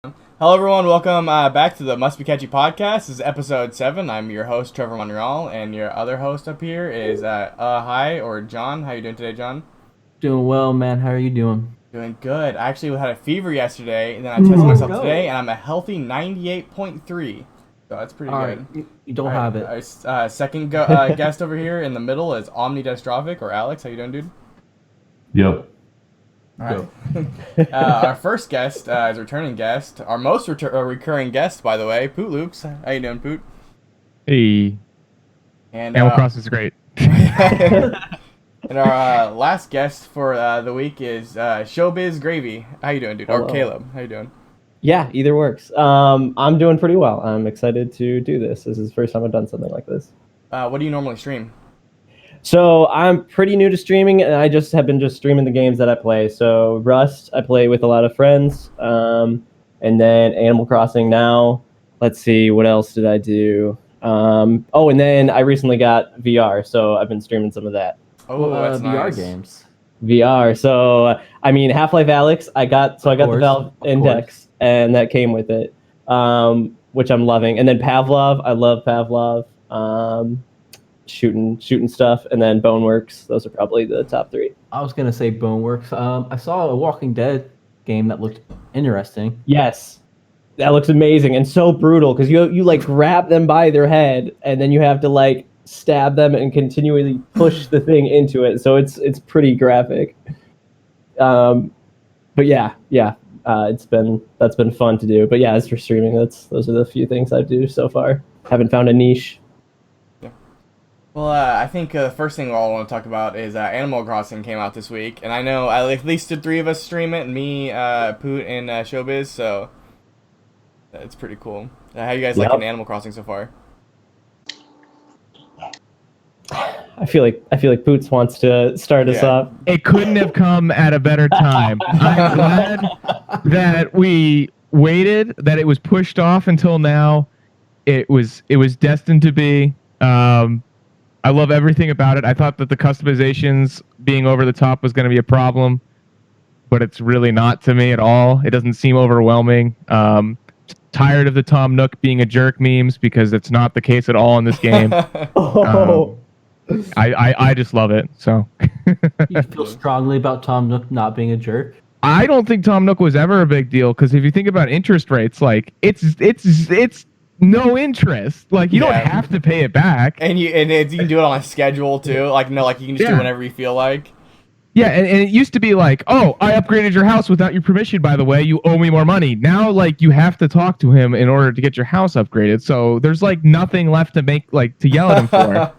Hello, everyone. Welcome back to the Must Be Catchy podcast. This is episode 7. I'm your host, Trevor Monreal, and your other host up here is Hi, or John. How you doing today, John? Doing well, man. How are you doing? Doing good. I actually had a fever yesterday, and then I tested myself no. today, and I'm a healthy 98.3. So that's pretty All good. right, you don't have it. Second guest over here in the middle is Omnidystrophic, or Alex. How you doing, dude? Yep. All right. Our first guest is a returning guest. Our most recurring guest, by the way, Poot Loops. How you doing, Poot? Hey. And Animal Crossing is great. And our last guest for the week is Showbiz Gravy. How you doing, dude? Hello. Or Caleb. How you doing? Yeah, either works. I'm doing pretty well. I'm excited to do this. This is the first time I've done something like this. What do you normally stream? So I'm pretty new to streaming, and I just have been streaming the games that I play. So Rust, I play with a lot of friends, and then Animal Crossing now. Let's see, what else did I do? And then I recently got VR, so I've been streaming some of that. Oh, that's VR nice. games. VR. So I mean, Half-Life Alyx. I got the course, Valve of Index, and that came with it, which I'm loving. And then Pavlov. I love Pavlov. Shooting stuff, and then Boneworks. Those are probably the top 3. I was gonna say Boneworks. I saw a Walking Dead game that looked interesting. Yes, that looks amazing and so brutal because you like grab them by their head, and then you have to like stab them and continually push the thing into it. So it's pretty graphic. But yeah, that's been fun to do. But yeah, as for streaming, those are the few things I do so far. Haven't found a niche. Well, I think the first thing we all want to talk about is Animal Crossing came out this week, and I know at least the 3 of us stream it, me, Poot, and Showbiz, so it's pretty cool. How you guys liking Animal Crossing so far? I feel like Boots wants to start us up. It couldn't have come at a better time. I'm glad that we waited, that it was pushed off until now. It was destined to be. I love everything about it. I thought that the customizations being over the top was going to be a problem, but it's really not to me at all. It doesn't seem overwhelming. Tired of the Tom Nook being a jerk memes because it's not the case at all in this game. I just love it. So You feel strongly about Tom Nook not being a jerk? I don't think Tom Nook was ever a big deal because if you think about interest rates, like it's no interest. Like you don't have to pay it back, and you can do it on a schedule too. Like you can just do whenever you feel like. Yeah, and it used to be like, oh, I upgraded your house without your permission, by the way. You owe me more money. Now, like, you have to talk to him in order to get your house upgraded. So there's like nothing left to to yell at him for.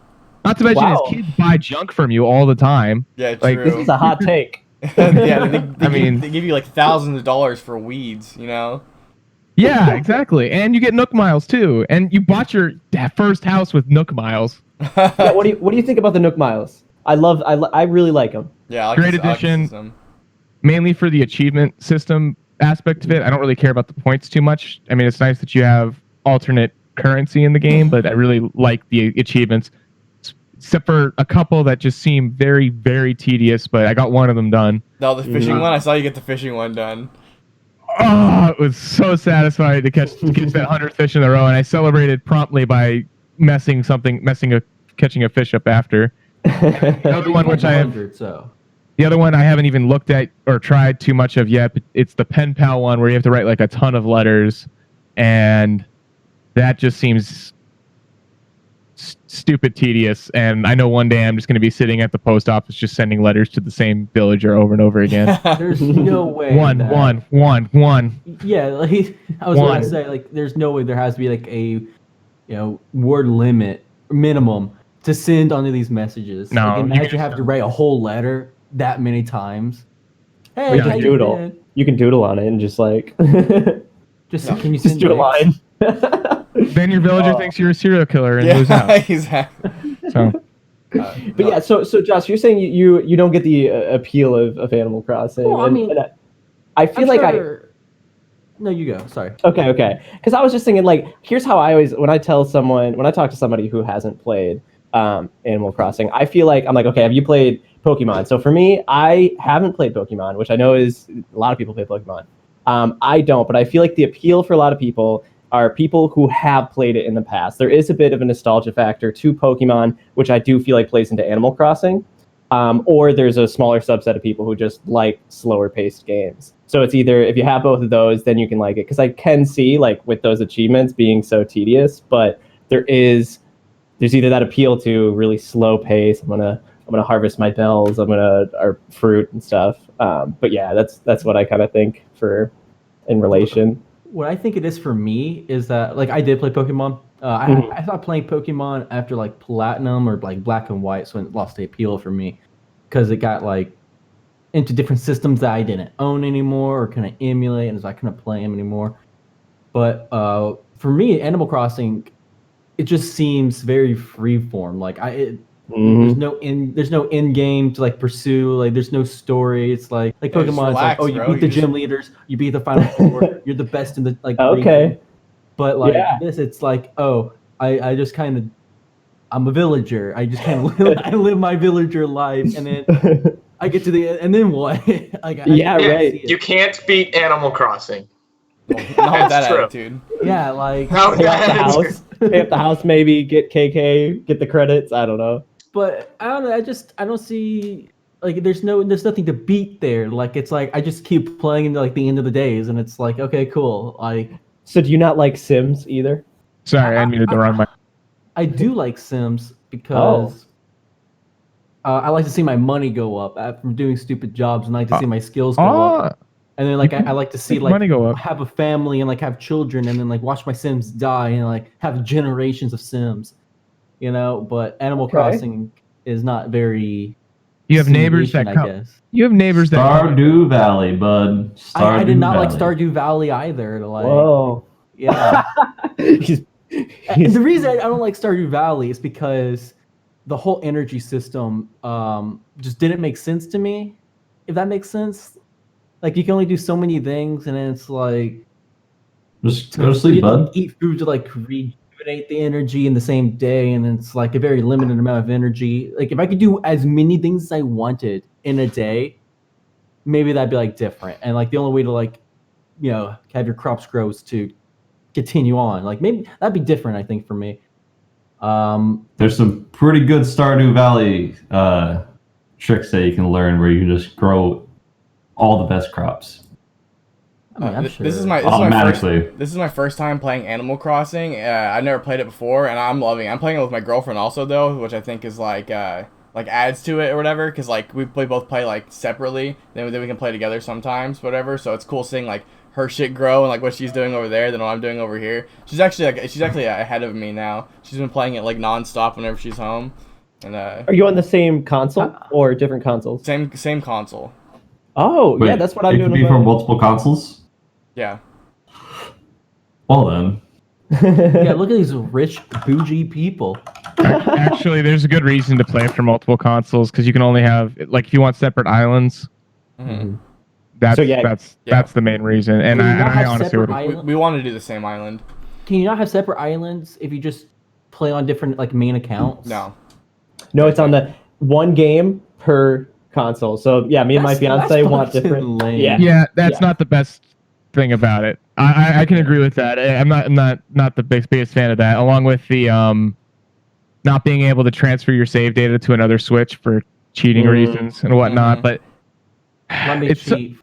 Not to mention his kids buy junk from you all the time. Yeah, like, true. This is a hot take. Yeah, they give you like thousands of dollars for weeds, you know? Yeah, exactly. And you get Nook miles too. And you bought your first house with Nook miles. Yeah, what do you think about the Nook miles? I really like them. Yeah, I like great addition. Mainly for the achievement system aspect of it. I don't really care about the points too much. I mean, it's nice that you have alternate currency in the game, but I really like the achievements. Except for a couple that just seem very, very tedious, but I got one of them done. No, the fishing one? I saw you get the fishing one done. Oh, it was so satisfying to catch that 100th fish in a row, and I celebrated promptly by catching a fish up after. The other one, the other one I haven't even looked at or tried too much of yet, but it's the pen pal one where you have to write like a ton of letters, and that just seems stupid tedious. And I know one day I'm just going to be sitting at the post office just sending letters to the same villager over and over again. There's no way. One. Yeah, like I was going to say, like, there's no way there has to be like a word limit minimum to send onto these messages. No, like, imagine you have to write a whole letter that many times. Hey, or you can doodle. You can doodle on it and just like can you just do a line. Then your villager thinks you're a serial killer and moves out. Exactly. So, but yeah, so Josh, you're saying you don't get the appeal of Animal Crossing. Well, I mean, I feel No, you go. Sorry. Okay. Because I was just thinking, like, here's how I always when I talk to somebody who hasn't played Animal Crossing, I feel like I'm like, okay, have you played Pokemon? So for me, I haven't played Pokemon, which I know is a lot of people play Pokemon. I don't, but I feel like the appeal for a lot of people are people who have played it in the past. There is a bit of a nostalgia factor to Pokemon, which I do feel like plays into Animal Crossing. Or there's a smaller subset of people who just like slower paced games. So it's either, if you have both of those, then you can like it. Because I can see like with those achievements being so tedious, but there's either that appeal to really slow pace. I'm gonna harvest my bells. Or fruit and stuff. But yeah, that's what I kind of think for in relation. What I think it is for me is that like I did play Pokemon. I stopped playing Pokemon after like Platinum or like Black and White, so it lost the appeal for me because it got like into different systems that I didn't own anymore or couldn't emulate, and so I couldn't play them anymore. But for me, Animal Crossing, it just seems very freeform. Like there's no end game to like pursue. Like there's no story. It's like Pokemon. Relax, it's like, bro. you beat the gym leaders, you beat the final four, you're the best in the like. Okay. Region. But like this, it's like, I just kind of, I'm a villager. I just kind of I live my villager life, and then I get to the end, and then what? Like, right. You can't beat Animal Crossing. Not that true. attitude. Yeah, like Pay off the house, maybe get KK, get the credits. I don't know. But I don't know. I don't see like there's nothing to beat there. Like it's like I just keep playing into like the end of the days, and it's like okay, cool. Like So do you not like Sims either? Sorry, I muted the wrong mic. I do like Sims because I like to see my money go up from doing stupid jobs, and I like to see my skills go up. And then like I like to see like money go up. have a family and like have children, and then like watch my Sims die and like have generations of Sims. You know, but Animal Crossing is not very. You have neighbors that I come. guess. You have neighbors that. Stardew Valley, bud. I did not Valley. like Stardew Valley either. Like, Whoa. yeah. he's And the reason I don't like Stardew Valley is because the whole energy system just didn't make sense to me. If that makes sense, like you can only do so many things, and then it's like Just go to sleep, you bud. eat food to like rejuvenate the energy in the same day, and it's like a very limited amount of energy. Like if I could do as many things as I wanted in a day, maybe that'd be like different. And like the only way to like, you know, have your crops grow is to continue on. Like maybe that'd be different, I think, for me. There's some pretty good Stardew Valley tricks that you can learn where you can just grow all the best crops. I mean, I'm sure. This is my first time playing Animal Crossing. I've never played it before, and I'm loving it. I'm playing it with my girlfriend also, though, which I think is like adds to it or whatever. Because like we both play like separately, then we can play together sometimes, whatever. So it's cool seeing like her shit grow and like what she's doing over there than what I'm doing over here. She's actually ahead of me now. She's been playing it like nonstop whenever she's home. And are you on the same console or different consoles? Same console. Oh, Wait, yeah, that's what I'm doing. It can be from multiple consoles? Yeah. Well then. Yeah, look at these rich, bougie people. Actually, there's a good reason to play for multiple consoles because you can only have like if you want separate islands. Mm-hmm. That's Yeah. that's the main reason. And I honestly would. We wanted to do the same island. Can you not have separate islands if you just play on different like main accounts? No. No, it's on the one game per console. So yeah, me and my fiance want different. Lame. Yeah, that's not the best thing about it. I can agree with that. I'm not the biggest fan of that. Along with the not being able to transfer your save data to another Switch for cheating reasons and whatnot. But Let me cheat.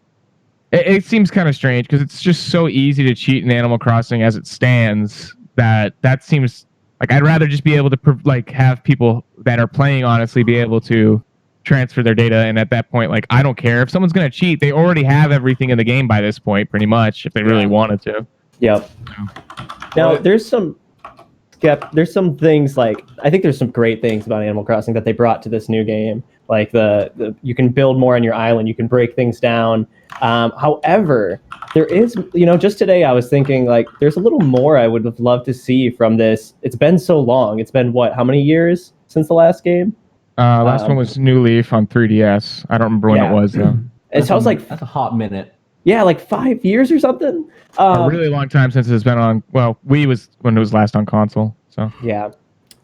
It seems kind of strange because it's just so easy to cheat in Animal Crossing as it stands that seems like I'd rather just be able to like have people that are playing honestly be able to transfer their data, and at that point, like I don't care if someone's gonna cheat. They already have everything in the game by this point, pretty much, if they really wanted to. Yep. Now there's some things like I think there's some great things about Animal Crossing that they brought to this new game. Like the you can build more on your island, you can break things down. However, there is, just today I was thinking like there's a little more I would have loved to see from this. It's been so long. It's been how many years since the last game? Last one was New Leaf on 3DS. I don't remember when it was though. It sounds like that's a hot minute. Yeah, like 5 years or something. A really long time since it's been on. Well, Wii was when it was last on console. So yeah.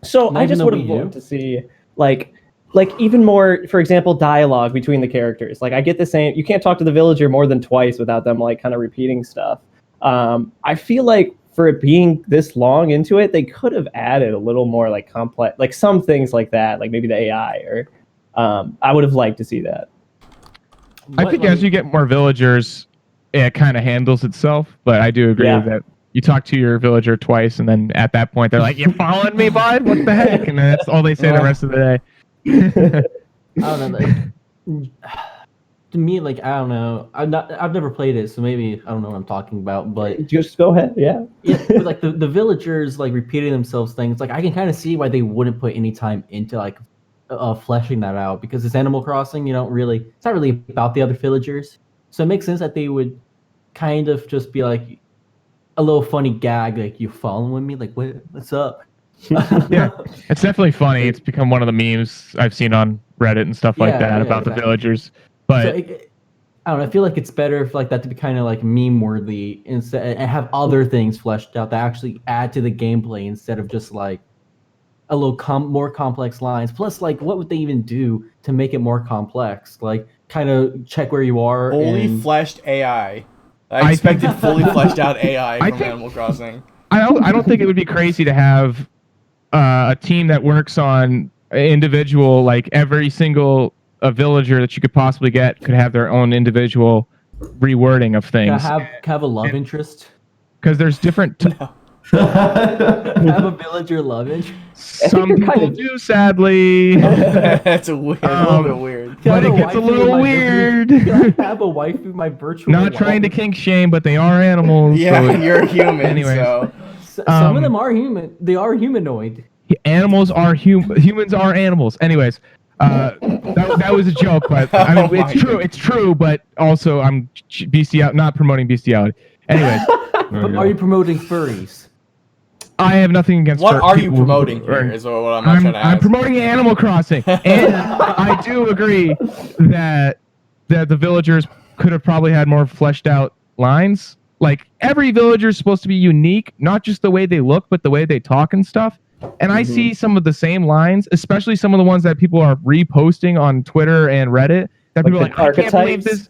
So I just would have loved to see like like even more, for example, dialogue between the characters. Like I get the same. You can't talk to the villager more than twice without them like kind of repeating stuff. I feel like for it being this long into it, they could have added a little more like complex, like some things like that, like maybe the AI or. I would have liked to see that. I think as you get more villagers, it kind of handles itself. But I do agree that you talk to your villager twice, and then at that point they're like, "You following me, bud? What the heck?" And then that's all they say the rest of the day. I don't know. Like, to me, like I don't know. I've never played it, so maybe I don't know what I'm talking about. But just go ahead. Yeah. But like the villagers like repeating themselves things. Like I can kind of see why they wouldn't put any time into like fleshing that out, because it's Animal Crossing. It's not really about the other villagers. So it makes sense that they would kind of just be like a little funny gag, like, "You following me? Like, what's up?" Yeah, it's definitely funny. It's become one of the memes I've seen on Reddit and stuff like that about the villagers. But so I don't know. I feel like it's better for like that to be kind of like meme worthy instead, and have other things fleshed out that actually add to the gameplay instead of just like a little more complex lines. Plus, like, what would they even do to make it more complex? Like, kind of check where you are. Fully fleshed AI. I expected fully fleshed out AI from Animal Crossing. I don't think it would be crazy to have a team that works on individual, like every single villager that you could possibly get could have their own individual rewording of things. Have a love interest. Because there's different. Have a villager love interest. Some people do, sadly. That's a little bit weird. But it gets a little weird. Can I have a wife through my virtual Not trying to kink shame, but they are animals. Yeah, so you're human. Anyways. So. Some of them are human. They are humanoid. Animals are humans are animals. Anyways, that was a joke, but I mean it's true. It's true, but also I'm not promoting bestiality. Anyways, but are you promoting furries? I have nothing against. What are you promoting here? Is what I'm trying to ask. I'm promoting Animal Crossing, and I do agree that the villagers could have probably had more fleshed out lines. Like every villager is supposed to be unique, not just the way they look, but the way they talk and stuff. And I see some of the same lines, especially some of the ones that people are reposting on Twitter and Reddit. That people are like, I can't believe this.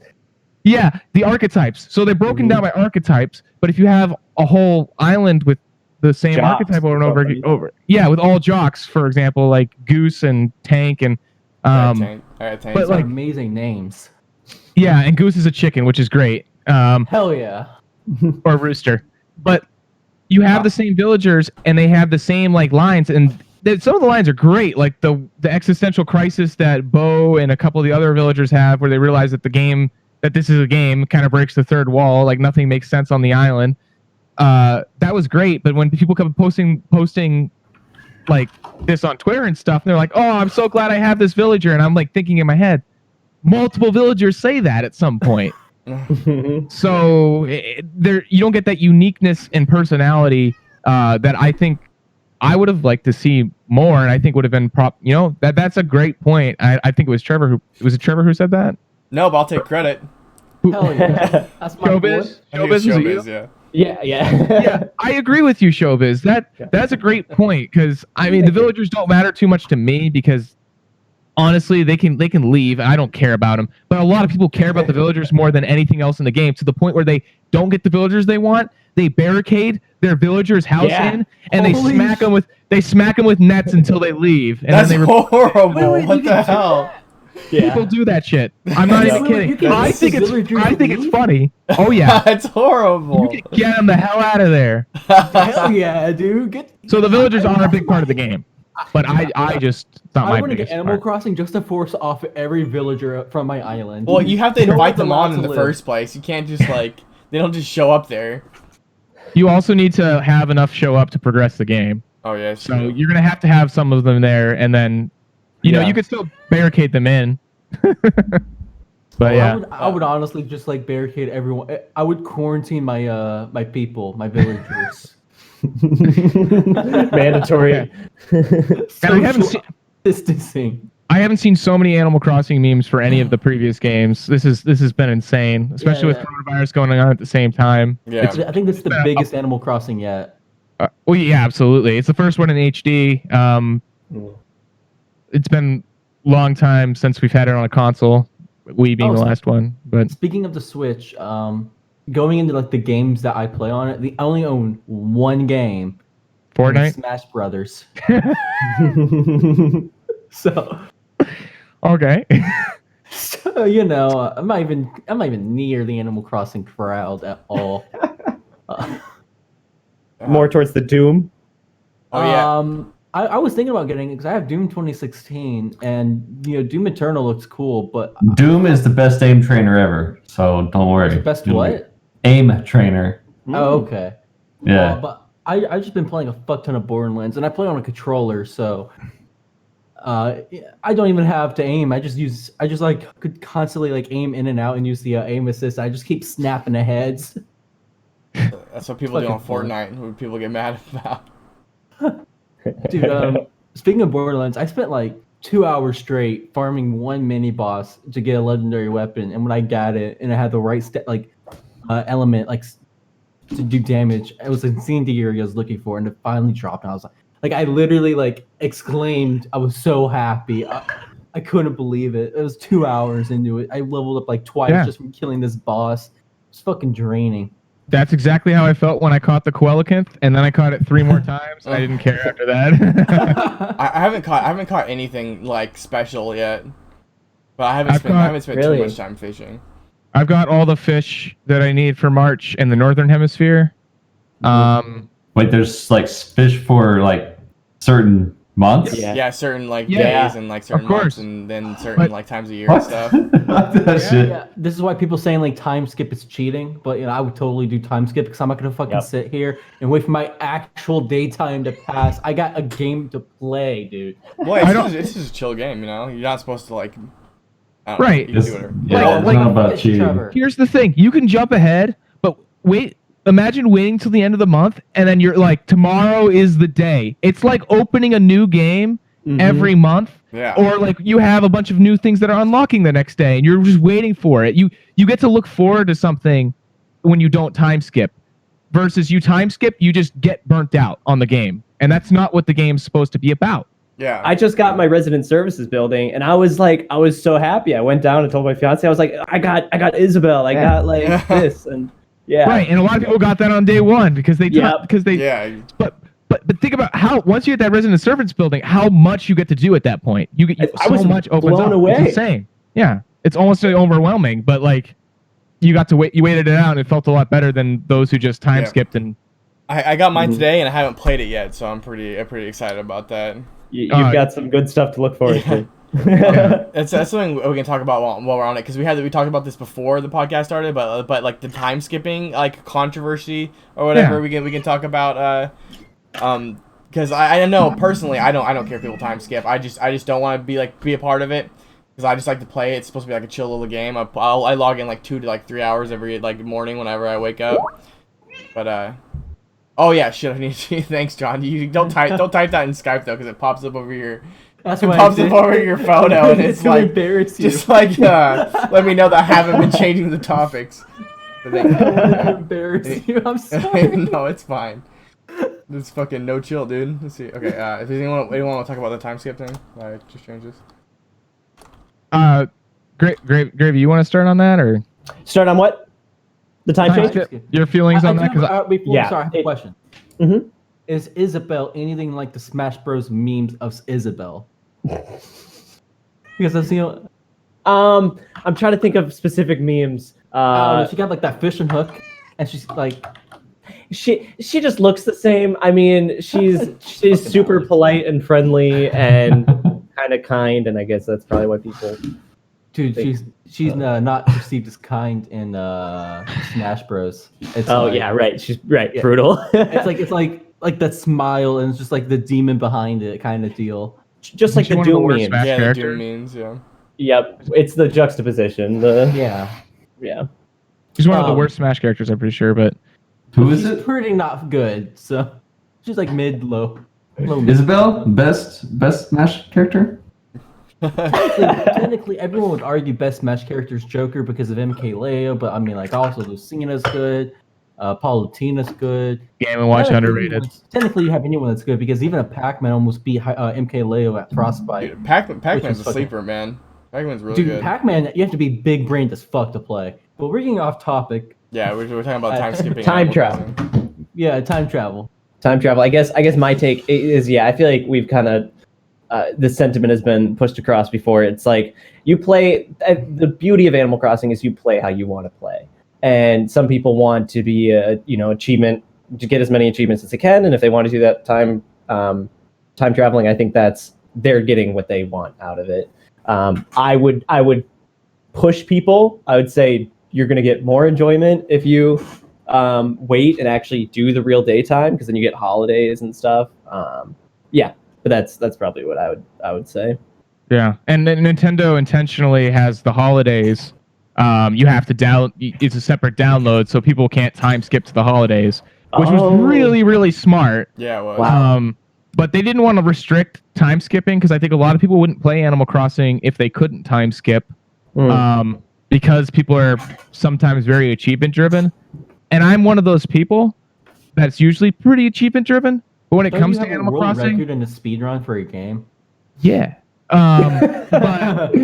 Yeah, the archetypes. So they're broken down by archetypes. But if you have a whole island with the same archetype over and over, yeah, with all jocks, for example, like Goose and Tank and Tank. But like amazing names. Yeah, and Goose is a chicken, which is great. Hell yeah. Or Rooster. But you have the same villagers and they have the same like lines, and some of the lines are great, like the existential crisis that Bo and a couple of the other villagers have, where they realize that this is a game, kind of breaks the third wall, like nothing makes sense on the island. That was great, but when people come posting like this on Twitter and stuff, and they're like, "Oh, I'm so glad I have this villager," and I'm like thinking in my head, multiple villagers say that at some point. So you don't get that uniqueness and personality that I think I would have liked to see more, and I think would have been that's a great point. I think it was Trevor who said that. No, but I'll take credit. Hell yeah, that's my Showbiz. Showbiz, yeah. Yeah, I agree with you, Showbiz. That's a great point, because I mean the villagers don't matter too much to me, because honestly, they can leave. I don't care about them. But a lot of people care about the villagers more than anything else in the game, to the point where they don't get the villagers they want. They barricade their villager's house in, and they smack them with nets until they leave. And That's then horrible. What the hell? People do that shit. I'm not even kidding. I think it's funny. Oh yeah, that's horrible. You can get them the hell out of there. Hell yeah, dude. So the villagers are a big part of the game. But I just thought I want to get Animal Crossing just to force off every villager from my island. Well, you have to invite them on in the first place. You can't just like they don't just show up there. You also need to have enough show up to progress the game. Oh yeah. So you're gonna have to have some of them there, and then you could still barricade them in. But I would honestly just like barricade everyone. I would quarantine my my people, my villagers. Mandatory. Distancing. I haven't seen so many Animal Crossing memes for any of the previous games. This has been insane, especially with coronavirus going on at the same time. Yeah, I think this is the biggest Animal Crossing yet. Well, yeah, absolutely. It's the first one in HD. It's been long time since we've had it on a console. We being Oh, the so- last one, but Speaking of the Switch, going into like the games that I play on it, I only own one game. and it's Fortnite. Smash Brothers. So, Okay. so you know, I'm not even near the Animal Crossing crowd at all. More towards the Doom. Oh yeah. I was thinking about getting it because I have Doom 2016, and you know, Doom Eternal looks cool, but Doom is the best aim trainer ever, so don't worry. best You'll be- what? Aim trainer. Oh, okay. Yeah. But I just been playing a fuck ton of Borderlands, and I play on a controller, so I don't even have to aim. I just like could constantly like aim in and out and use the aim assist. I just keep snapping the heads. That's what people do on Fucking fun. Fortnite. What people get mad about. Dude, speaking of Borderlands, I spent like 2 hours straight farming one mini boss to get a legendary weapon, and when I got it and it had the right element to do damage, it was insane the area I was looking for, and it finally dropped. And I was like I literally like exclaimed. I was so happy. I couldn't believe it. It was 2 hours into it. I leveled up like twice just from killing this boss. It's fucking draining. That's exactly how I felt when I caught the Coelacanth, and then I caught it 3 more times, and I didn't care after that. I haven't caught anything like special yet. But I haven't spent Really? too much time fishing. I've got all the fish that I need for March in the Northern Hemisphere. Wait, there's like fish for like certain months? Yeah. Yeah, certain like Yeah. days and like certain Of course. months and then certain But- like times a year and What? stuff. That shit. Yeah, this is why people saying like time skip is cheating, but you know I would totally do time skip because I'm not gonna fucking Yep. sit here and wait for my actual daytime to pass. I got a game to play, dude. Well, it's just a chill game, you know. You're not supposed to like. I don't know, Right. you can do whatever. Yeah, it's not about Yes, cheating. Trevor. Here's the thing: you can jump ahead, but wait. Imagine waiting till the end of the month, and then you're like, tomorrow is the day. It's like opening a new game every month, Yeah. or like you have a bunch of new things that are unlocking the next day, and you're just waiting for it. You get to look forward to something when you don't time skip, versus you time skip, you just get burnt out on the game, and that's not what the game's supposed to be about. Yeah. I just got my resident services building, and I was so happy. I went down and told my fiance, I was like, I got Isabel, I got like this, and yeah, Right, and a lot of people got that on day one because they Yep. yeah. But think about how once you get that resident servants building, how much you get to do at that point. You get I so was much opens blown up. away. It's insane. Yeah, it's almost overwhelming. But like, you got to wait. You waited it out, and it felt a lot better than those who just time Yeah. skipped. And I got mine today and I haven't played it yet, so I'm pretty excited about that. you've Oh, got some good stuff to look forward to. That's something we can talk about while we're on it because we talked about this before the podcast started, but like the time skipping like controversy or whatever Yeah. we can talk about because I know personally I don't care if people time skip. I just don't want to be a part of it because I just like to play. It's supposed to be like a chill little game. I log in like 2 to like 3 hours every like morning whenever I wake up. But oh yeah, shit. I need to. Thanks, John. You don't type that in Skype though because it pops up over your. That's It why pops up over your photo and it's gonna like embarrass you. just like let me know that I haven't been changing the topics. But embarrass you. I'm sorry. no, it's fine. It's fucking no chill, dude. Let's see. Okay, if anyone want to talk about the time skip thing, I just changed this. Gravy, you want to start on that or Start on what? The time Time change? skip. Your feelings on that? Because Before, Yeah, sorry, I have a it- question. Mhm. Is Isabel anything like the Smash Bros. Memes of Isabel? Because that's I'm trying to think of specific memes. she got like that fishing hook, and she's like, She just looks the same. I mean, she's super polite and friendly and kind of kind, and I guess that's probably why people. dude, she's not perceived as kind in Smash Bros. It's Oh like, yeah, right. She's right. Yeah. Brutal. it's like that smile, and it's just like the demon behind it kind of deal. just like She's the one of the Doom worst meme. Smash Yeah, the character. Doom memes. Yeah. Yep, it's the juxtaposition. Yeah, Yeah. she's one of the Um, worst Smash characters, I'm pretty sure. But Who is she's it? pretty not good. So she's like low mid. Isabel? Best Smash character? Technically, everyone would argue best Smash character is Joker because of MK Leo, but I mean, like, also Lucina's good. Palutina's good. Game & Watch underrated. Technically, you have anyone that's good because even a Pac-Man almost beat MK Leo at Frostbite. Dude, Pac-Man's a fucking- sleeper, man. Pac-Man's really Dude, good. Pac-Man, you have to be big brained as fuck to play. But we're getting off topic. Yeah, we're talking about time skipping. Time Animal travel. Crossing. Yeah, time travel. Time travel. I guess my take is I feel like we've kind of the sentiment has been pushed across before. It's like you play. The beauty of Animal Crossing is you play how you want to play, and some people want to be achievement to get as many achievements as they can, and if they want to do that time traveling, I think they're getting what they want out of it. I would push people. I would say you're going to get more enjoyment if you wait and actually do the real daytime, because then you get holidays and stuff. But that's probably what I would say. Yeah, and then Nintendo intentionally has the holidays. You have to it's a separate download, so people can't time skip to the holidays, which was really, really smart. Yeah, it was. Wow. But they didn't want to restrict time skipping because I think a lot of people wouldn't play Animal Crossing if they couldn't time skip. Because people are sometimes very achievement driven, and I'm one of those people that's usually pretty achievement driven. But when it comes to Animal Crossing, record in a speedrun for a game. yeah. But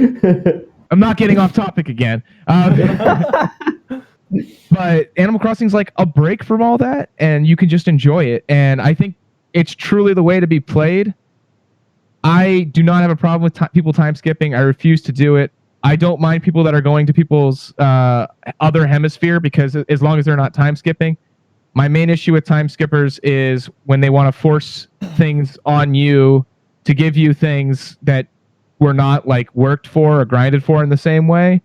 I'm not getting off topic again. But Animal Crossing is like a break from all that, and you can just enjoy it. And I think it's truly the way to be played. I do not have a problem with people time skipping. I refuse to do it. I don't mind people that are going to people's other hemisphere, because as long as they're not time skipping. My main issue with time skippers is when they want to force things on you to give you things that were not like worked for or grinded for in the same way.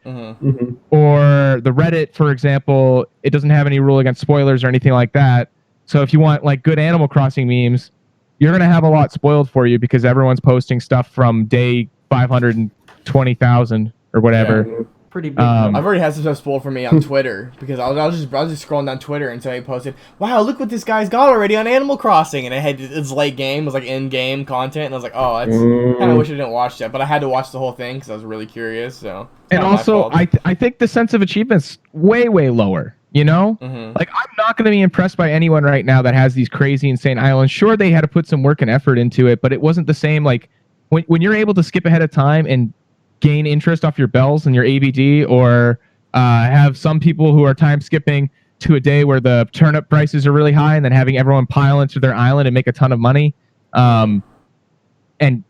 Or the Reddit, for example, it doesn't have any rule against spoilers or anything like that. So if you want like good Animal Crossing memes, you're going to have a lot spoiled for you because everyone's posting stuff from day 520,000 or whatever. Yeah, pretty big. I've already had some stuff spoiled for me on Twitter because I was just scrolling down Twitter and somebody posted, "Wow, look what this guy's got already on Animal Crossing," and it had its late game, it was like in-game content, and I was like, "Oh, that's kind of wish I didn't watch that," but I had to watch the whole thing because I was really curious. So, and also, I think the sense of achievement's way lower. You know, like I'm not going to be impressed by anyone right now that has these crazy, insane islands. Sure, they had to put some work and effort into it, but it wasn't the same. Like when you're able to skip ahead of time and gain interest off your bells and your ABD, or have some people who are time skipping to a day where the turnip prices are really high and then having everyone pile into their island and make a ton of money. And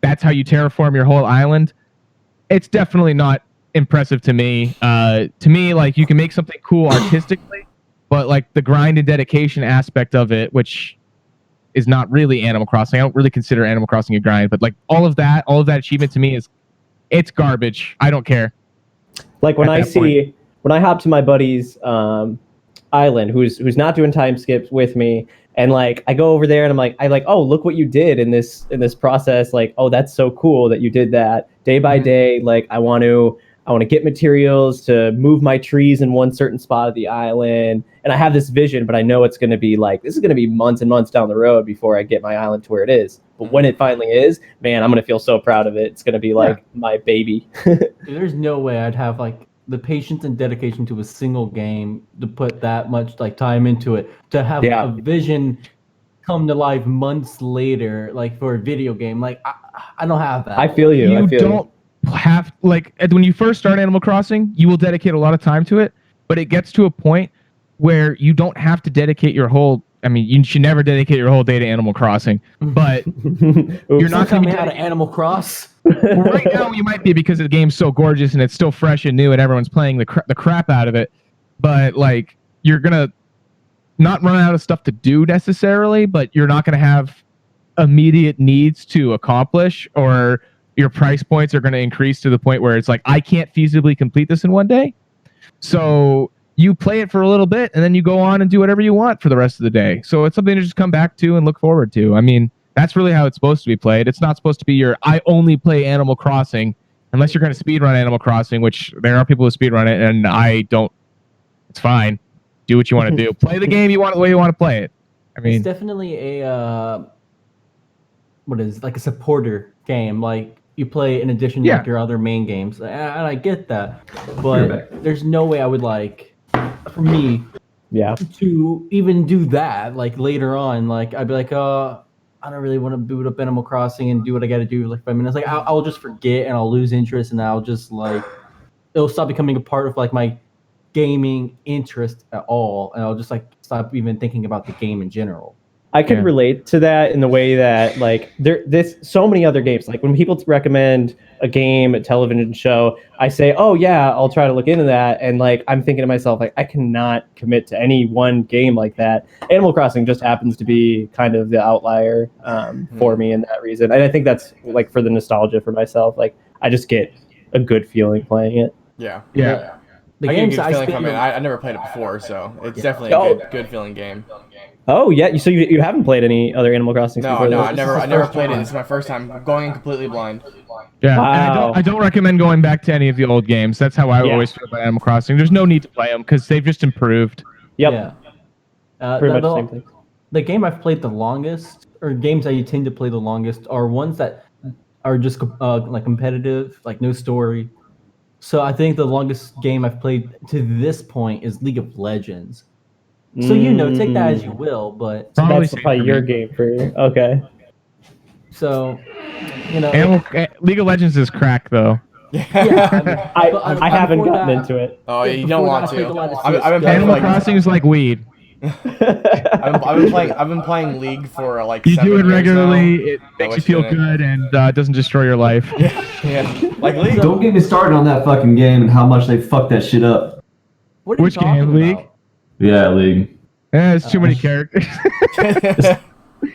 that's how you terraform your whole island. It's definitely not impressive to me. To me, like you can make something cool artistically, but like the grind and dedication aspect of it, which is not really Animal Crossing. I don't really consider Animal Crossing a grind, but like all of that achievement to me it's garbage. I don't care. Like when I hop to my buddy's island, who's not doing time skips with me, and like I go over there and I'm like, oh, look what you did in this process. Like, oh, that's so cool that you did that day by day. Like I want to get materials to move my trees in one certain spot of the island, and I have this vision, but I know it's going to be like this is going to be months and months down the road before I get my island to where it is. But when it finally is, man, I'm going to feel so proud of it. It's going to be like my baby. Dude, there's no way I'd have like the patience and dedication to a single game to put that much like time into it, to have a vision come to life months later, like for a video game. Like I don't have that. I feel you. You don't have like when you first start Animal Crossing, you will dedicate a lot of time to it, but it gets to a point where you don't have to dedicate your whole. I mean, you should never dedicate your whole day to Animal Crossing, but you're not coming out of Animal Cross. Well, right now you might be because the game's so gorgeous and it's still fresh and new and everyone's playing the crap out of it. But like, you're gonna not run out of stuff to do necessarily, but you're not gonna have immediate needs to accomplish, or your price points are gonna increase to the point where it's like I can't feasibly complete this in one day. So you play it for a little bit and then you go on and do whatever you want for the rest of the day. So it's something to just come back to and look forward to. I mean, that's really how it's supposed to be played. It's not supposed to be I only play Animal Crossing unless you're going to speedrun Animal Crossing, which there are people who speedrun it, and I don't. It's fine. Do what you want to do. Play the game you want the way you want to play it. I mean, it's definitely a like a supporter game. Like you play in addition to like your other main games, and I get that, but there's no way I would like. For me, Yeah. to even do that, like later on, like I'd be like, I don't really want to boot up Animal Crossing and do what I got to do like 5 minutes. Like I'll just forget and I'll lose interest and I'll just like it'll stop becoming a part of like my gaming interest at all, and I'll just like stop even thinking about the game in general. I can relate to that in the way that like there's so many other games. Like when people recommend a game, a television show, I say, "Oh yeah, I'll try to look into that." And like I'm thinking to myself, like I cannot commit to any one game like that. Animal Crossing just happens to be kind of the outlier for me in that reason. And I think that's like for the nostalgia for myself. Like I just get a good feeling playing it. Yeah. The I get a games good I feeling spend from it. I never played it before, so it's definitely a good feeling game. Oh yeah, so you haven't played any other Animal Crossings before? No, This? I never played it. This is my first time going completely blind. Yeah, Wow. and I don't recommend going back to any of the old games. That's how I always feel about Animal Crossing. There's no need to play them because they've just improved. Yep. Yeah. Pretty much the same thing. The game I've played the longest, or games I tend to play the longest, are ones that are just like competitive, like no story. So I think the longest game I've played to this point is League of Legends. So take that as you will, but So Probably that's probably your game for okay. so League of Legends is crack though. yeah. I haven't gotten into it. Oh, you don't want to. I've been playing Animal Crossing is like weed. I've been playing League for like You 7 do it years regularly. now. It makes you feel good and doesn't destroy your life. Yeah. Like League. Don't get me started on that fucking game and how much they fucked that shit up. What are you Which talking game, League? about? Yeah, League. There's too many characters.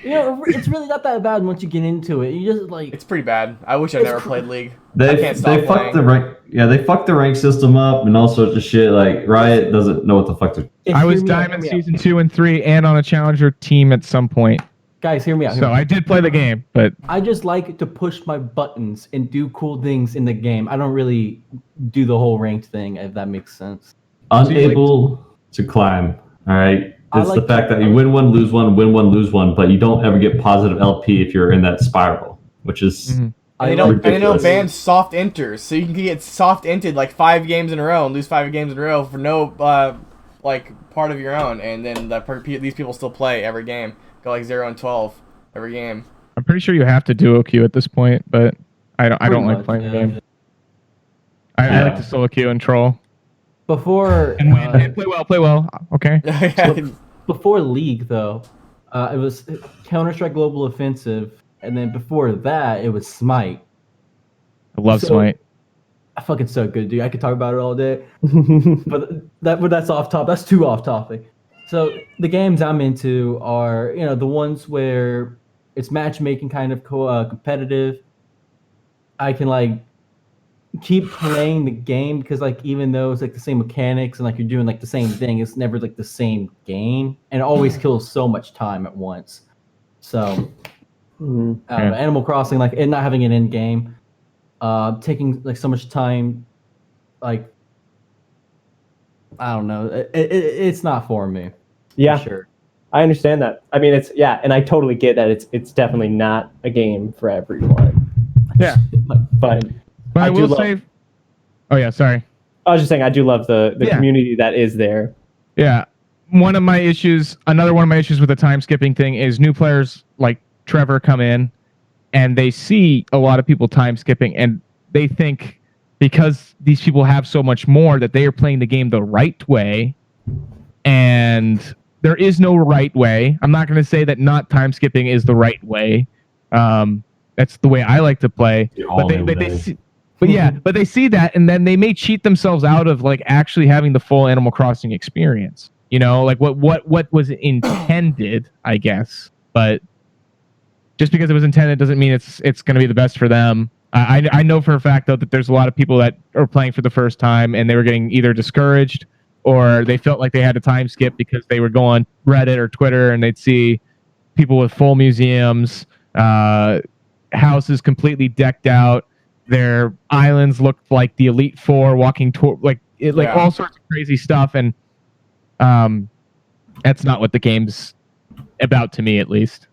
It's really not that bad once you get into it. You just like It's pretty bad. I wish I never played League. I They can't stop fucked playing. the rank. Yeah, they fucked the rank system up and all sorts of shit. Like Riot doesn't know what the fuck to. I was Diamond Season 2 and 3 and on a Challenger team at some point. Guys, hear me out. So I did play the game, but I just like to push my buttons and do cool things in the game. I don't really do the whole ranked thing, if that makes sense. Unable to climb. All right. I It's like the fact that you win one, lose one, win one, lose one, but you don't ever get positive LP if you're in that spiral, which is And they don't ban soft enters, so you can get soft entered like 5 games in a row and lose 5 games in a row for no like part of your own, and then these people still play every game, go like 0-12 every game. I'm pretty sure you have to duo queue at this point, but I don't like playing the game. I like to solo queue and troll. Before And win. And play well. Okay. before League though, it was Counter-Strike Global Offensive, and then before that it was Smite. I love Smite. I fucking so good, dude. I could talk about it all day. but that's off topic. That's too off topic. So the games I'm into are the ones where it's matchmaking kind of competitive. I can like keep playing the game because like even though it's like the same mechanics and like you're doing like the same thing, it's never like the same game, and it always kills so much time at once. So Animal Crossing, like and not having an end game, taking like so much time, like I don't know, it's not for me. Yeah, for sure. I understand that. I mean, and I totally get that it's definitely not a game for everyone. Yeah, but I will say. Oh yeah, sorry. I was just saying I do love the community that is there. Yeah, another one of my issues with the time skipping thing is new players like Trevor come in, and they see a lot of people time skipping, and they think because these people have so much more that they are playing the game the right way, and there is no right way. I'm not going to say that not time skipping is the right way. That's the way I like to play. But they see that, and then they may cheat themselves out of like actually having the full Animal Crossing experience. Like what was intended, I guess. But just because it was intended doesn't mean it's going to be the best for them. I know for a fact though that there's a lot of people that are playing for the first time and they were getting either discouraged or they felt like they had to time skip because they would go on Reddit or Twitter and they'd see people with full museums, houses completely decked out. Their islands looked like the Elite Four walking toward, all sorts of crazy stuff, and that's not what the game's about to me, at least.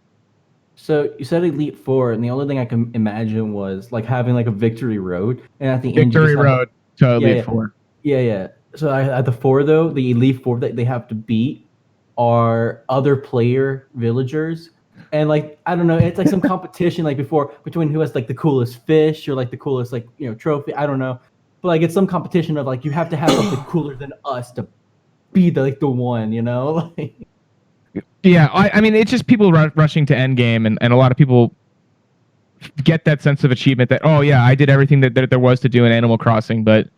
So you said Elite Four, and the only thing I can imagine was like having like a Victory Road, and at the end Victory Road to Elite Four. Yeah. So at the 4 though, the elite 4 that they have to beat are other player villagers. And like I don't know, it's like some competition like before between who has like the coolest fish or like the coolest like trophy. I don't know, but like it's some competition of like you have to have something cooler than us to be the one. Like, Yeah, I mean, it's just people rushing to endgame, and a lot of people get that sense of achievement that, oh yeah, I did everything that there was to do in Animal Crossing. But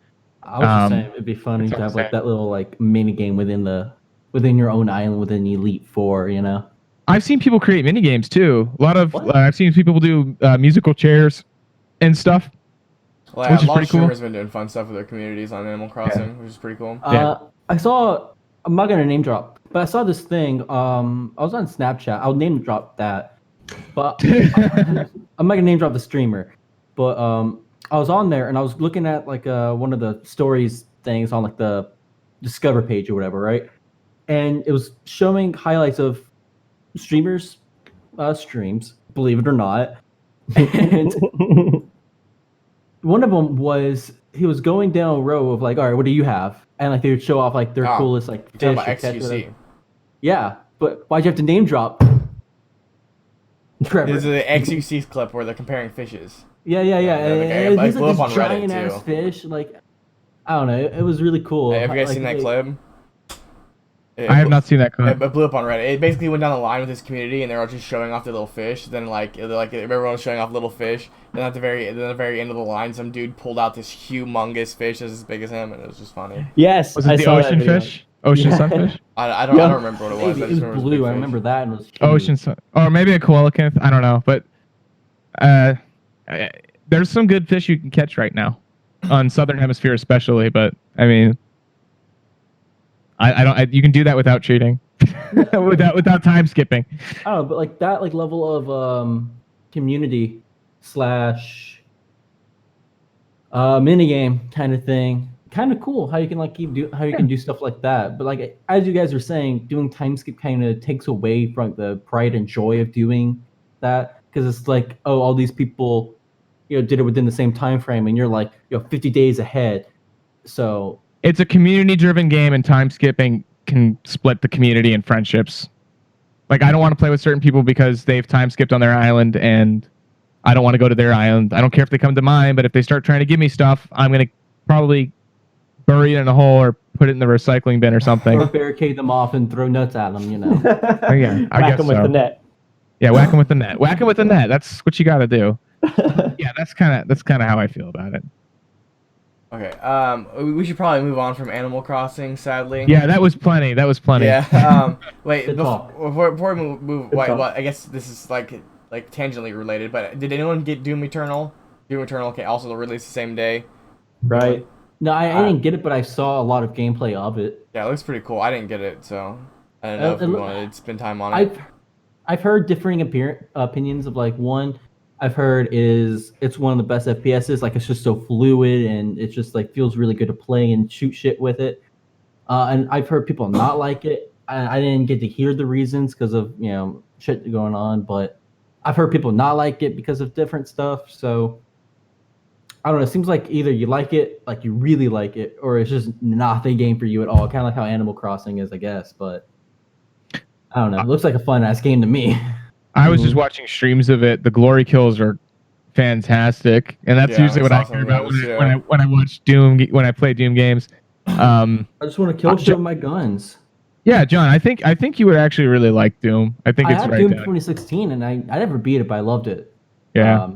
I was just saying it'd be funny to have like that little like mini game within your own island within Elite Four. I've seen people create mini games too. A lot of I've seen people do musical chairs and stuff. Well, yeah, which a is lot pretty of cool. streamers have been doing fun stuff with their communities on Animal Crossing, which is pretty cool. I saw. I'm not gonna name drop, but I saw this thing. I was on Snapchat. I'll name drop that, but I'm not gonna name drop the streamer. But I was on there and I was looking at like one of the stories things on like the Discover page or whatever, right? And it was showing highlights of streamers' streams, believe it or not. And one of them was he was going down a row of like, all right, what do you have? And like they would show off like their coolest like You're fish. talking about or XQC. yeah, but why'd you have to name drop? Trevor. This is the XQC clip where they're comparing fishes. Yeah. It He's blew up like on this Reddit, giant ass too. fish. Like I don't know, it was really cool. Hey, have you guys Like, seen that clip? I have not seen that clip. It blew up on Reddit. It basically went down the line with his community, and they're all just showing off their little fish. Then like everyone was showing off little fish. Then at the very end of the line, some dude pulled out this humongous fish that's as big as him, and it was just funny. Yes, Was it the ocean fish? Ocean sunfish? I don't remember what it was. Maybe I it just was remember it was a blue. big I fish. remember that and it was huge. Ocean sun, or maybe a coelacanth. I don't know, but there's some good fish you can catch right now on Southern Hemisphere, especially. But I mean, I don't. You can do that without cheating, without time skipping. I don't know, but like that like level of community slash minigame kind of thing. Kind of cool how you can like how you can do stuff like that. But like as you guys are saying, doing time skip kind of takes away from the pride and joy of doing that because it's like, oh, all these people, did it within the same time frame, and you're like, 50 days ahead. So It's a community-driven game, and time skipping can split the community and friendships. Like, I don't want to play with certain people because they've time skipped on their island, and I don't want to go to their island. I don't care if they come to mine, but if they start trying to give me stuff, I'm going to probably bury it in a hole or put it in the recycling bin or something. or barricade them off and throw nuts at them. Oh, yeah, I Whack guess them with so. the net. Yeah, whack them with the net. Whack them with the net. That's what you got to do. Yeah, that's kind of how I feel about it. Okay. We should probably move on from Animal Crossing. Sadly. Yeah, that was plenty. Yeah. Wait. Good talk. Before we move. Good Wait, talk. well, I guess this is like tangentially related. But did anyone get Doom Eternal? Doom Eternal also released the same day. Right. No, I didn't get it, but I saw a lot of gameplay of it. Yeah, it looks pretty cool. I didn't get it, so I don't know if we wanted to spend time on it. I've heard differing opinions of like one. I've heard is it's one of the best FPSs. Like it's just so fluid and it just like feels really good to play and shoot shit with it. And I've heard people not like it. I didn't get to hear the reasons because of shit going on, but I've heard people not like it because of different stuff. So I don't know. It seems like either you like it, like you really like it, or it's just not the game for you at all. Kind of like how Animal Crossing is, I guess. But I don't know. It looks like a fun ass game to me. I was just watching streams of it. The glory kills are fantastic, and that's usually what I care about when I watch Doom, when I play Doom games. I just want to kill shit with my guns. Yeah, John, I think you would actually really like Doom. I think it's had right Doom down. 2016, and I never beat it, but I loved it. Yeah.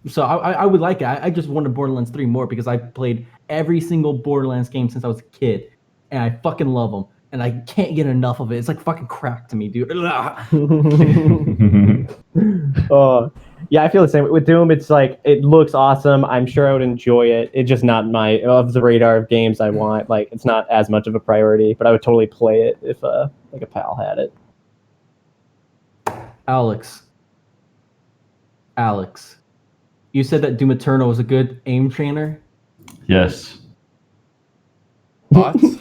So I would like it. I just wanted Borderlands 3 more because I played every single Borderlands game since I was a kid, and I fucking love them. And I can't get enough of it. It's like fucking crack to me, dude. Yeah, I feel the same with Doom. It's like it looks awesome. I'm sure I would enjoy it. It's just not my of the radar of games I want. Like it's not as much of a priority, but I would totally play it if like a pal had it. Alex, you said that Doom Eternal was a good aim trainer. Yes. Thoughts?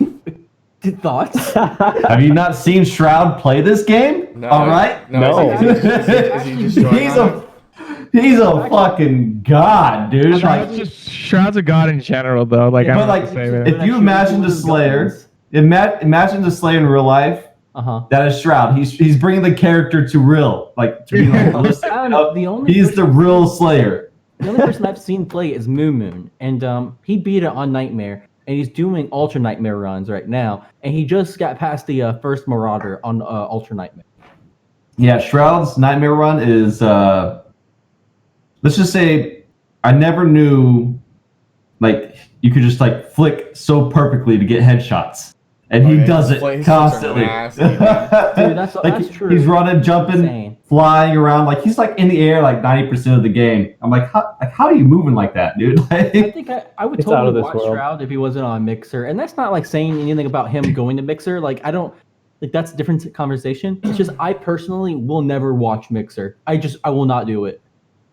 Thoughts? Have you not seen Shroud play this game? No. All right. No. Is he just joining He's on it? He's a fucking god, dude. Like, Shroud's a god in general, though. Like, Yeah, I but don't like, like, say that. if you imagine the Slayer, imagine the Slayer in real life. That is Shroud. He's bringing the character to real, like to be like realistic. He's the real Slayer. The only person I've seen play is Moo Moon, and he beat it on Nightmare, and he's doing Ultra Nightmare runs right now, and he just got past the first Marauder on Ultra Nightmare. Yeah, Shroud's Nightmare run is. Let's just say, I never knew, like you could just like flick so perfectly to get headshots. And he does it constantly. Dude, that's true. He's running, jumping, flying around. Like he's like in the air like 90% of the game. I'm like, how are you moving like that, dude? Like, I think I would totally watch Shroud if he wasn't on Mixer. And that's not like saying anything about him going to Mixer. Like I don't like that's a different conversation. It's just I personally will never watch Mixer. I will not do it.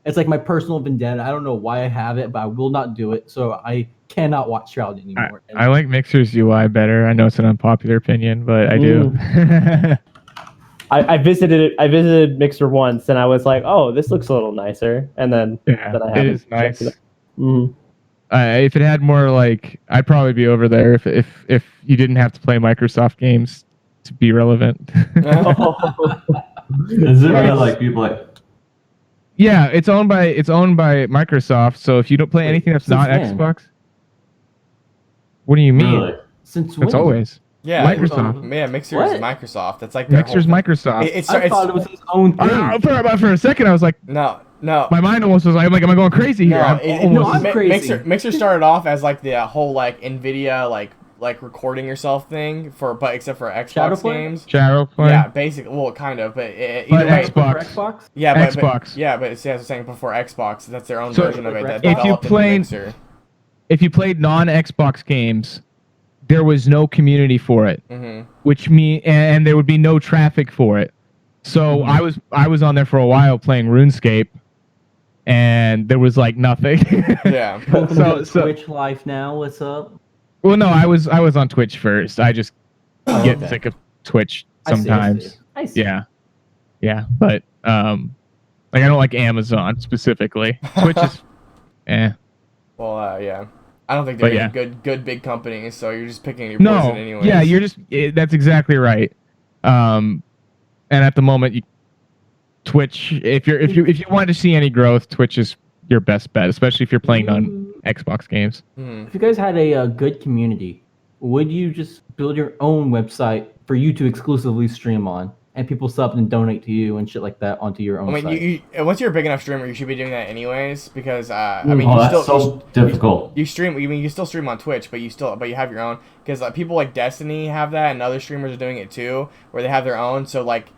It's like my personal vendetta. I don't know why I have it, but I will not do it. So I cannot watch Shroud anymore. I like Mixer's UI better. I know it's an unpopular opinion, but I do. I visited Mixer once, and I was like, "Oh, this looks a little nicer." And then, it is nice. If it had more, like, I'd probably be over there if you didn't have to play Microsoft games to be relevant. Is it really like people like? Yeah, it's owned by Microsoft. So if you don't play anything that's not Xbox, what do you mean? Really? Since when? It's always Microsoft. Yeah, Mixer is Microsoft. That's like their Mixer's Microsoft. I thought it was his own thing. For a second, I was like, no. My mind almost was like, am I going crazy here? I'm crazy. Mixer started off as like the whole like NVIDIA like recording yourself thing except for Xbox games. Shadowplay. Yeah, basically. Well, kind of, but either but way. Xbox. Yeah, but Xbox. but it's as I was saying before Xbox. That's their own So version of it. That if you developed into Mixer. If you played non-Xbox games, there was no community for it, which and there would be no traffic for it. So I was on there for a while playing RuneScape, and there was like nothing. Yeah. So Twitch life now. What's up? Well, no, I was on Twitch first. I just get sick of Twitch sometimes. I see. Yeah, but like I don't like Amazon specifically. Twitch is, Well, yeah. I don't think they're any good big companies, so you're just picking your poison anyways. Yeah, you're just that's exactly right. And at the moment, Twitch, if you want to see any growth, Twitch is your best bet, especially if you're playing on Xbox games. If you guys had a good community, would you just build your own website for you to exclusively stream on, and people sub and donate to you and shit like that onto your own site? Once you're a big enough streamer, you should be doing that anyways, because that's so difficult. You stream. You still stream on Twitch, but you have your own, because people like Destiny have that, and other streamers are doing it too, where they have their own. So like,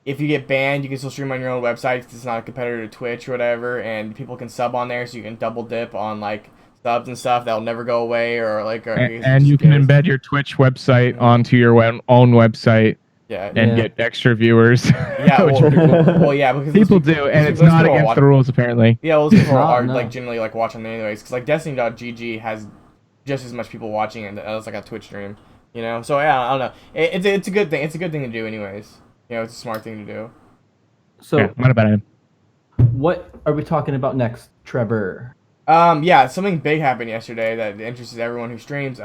if you get banned, you can still stream on your own website because it's not a competitor to Twitch or whatever, and people can sub on there, so you can double dip on like subs and stuff that'll never go away, or like. And you can embed your Twitch website onto your own website. And get extra viewers. Yeah, well, yeah, because people do, and it's not against the rules apparently. Yeah, well, those people are like generally like watching anyways, because like Destiny.gg has just as much people watching it as like a Twitch stream, you know. So yeah, I don't know. It's a good thing. It's a good thing to do anyways. You know, it's a smart thing to do. So not a bad idea. What are we talking about next, Trevor? Yeah, something big happened yesterday that interests everyone who streams.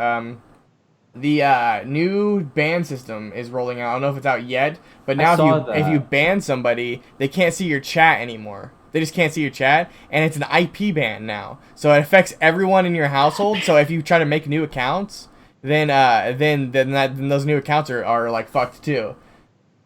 The new ban system is rolling out. I don't know if it's out yet, but now if you ban somebody, they can't see your chat anymore. They just can't see your chat, and it's an IP ban now. So it affects everyone in your household. So if you try to make new accounts, then those new accounts are like fucked too.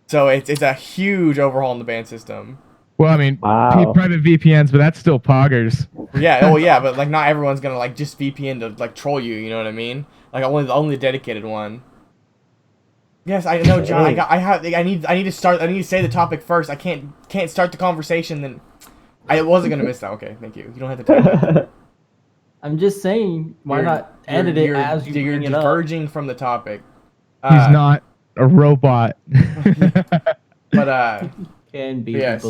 So it's a huge overhaul in the ban system. Well, I mean, private VPNs, but that's still poggers. Yeah, yeah, but like not everyone's gonna like just VPN to like troll you. You know what I mean? Like only the dedicated one. Yes, I know, John. I need to say the topic first. I can't start the conversation. Then I wasn't gonna miss that. Okay, thank you. You don't have to tell me. I'm just saying, why not edit it as you bring it up? You're diverging from the topic. He's not a robot. But can be. Yes.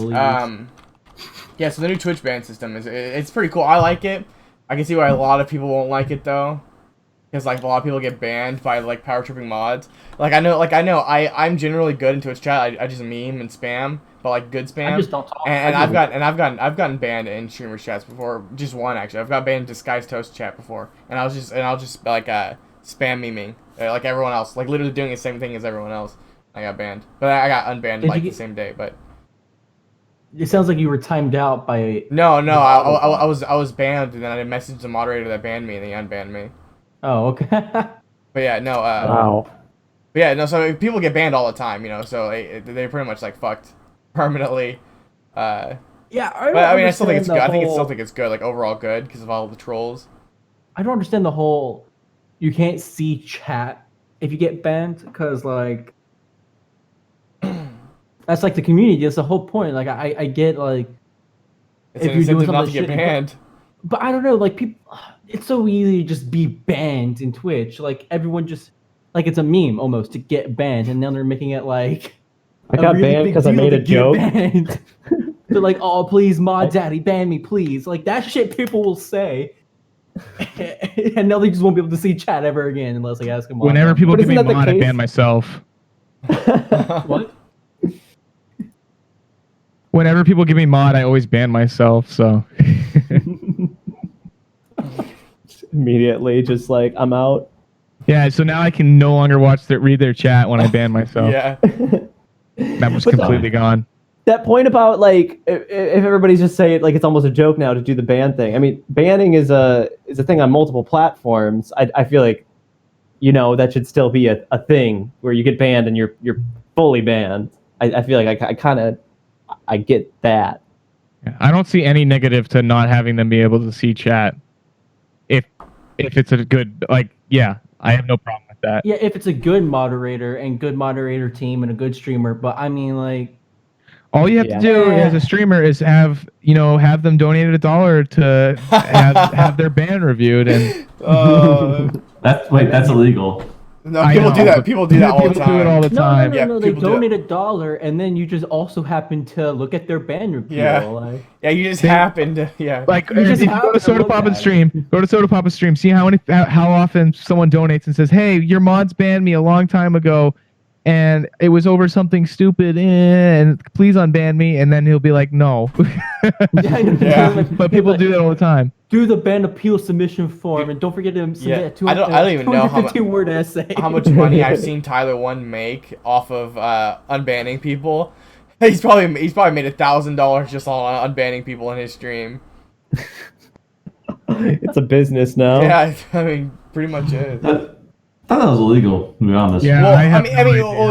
Yeah. So the new Twitch ban system it's pretty cool. I like it. I can see why a lot of people won't like it though. because like a lot of people get banned by like power tripping mods. I'm generally good in Twitch chat. I just meme and spam, but like good spam. I just don't talk. And I've gotten banned in streamers chats before. Just one actually. I've got banned in Disguised Toast chat before, and I'll just like spam memeing like everyone else, like literally doing the same thing as everyone else. I got banned, but I got unbanned like the same day. But it sounds like you were timed out by. no, I was banned, and then I messaged the moderator that banned me, and he unbanned me. Oh, okay. But yeah, no. Wow. But yeah, no. So people get banned all the time, so they pretty much like fucked permanently. Yeah, But I mean, I still think it's good. I still think it's good, like overall good, because of all the trolls. I don't understand the whole. You can't see chat if you get banned, because like. That's like the community. That's the whole point. Like I get like. It's an incentive not to get banned. But I don't know, like people. It's so easy to just be banned in Twitch. Like everyone just, like it's a meme almost to get banned, and now they're making it like. I got banned because I made a joke. They're like, "Oh, please, mod daddy, ban me, please." Like that shit people will say, and now they just won't be able to see chat ever again unless I ask them. Whenever people give me isn't that the mod, I case? ban myself. What? Whenever people give me mod, I always ban myself. So. Immediately, just like I'm out. Yeah, so now I can no longer read their chat when I ban myself. Yeah. That was But completely gone. That point about like if everybody's just saying like it's almost a joke now to do the ban thing. I mean, banning is a thing on multiple platforms. I feel like, that should still be a thing where you get banned and you're fully banned. I feel like I get that. I don't see any negative to not having them be able to see chat. If it's a good, like, yeah, I have no problem with that. Yeah, if it's a good moderator and good moderator team and a good streamer, but I mean, like, all you have to do Yeah. as a streamer is have them donate $1 to have their ban reviewed, and That's illegal. No, I people know, do that. but People do that all the people do it all time. the time. Yeah, They people do donate $1, and then you just also happen to look at their ban review. Yeah. Like, Yeah, you just happen to. Yeah. Like, You if just you have go to to Soda look Papa's at it. stream, see how often someone donates and says, "Hey, your mods banned me a long time ago, and it was over something stupid, and please unban me." And then he'll be like, "No." Yeah. But people do that all the time. do the ban appeal submission form, and don't forget to submit I don't even know how 250-word essay. how much money I've seen Tyler One make off of unbanning people. He's probably made $1,000 just on unbanning people in his stream. It's a business now. Yeah, I mean, pretty much is. I thought that was illegal, to be honest. Yeah. Well, I I have mean, no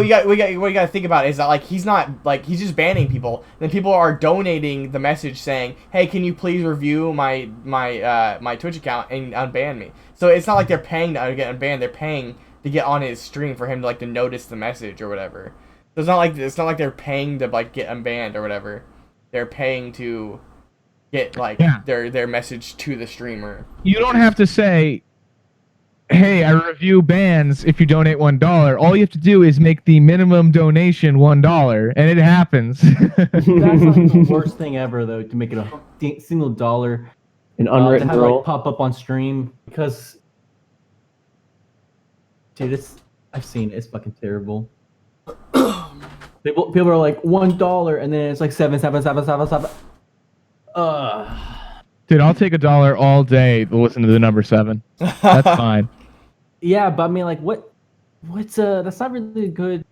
idea. what you got to think about is that like he's not like he's just banning people. Then people are donating the message saying, "Hey, can you please review my Twitch account and unban me?" So it's not like they're paying to get unbanned. They're paying to get on his stream for him to notice the message or whatever. So it's not like they're paying to like get unbanned or whatever. They're paying to get their message to the streamer. You don't have to say, "Hey, I review bans if you donate $1. All you have to do is make the minimum donation $1, and it happens. That's like the worst thing ever, though, to make it a single dollar. An To unwritten have rule. like pop up on stream, because, dude, I've seen it. It's fucking terrible. People are like $1, and then it's like 77777. Dude, I'll take $1 all day to listen to the number 7. That's fine. Yeah, but I mean, like, what's that's not really good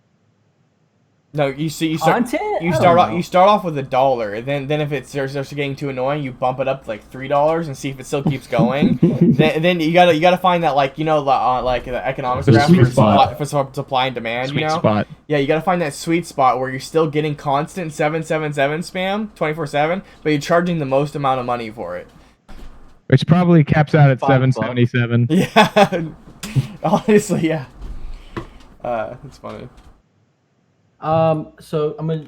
No, you start content. you start off with $1. Then if it starts getting too annoying, you bump it up to like $3 and see if it still keeps going. then you gotta find that like the economics The graph sweet for spot. supply and demand. Sweet spot. Yeah, you gotta find that sweet spot where you're still getting constant 777 spam 24/7, but you're charging the most amount of money for it. Which probably caps out at $5. $7.77. Yeah, honestly, yeah. It's funny. So I'm gonna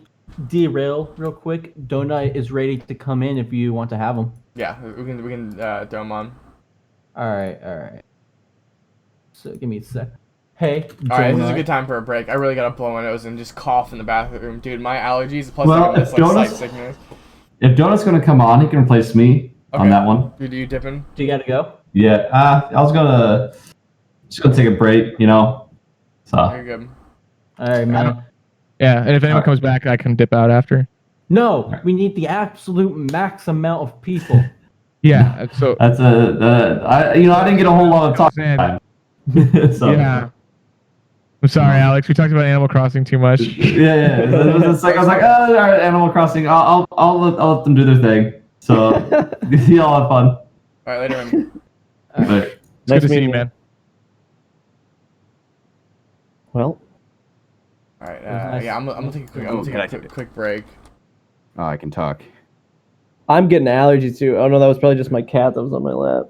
derail real quick. Donut is ready to come in if you want to have him. Yeah, we can throw them on. All right. So give me a sec. Hey, All right, this is a Donut. good time for a break. I really gotta blow my nose and just cough in the bathroom, dude. My allergies plus Well, this if like Jonas- sight sickness. If Donut's going to come on, he can replace me Okay. on that one. Dude, you dipping? Do you gotta go? Yeah, I was going to... Just gonna take a break, you know. So Very good. All right, man. Yeah, and if anyone comes back, I can dip out after. No, we need the absolute max amount of people. Yeah, so that's I didn't get a whole lot of talk time. So, yeah. I'm sorry, Alex. We talked about Animal Crossing too much. Yeah. It's like I was like, oh, all right, Animal Crossing. I'll let them do their thing. So y'all have fun. All right, later, man. But, It's good to see meeting you, man. Well, All right, nice. yeah, I'm gonna take a quick break. Oh, I can talk. I'm getting allergies too. Oh no, that was probably just my cat that was on my lap.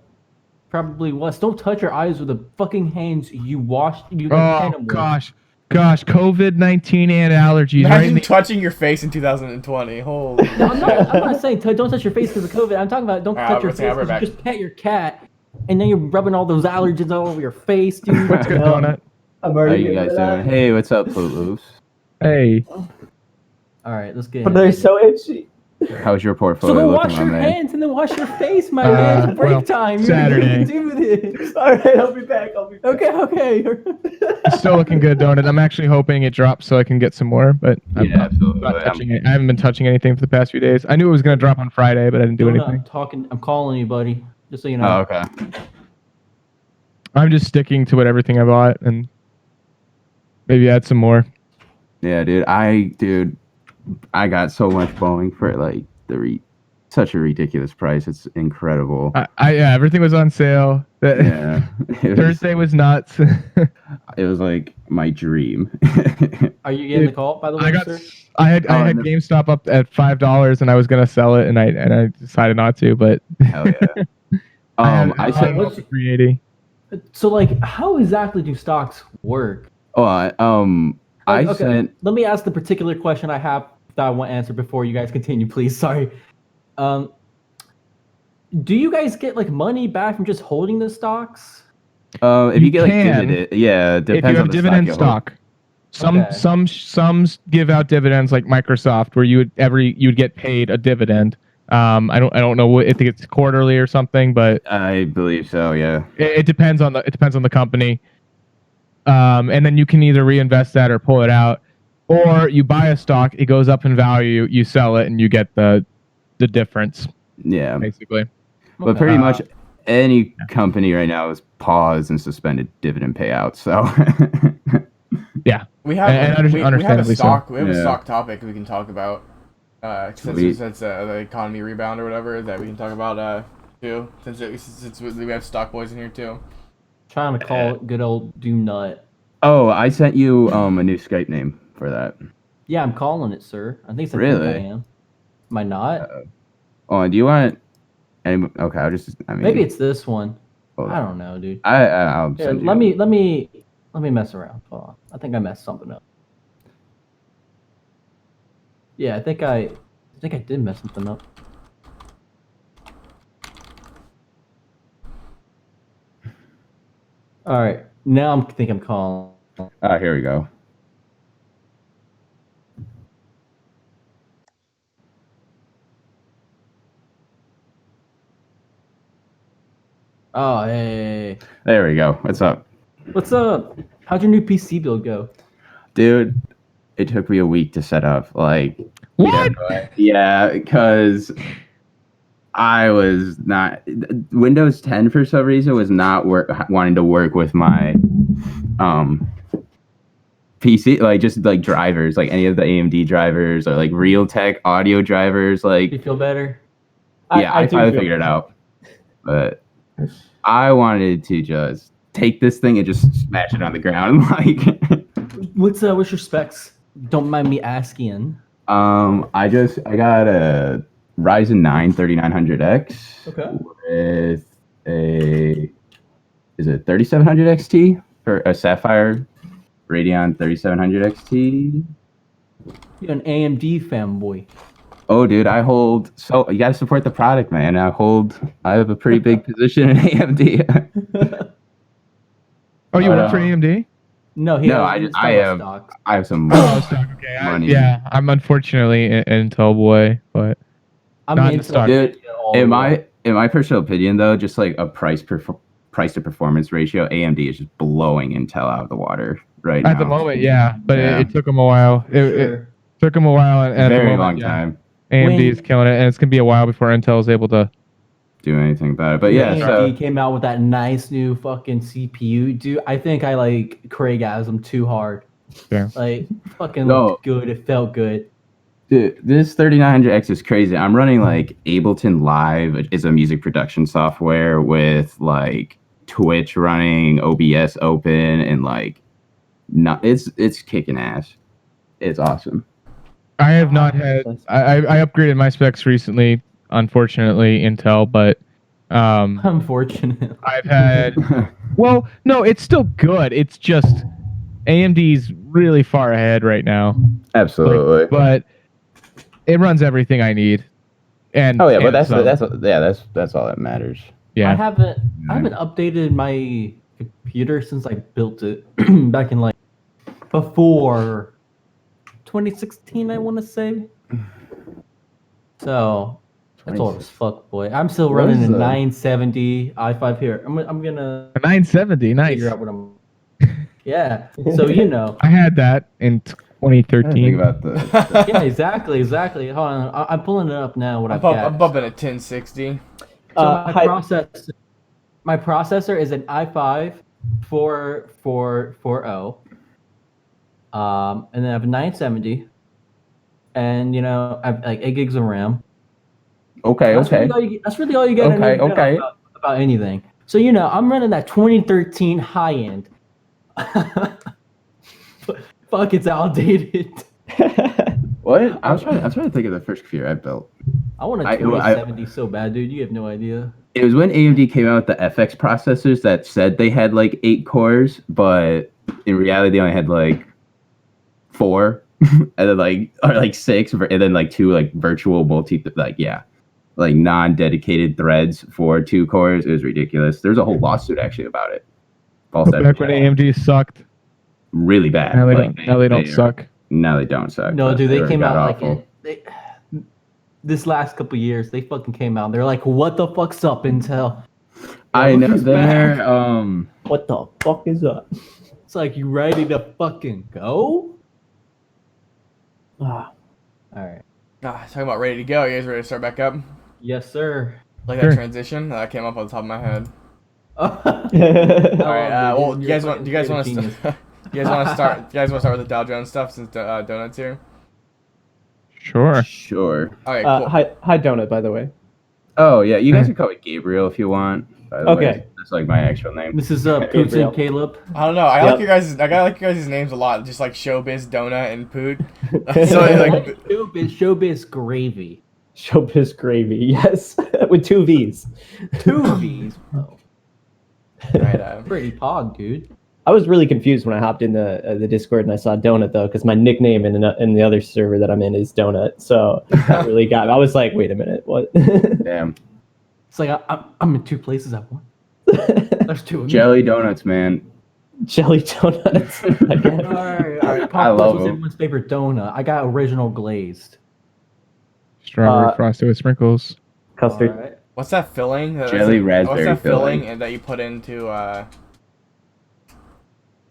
Probably was. Don't touch your eyes with the fucking hands you washed. You Oh gosh, COVID-19 and allergies. Imagine Right? touching your face in 2020. Holy No, I'm not saying don't touch your face because of COVID. I'm talking about don't All right, touch your I'll face be back. because you just pet your cat, and then you're rubbing all those allergens all over your face, dude. What's good, Donut? I'm How already you guys doing? Hey, what's up, Poot Loops? Hey. All right, let's get. But they're so itchy. How's your So portfolio go looking, wash my your man? hands and then wash your face, my man. It's break well, time. You Saturday. do this. All right, I'll be back. Okay. It's still looking good, Donut. I'm actually hoping it drops so I can get some more, but I'm Yeah, absolutely. not touching it. I haven't been touching anything for the past few days. I knew it was going to drop on Friday, but I didn't do anything. I'm calling you, buddy. Just so you know. Oh, okay. I'm just sticking to everything I bought and maybe add some more. Yeah, dude. I got so much Boeing for like such a ridiculous price. It's incredible. Yeah, everything was on sale. Yeah. Thursday was nuts. It was like my dream. Are you getting the call, by the way, sir? I had no. GameStop up at $5 and I was gonna sell it and I decided not to, but Hell yeah. I said, for 380. So, like, how exactly do stocks work? I sent. Let me ask the particular question I have that I want answered before you guys continue, please. Sorry. Do you guys get like money back from just holding the stocks? If you get like can, dividend, yeah, it If you depends on have the dividend stock. You hold. stock, some give out dividends like Microsoft, where you would get paid a dividend. I don't know if it's quarterly or something, but I believe so. Yeah. it depends on the company. And then you can either reinvest that or pull it out, or you buy a stock, it goes up in value, you sell it, and you get the difference, Yeah. basically. But pretty much any company right now is paused and suspended dividend payouts. So Yeah. We have And we have a understandably so. stock. We have a Yeah. stock topic we can talk about. Sweet. Since the economy rebound or whatever that we can talk about too. Since we have stock boys in here too. Trying to call it good old do nut. Oh, I sent you a new Skype name for that. Yeah, I'm calling it, sir. I think Really? I am. Am I not? Oh, do you want? Okay, I mean, Maybe it's this one. hold I on. don't know, dude. I'll Here, send you. let me mess around. Hold on. I think I messed something up. Yeah, I think I did mess something up. All right, now I think I'm calling. Here we go. Oh, hey. There we go. What's up, What's up? How'd your new PC build go? dude? It took me a week to set up. Like, What? Yeah, because I was not Windows 10 for some reason was not wanting to work with my PC, like just like drivers, like any of the AMD drivers or like Realtek audio drivers. Like, You feel better? I do finally feel figured it out, but I wanted to just take this thing and just smash it on the ground. Like, What's your specs? Don't mind me asking. I got a Ryzen 9 3900X Okay. with is it 3700 XT for a Sapphire Radeon 3700 XT? You're an AMD fanboy. Oh, dude, so you gotta support the product, man. I have a pretty big position in AMD. Oh, you work for AMD? No, I have some Okay. money. I'm unfortunately an Intel boy, but I'm not into the stock. Dude, all in the way. my personal opinion, though, just like a price price to performance ratio, AMD is just blowing Intel out of the water right now. At the moment, yeah, but Yeah. It took them a while. It took them a while, and at the Very moment, long yeah, time. AMD is killing it, and it's gonna be a while before Intel is able to. Do anything about it. But yeah, AMD so came out with that nice new fucking CPU, dude. I think I like Craigasm too hard. Yeah. Like fucking No. looked good. It felt good. dude, this 3900X is crazy. I'm running like Ableton Live, which is a music production software with like Twitch running, OBS open, and like not it's kicking ass. It's awesome. I have not had. I upgraded my specs recently. Unfortunately, Intel, but Unfortunately, I've had. Well, no, it's still good. It's just AMD's really far ahead right now. Absolutely. But it runs everything I need. And Oh yeah, but and some. that's all that matters. Yeah. I haven't updated my computer since I built it back in like before 2016, I want to say. So that's old as fuck, boy. I'm still What running is a the- 970 i5 here. I'm gonna A 970, nice. figure out what I'm. Yeah. So you know. I had that in I didn't 2013. think about the Yeah, exactly. Hold on. I'm pulling it up now. What I've got. I'm bumping a 1060. So my processor is an i5 4440. And then I have a 970. And I have like 8 gigs of RAM. Okay, That's okay. really all you get Okay, okay. about anything. So I'm running that 2013 high end. Fuck, it's outdated. What? I'm trying to think of the first computer I built. I want a I- 2070 so bad, dude. You have no idea. It was when AMD came out with the FX processors that said they had like 8 cores, but in reality they only had like 4, and then like 6, and then like 2 like virtual like non-dedicated threads for 2 cores. It was ridiculous. There's a whole lawsuit actually about it. False Back when AMD sucked. really bad. Now they Like, don't. Now they don't suck. Now they don't suck. No, but dude, they were came out god-awful. like this last couple years. They fucking came out. They're like, "What the fuck's up, Intel?" I know Who's they're back? What the fuck is up? It's like, you ready to fucking go? Ah, All right. Talking about ready to go. You guys ready to start back up? Yes, sir. Like Sure. that transition that came up on the top of my head. All All right. Well, do you guys want to start? genius. You guys want to start? You guys want to start with the Dow Jones stuff since Donut's here? Sure. Sure. Okay, cool. hi, Donut, by the way. Oh yeah, you guys can call me Gabriel if you want. By the way. Okay. That's like my actual name. This is Poots Gabriel. and Caleb. I don't know. I Yep. like your guys' names a lot. Just like Showbiz, Donut, and Poot. So like, Showbiz gravy. Showbiz Gravy, yes, with 2 V's. 2 V's. Oh, right. pretty pog, dude. I was really confused when I hopped in the Discord and I saw Donut though, because my nickname in the other server that I'm in is Donut. So that really got me. I was like, wait a minute, what? Damn. It's like I'm in 2 places at once. There's 2 of me. Jelly donuts, man. Jelly donuts. I guess. All right. I love What's them. everyone's favorite donut? I got original glazed. Strawberry frosted with sprinkles. Custard. All right. What's that filling? Jelly raspberry What's that filling. and that you put into?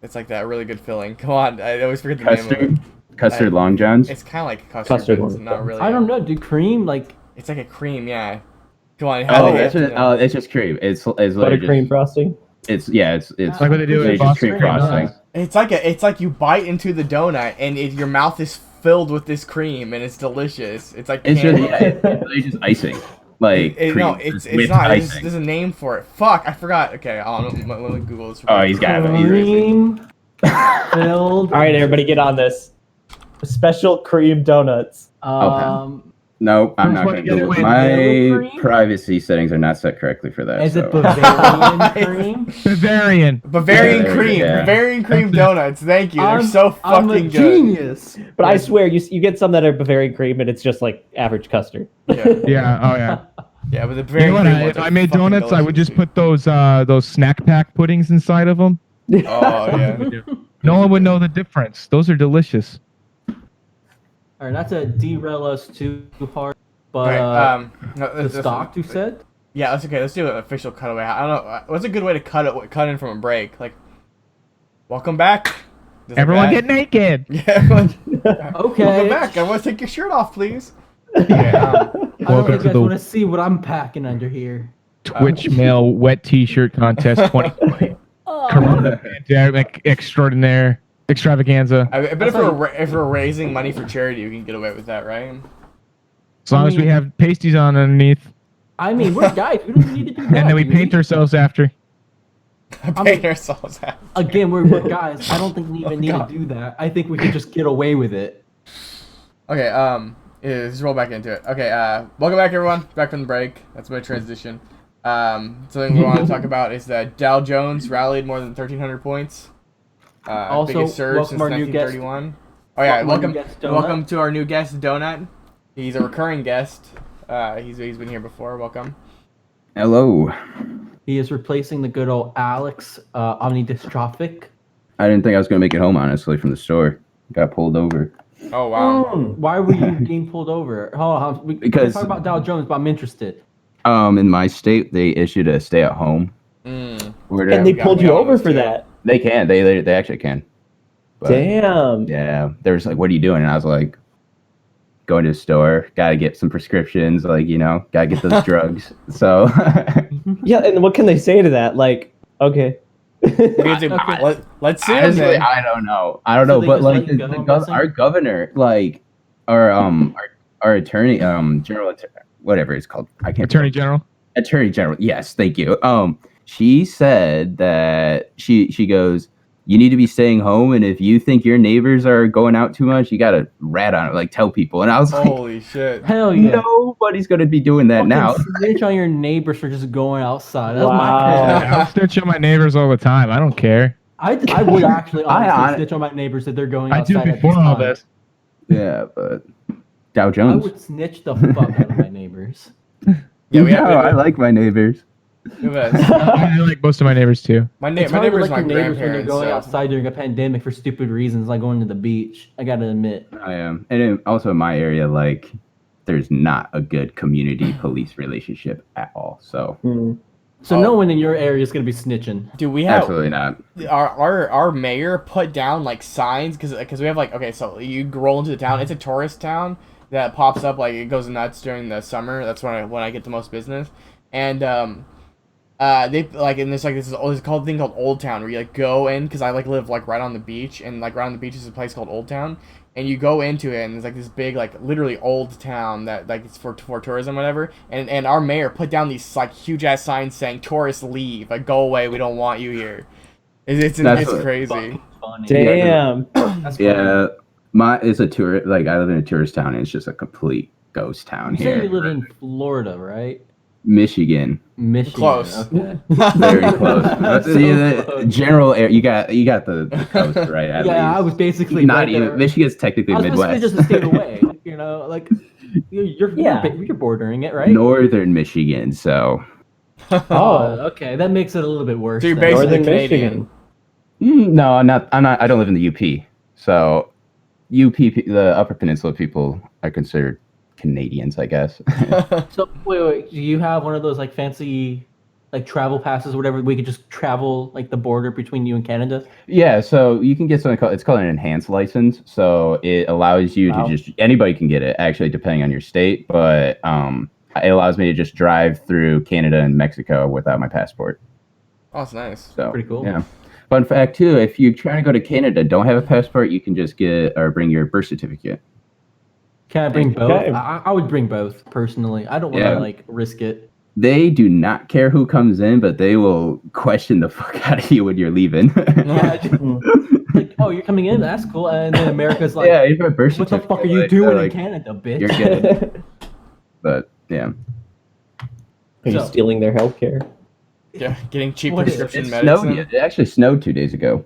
It's like that really good filling. Come on, I always forget the name of Custard. it. Custard Long Johns. It's kind of like custard, Custard but it's one. not really. I don't know, dude. Cream, like It's like a cream, yeah. Come on. Oh, it's just cream. It's literally Buttercream just, frosting. it's Like what they do They in just Boston cream Cream. frosting. It's like you bite into the donut and your mouth is filled with this cream and it's delicious. It's like It's candy. just it's literally just icing. Like No, cream, it's just whipped not. icing. There's a name for it. Fuck, I forgot. Okay, let me Google this. Oh, he's got it. He's cream filled. All right, everybody, get on this. Special cream donuts. Nope, I'm not First gonna one do to it. get My vanilla cream? privacy settings are not set correctly for that. Is so. it Bavarian cream? Bavarian. Bavarian Yeah, cream. yeah. Bavarian cream donuts. Thank you. They're I'm so I'm a fucking good. genius. But I swear, you get some that are Bavarian cream, and it's just like average custard. Yeah. Yeah. Oh yeah. Yeah, but the You Bavarian know what? cream ones If are I made fucking donuts, I would delicious, just put those snack pack puddings inside of them. dude. Oh yeah. No one would know the difference. Those are delicious. All right, not to derail us too hard, but Right, the stock you said. Yeah, that's okay. Let's do an official cutaway. I don't know. What's a good way to cut in from a break? Like, welcome back. Just like Everyone that. get naked. Yeah, everyone. Okay. Welcome back. I want to take your shirt off, please. Okay, I don't know Welcome if to you guys the want to see what I'm packing under here. Twitch mail wet T-shirt contest 2020. Corona pandemic extravaganza. I bet if we're raising money for charity, we can get away with that, right? As long as we have pasties on underneath, I mean, we're guys. We don't even need to do that. and then we do paint ourselves after. Paint ourselves out. Again, we're guys. I don't think we even need God. to do that. I think we could just get away with it. Okay, let's roll back into it. Okay, welcome back, everyone. Back from the break. That's my transition. Something we want to talk about is that Dow Jones rallied more than 1,300 points. Also, biggest surge welcome since our new guest. 1931. Oh yeah, Welcome our new guest, Donut. welcome to our new guest, Donut. He's a recurring guest. He's been here before. Welcome. Hello. He is replacing the good old Alex, omnidystrophic. I didn't think I was gonna make it home, honestly, from the store. Got pulled over. Oh wow. Why were you being pulled over? Hold on, we Because- talk about Dow Jones, but I'm interested. In my state, they issued a stay at home. Mm. Order. And they got pulled me you on over this for too. that. They can. They actually can. But, Damn. Yeah. They were just like, "What are you doing?" And I was like, "Going to the store. Gotta get some prescriptions. Like, gotta get those drugs." So. Yeah, and what can they say to that? Like, okay. Let's see him Honestly, then. I don't know. So they But just like let you go, I'm guessing? our governor, like our attorney, general, whatever it's called. I can't. Attorney General. Attorney General. Yes, thank you. She said that she goes, "You need to be staying home, and if you think your neighbors are going out too much, you gotta rat on it, like tell people." And I was like, Holy shit. Hell yeah. nobody's gonna be doing that Fucking now. snitch on your neighbors for just going outside. That's Wow. my I'll snitch on my neighbors all the time. I don't care. I would actually honestly hon- snitch on my neighbors if they're going I outside. do at before all time. this. Yeah, but Dow I Jones. would snitch the fuck out of my neighbors. Yeah, we No, have I like my neighbors. I like most of my neighbors too. my It's my hard to neighbors, like my your neighbors when they're grandparents. going So. outside during a pandemic for stupid reasons, like going to the beach. I gotta admit. I am, and also in my area, like, there's not a good community police relationship at all. So So Oh. no one in your area is gonna be snitching. Dude, we have absolutely not. our mayor put down like signs because we have like, okay, so you roll into the town. It's a tourist town that pops up, like it goes nuts during the summer. That's when I get the most business. And they like, and there's like this called thing called Old Town, where you like go in, because I like live like right on the beach, and like right on the beach is a place called Old Town, and you go into it, and it's like this big, like literally old town that like it's for tourism, whatever. And our mayor put down these like huge ass signs saying tourists leave, like go away, we don't want you here. It's crazy. Fucking funny. Damn. That's funny. Yeah, it's a tour. Like, I live in a tourist town, and it's just a complete ghost town You said here. you live in Florida, right? Michigan, Michigan. Close. Okay. very close. But So the close. general area, you got the coast right. At Yeah, least. I was basically not right even. there. Michigan's technically I was basically Midwest. just a state away. You know, like you're bordering it, right? Northern Michigan. So Oh, okay. That makes it a little bit worse. So you're then. basically Northern Canadian. Michigan. no, I'm not. I don't live in the UP. So the Upper Peninsula people are considered Canadians, I guess. So wait. Do you have one of those like fancy, like travel passes or whatever? We could just travel like the border between you and Canada. Yeah, so you can get something called an enhanced license. So it allows you Wow. to anybody can get it, actually, depending on your state. But it allows me to just drive through Canada and Mexico without my passport. Oh, that's nice. So Pretty cool. Yeah. Fun fact too: if you're trying to go to Canada, don't have a passport, you can just bring your birth certificate. Can I bring both? Okay. I would bring both personally. I don't want to Yeah. like risk it. They do not care who comes in, but they will question the fuck out of you when you're leaving. Yeah, just, like, oh, you're coming in. That's cool. And then America's like, yeah, even a birth what the certificate. fuck are you like, doing like, in Canada, bitch? You're good. But yeah. Are you So- stealing their healthcare? Yeah, getting cheap What is prescription It medicine. snowed. It actually snowed 2 days ago.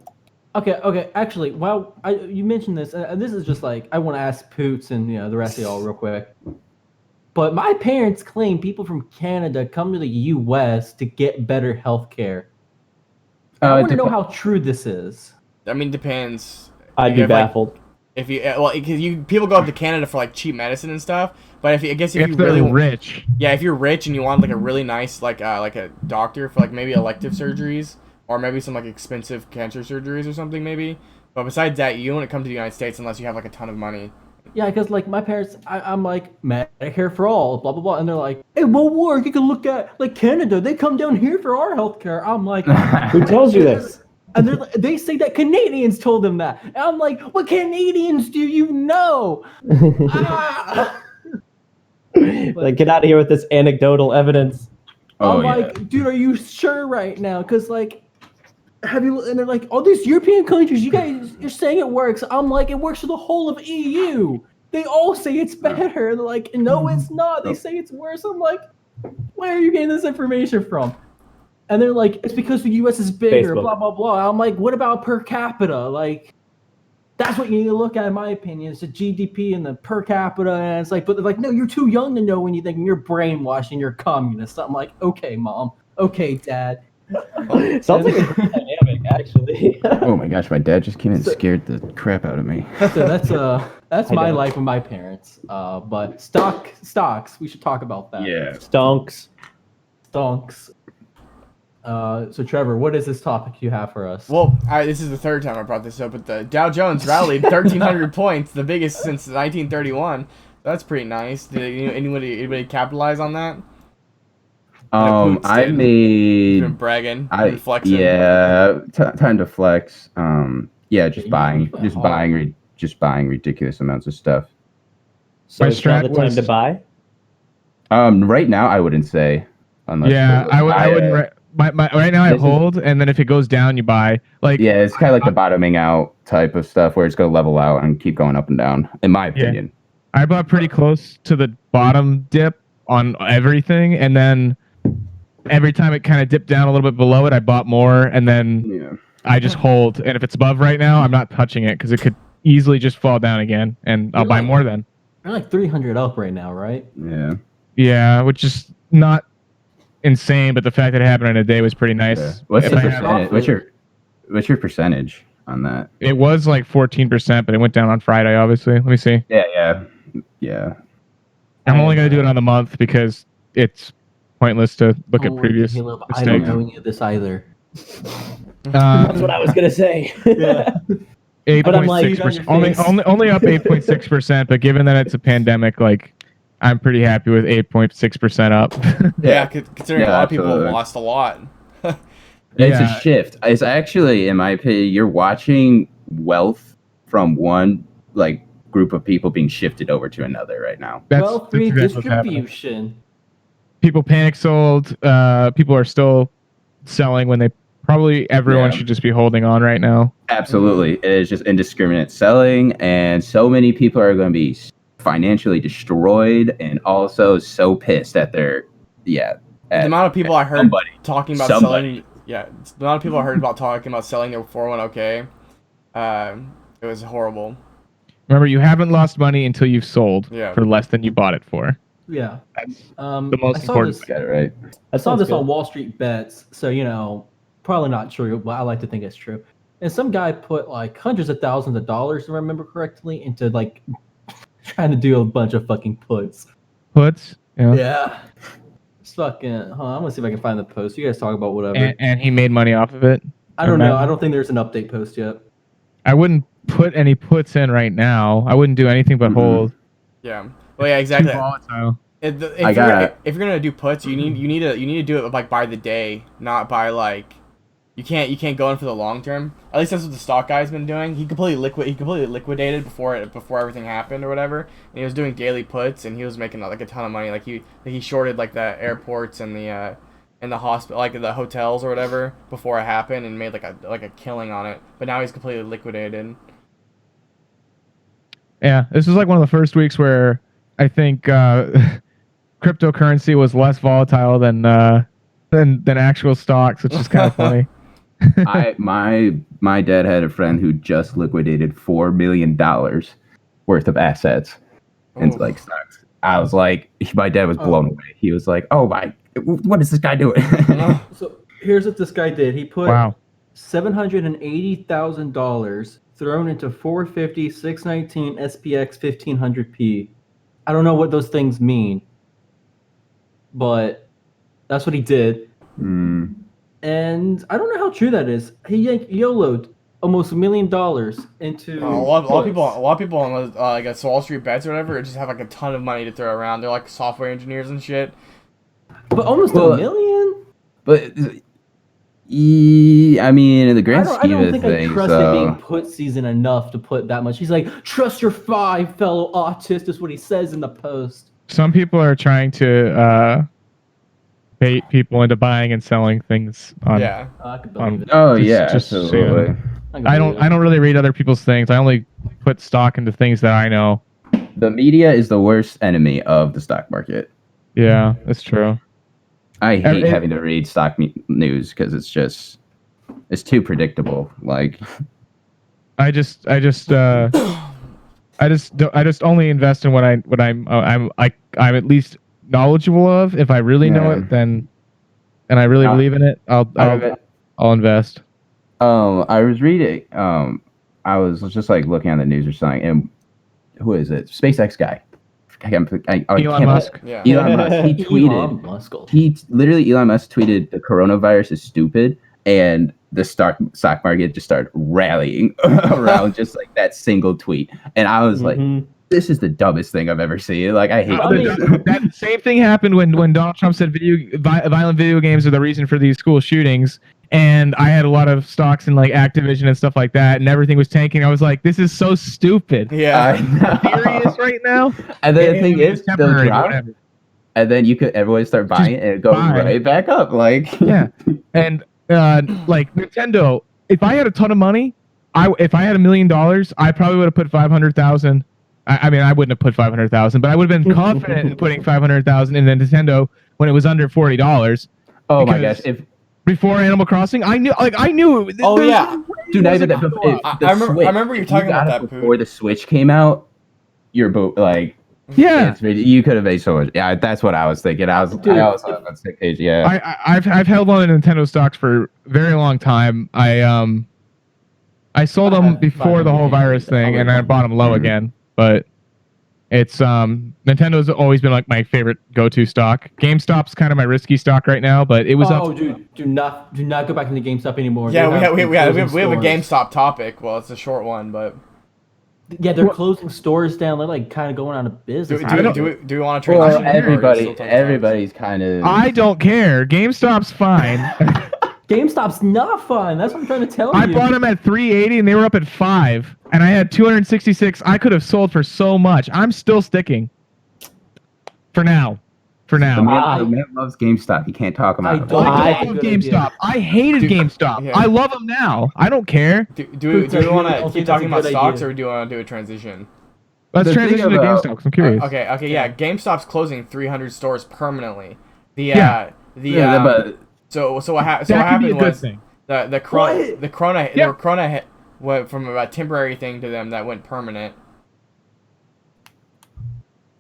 Okay. Actually, well, you mentioned this, and this is just like I want to ask Poots and the rest of y'all real quick. But my parents claim people from Canada come to the U.S. to get better health care. I want to know how true this is. I mean, depends. I'd You be have, like, baffled. If you because people go up to Canada for like cheap medicine and stuff, but if If you they're really rich. yeah, if you're rich and you want like a really nice like a doctor for like maybe elective surgeries or maybe some like expensive cancer surgeries or something maybe. But besides that, you don't come to the United States unless you have like a ton of money. Yeah, because like my parents, I'm like Medicare for all, blah blah blah, and they're like, "Hey, what work? You can look at like Canada. They come down here for our healthcare." I'm like, Who tells you this? and they say that Canadians told them that, and I'm like, "What Canadians do you know?" Ah! Like, get out of here with this anecdotal evidence. Oh, I'm like, dude, are you sure right now? Because like, have you? And they're like, all these European countries, you're saying it works. I'm like, it works for the whole of EU. They all say it's better. And they're like, no, it's not. They say it's worse. I'm like, where are you getting this information from? And they're like, it's because the U.S. is bigger, Facebook. blah blah blah. I'm like, what about per capita? Like, that's what you need to look at, in my opinion. It's the GDP and the per capita, and it's like, but they're like, no, you're too young to know when you think you're brainwashed and you're communist. I'm like, okay, mom, okay, dad. Sounds like a good dynamic, actually. Oh my gosh, my dad just came in and scared the crap out of me. So that's my don't. life with my parents. But stocks, we should talk about that. Yeah. Stonks. Stonks. So Trevor, what is this topic you have for us? Well, this is the third time I brought this up, but the Dow Jones rallied 1,300 points, the biggest since 1931. That's pretty nice. Did anybody capitalize on that? Poots I did. made. Been bragging, been flexing. Yeah, time to flex. Yeah, just Yeah, buying ridiculous amounts of stuff. So My it's not the strat time was- to buy? Right now I wouldn't say. Unless Yeah, I wouldn't. Right now I this is- hold, and then if it goes down, you buy. Like, Yeah, it's kind of like the bottoming out type of stuff where it's going to level out and keep going up and down, in my opinion. I bought pretty close to the bottom dip on everything, and then every time it kind of dipped down a little bit below it, I bought more, and then Yeah. I just hold. And if it's above right now, I'm not touching it because it could easily just fall down again, and I'll You're buy like- more then. You're like 300 up right now, right? Yeah. Yeah, which is not insane, but the fact that it happened in a day was pretty nice. Yeah. What's If the I had- percentage? What's your percentage on that? It was like 14%, but it went down on Friday, obviously. Let me see. Yeah. I'm only going to do it on the month because it's pointless to look at Oh, previous Caleb, I don't mistakes. know any of this either. That's what I was going to say. Yeah. But I'm like, 8.6%. Only up 8.6%, but given that it's a pandemic, like I'm pretty happy with 8.6% up. Yeah, considering a Yeah, lot of people absolutely. lost a lot. It's Yeah. a shift. It's actually, in my opinion, you're watching wealth from one like group of people being shifted over to another right now. Wealth exactly what's happening. redistribution. People panic sold. People are still selling when they probably everyone Yeah. should just be holding on right now. Absolutely. It is just indiscriminate selling, and so many people are going to be financially destroyed and also so pissed at their The amount of people I heard somebody. talking about Somebody. selling, the amount of people I heard about talking about selling their 401k, it was horrible. Remember, you haven't lost money until you've sold Yeah. for less than you bought it for. Yeah. That's The most important This, Got it right. I saw sounds this good. on Wall Street Bets, so probably not true, but I like to think it's true. And some guy put like hundreds of thousands of dollars, if I remember correctly, into like trying to do a bunch of fucking puts. Puts. Yeah. Yeah. It's fucking. Hold on, I'm gonna see if I can find the post. You guys talk about whatever. And he made money off of it. I don't know. imagine. I don't think there's an update post yet. I wouldn't put any puts in right now. I wouldn't do anything but Mhm. hold. Yeah. Well, yeah, Too exactly. volatile. If I you're got gonna, it. if you're gonna do puts, you need to do it like by the day, not by like. You can't go in for the long term. At least that's what the stock guy's been doing. He completely liquidated before everything happened or whatever. And he was doing daily puts, and he was making like a ton of money. Like he shorted like the airports and the hospital, like the hotels or whatever before it happened, and made like a killing on it. But now he's completely liquidated. Yeah, this was like one of the first weeks where I think cryptocurrency was less volatile than actual stocks, which is kind of funny. My dad had a friend who just liquidated $4 million worth of assets into Oof. like stocks. I was like, my dad was blown away. He was like, "Oh my, what is this guy doing?" So here's what this guy did. He put Wow. $780,000 thrown into 450, 619, SPX 1500p. I don't know what those things mean, but that's what he did. Mm. And I don't know how true that is. He YOLO'd almost $1 million into A lot of puts. people on I guess Wall Street bets or whatever just have like a ton of money to throw around. They're like software engineers and shit. But almost Well, $1 million? But I mean, in the grand I scheme don't of think things, I trust it being put season enough to put that much. He's like, trust your 5, fellow autist, is what he says in the post. Some people are trying to bait people into buying and selling things on. Yeah. I could believe it. oh Just- yeah, just so you absolutely. know. could I believe it. don't really read other people's things. I only put stock into things that I know. The media is the worst enemy of the stock market. Yeah, that's true. I hate It- having to read stock news because it's too predictable. Like, I just only invest in what I'm at least knowledgeable of. If I really know Yeah. it, then and I really believe in it, I'll invest. I was reading. I was just like looking on the news or something, and who is it? SpaceX guy. Elon Musk. Yeah. Elon Musk. He tweeted. Elon Musk. Elon Musk tweeted the coronavirus is stupid, and the stock market just started rallying around just like that single tweet. And I was like, this is the dumbest thing I've ever seen. Like, I hate this. That same thing happened when Donald Trump said violent video games are the reason for these school shootings. And I had a lot of stocks in like Activision and stuff like that, and everything was tanking. I was like, this is so stupid. Yeah. Serious right now? And then the thing is, they'll temporary, drop, whatever. and then everyone start buying it and go right back up. Like, Yeah. And like Nintendo, if I had a ton of money, if I had $1 million, I probably would have put 500,000. I mean, I wouldn't have put 500,000, but I would have been confident in putting 500,000 in the Nintendo when it was under $40. oh my gosh, if Before Animal Crossing, I knew. Oh, yeah. dude, not even the I remember you talking about that, before the Switch came out. Your boat, like, Yeah. you could have made so much. Yeah, that's what I was thinking. I was on that same page. Yeah, I've held on to Nintendo stocks for a very long time. I sold them before the whole virus thing, and I bought them low again. But it's Nintendo's always been like my favorite go-to stock. GameStop's kind of my risky stock right now, but it was up. Oh, dude, do not go back into GameStop anymore. Yeah, They we have a closing stores. GameStop topic. Well, it's a short one, but Yeah, they're closing stores down. They're like kind of going out of business. do we want to trade? well, everybody's kind of. I don't care. GameStop's fine. GameStop's not fine. That's what I'm trying to tell I you. bought them at 380 and they were up at 5, and I had 266. I could have sold for so much. I'm still sticking. For now. The man loves GameStop. You can't talk him out of it. I love GameStop. I hated GameStop. Yeah. I love them now. I don't care. Do we want to keep talking about That's a good stocks, idea. or do you want to do a transition? Let's The thing transition to about- GameStop 'cause I'm curious. Okay, yeah. GameStop's closing 300 stores permanently. Yeah. But So what happened? That could be a was good thing. the corona Yeah. went from a temporary thing to them that went permanent.